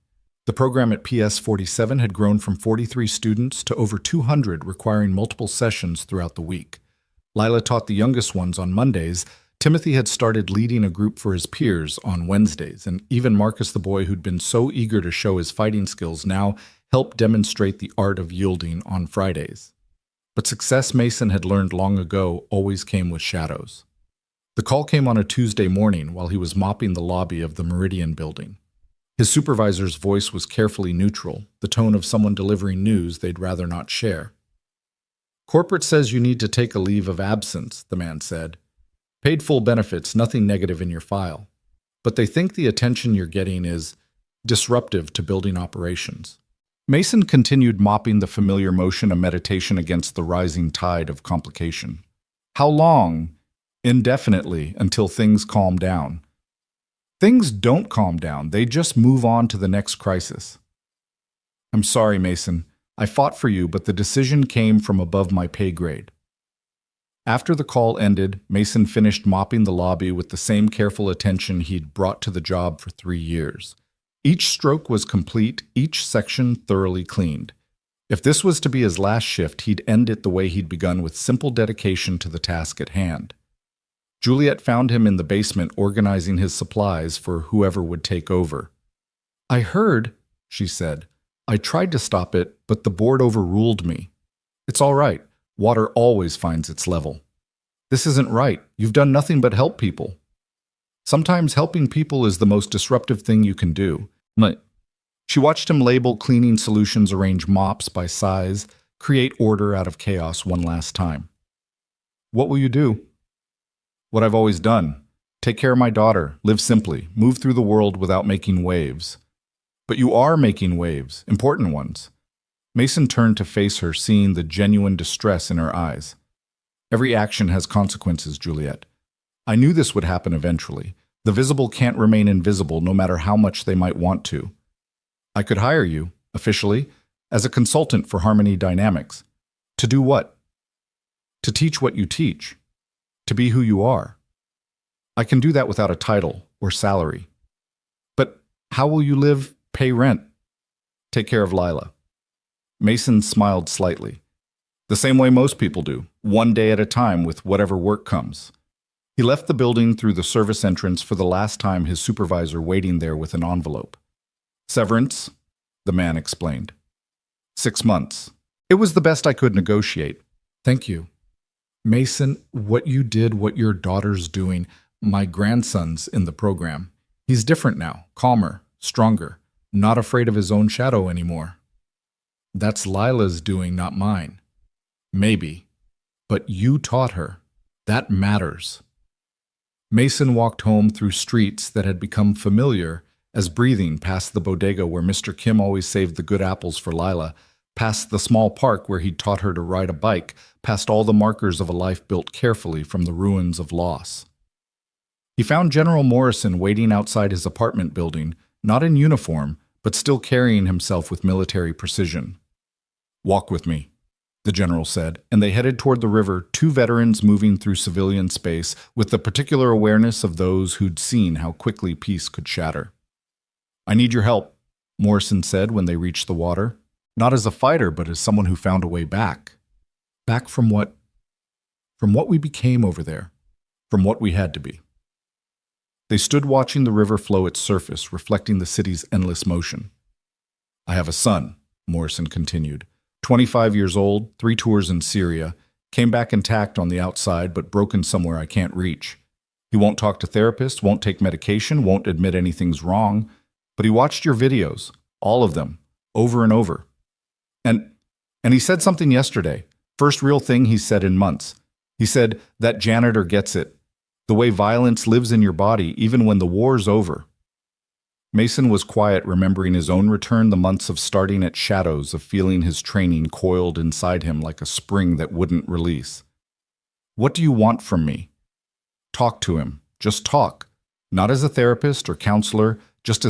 The program at PS 47 had grown from 43 students to over 200, requiring multiple sessions throughout the week. Lila taught the youngest ones on Mondays. Timothy had started leading a group for his peers on Wednesdays, and even Marcus, the boy who'd been so eager to show his fighting skills, now helped demonstrate the art of yielding on Fridays. But success, Mason had learned long ago, always came with shadows. The call came on a Tuesday morning while he was mopping the lobby of the Meridian building. His supervisor's voice was carefully neutral, the tone of someone delivering news they'd rather not share. "Corporate says you need to take a leave of absence," the man said. "Paid full benefits, nothing negative in your file. But they think the attention you're getting is disruptive to building operations." Mason continued mopping the familiar motion, a meditation against the rising tide of complication. How long? Indefinitely, until things calm down. Things don't calm down, they just move on to the next crisis. "I'm sorry, Mason. I fought for you, but the decision came from above my pay grade." After the call ended, Mason finished mopping the lobby with the same careful attention he'd brought to the job for 3 years. Each stroke was complete, each section thoroughly cleaned. If this was to be his last shift, he'd end it the way he'd begun, with simple dedication to the task at hand. Juliet found him in the basement organizing his supplies for whoever would take over. "I heard," she said. "I tried to stop it, but the board overruled me." "It's all right. Water always finds its level." "This isn't right. You've done nothing but help people." "Sometimes helping people is the most disruptive thing you can do." She watched him label cleaning solutions, arrange mops by size, create order out of chaos one last time. "What will you do?" "What I've always done. Take care of my daughter, live simply, move through the world without making waves." "But you are making waves, important ones." Mason turned to face her, seeing the genuine distress in her eyes. "Every action has consequences, Juliet. I knew this would happen eventually. The visible can't remain invisible, no matter how much they might want to. I could hire you, officially, as a consultant for Harmony Dynamics. To do what? To teach what you teach. To be who you are. I can do that without a title or salary. But how will you live, pay rent, take care of Lila?" Mason smiled slightly. "The same way most people do, one day at a time with whatever work comes." He left the building through the service entrance, for the last time, his supervisor waiting there with an envelope. "Severance," the man explained. 6 months. "It was the best I could negotiate." Thank you. Mason, what you did, what your daughter's doing, my grandson's in the program. He's different now, calmer, stronger, not afraid of his own shadow anymore. That's Lila's doing, not mine. Maybe. But you taught her. That matters. Mason walked home through streets that had become familiar as breathing past the bodega where Mr. Kim always saved the good apples for Lila, past the small park where he'd taught her to ride a bike, past all the markers of a life built carefully from the ruins of loss. He found General Morrison waiting outside his apartment building, not in uniform, but still carrying himself with military precision. "Walk with me," the general said, and they headed toward the river, two veterans moving through civilian space with the particular awareness of those who'd seen how quickly peace could shatter. "I need your help," Morrison said when they reached the water, not as a fighter, but as someone who found a way back. Back from what? From what we became over there, from what we had to be. They stood watching the river flow its surface, reflecting the city's endless motion. "I have a son," Morrison continued. 25 years old, 3 tours in Syria, came back intact on the outside but broken somewhere I can't reach. He won't talk to therapists, won't take medication, won't admit anything's wrong, but he watched your videos, all of them, over and over. And he said something yesterday, first real thing he's said in months. He said, that janitor gets it. The way violence lives in your body even when the war's over. Mason was quiet, remembering his own return, the months of starting at shadows, of feeling his training coiled inside him like a spring that wouldn't release. "What do you want from me?" Talk to him. Just talk. Not as a therapist or counselor, just as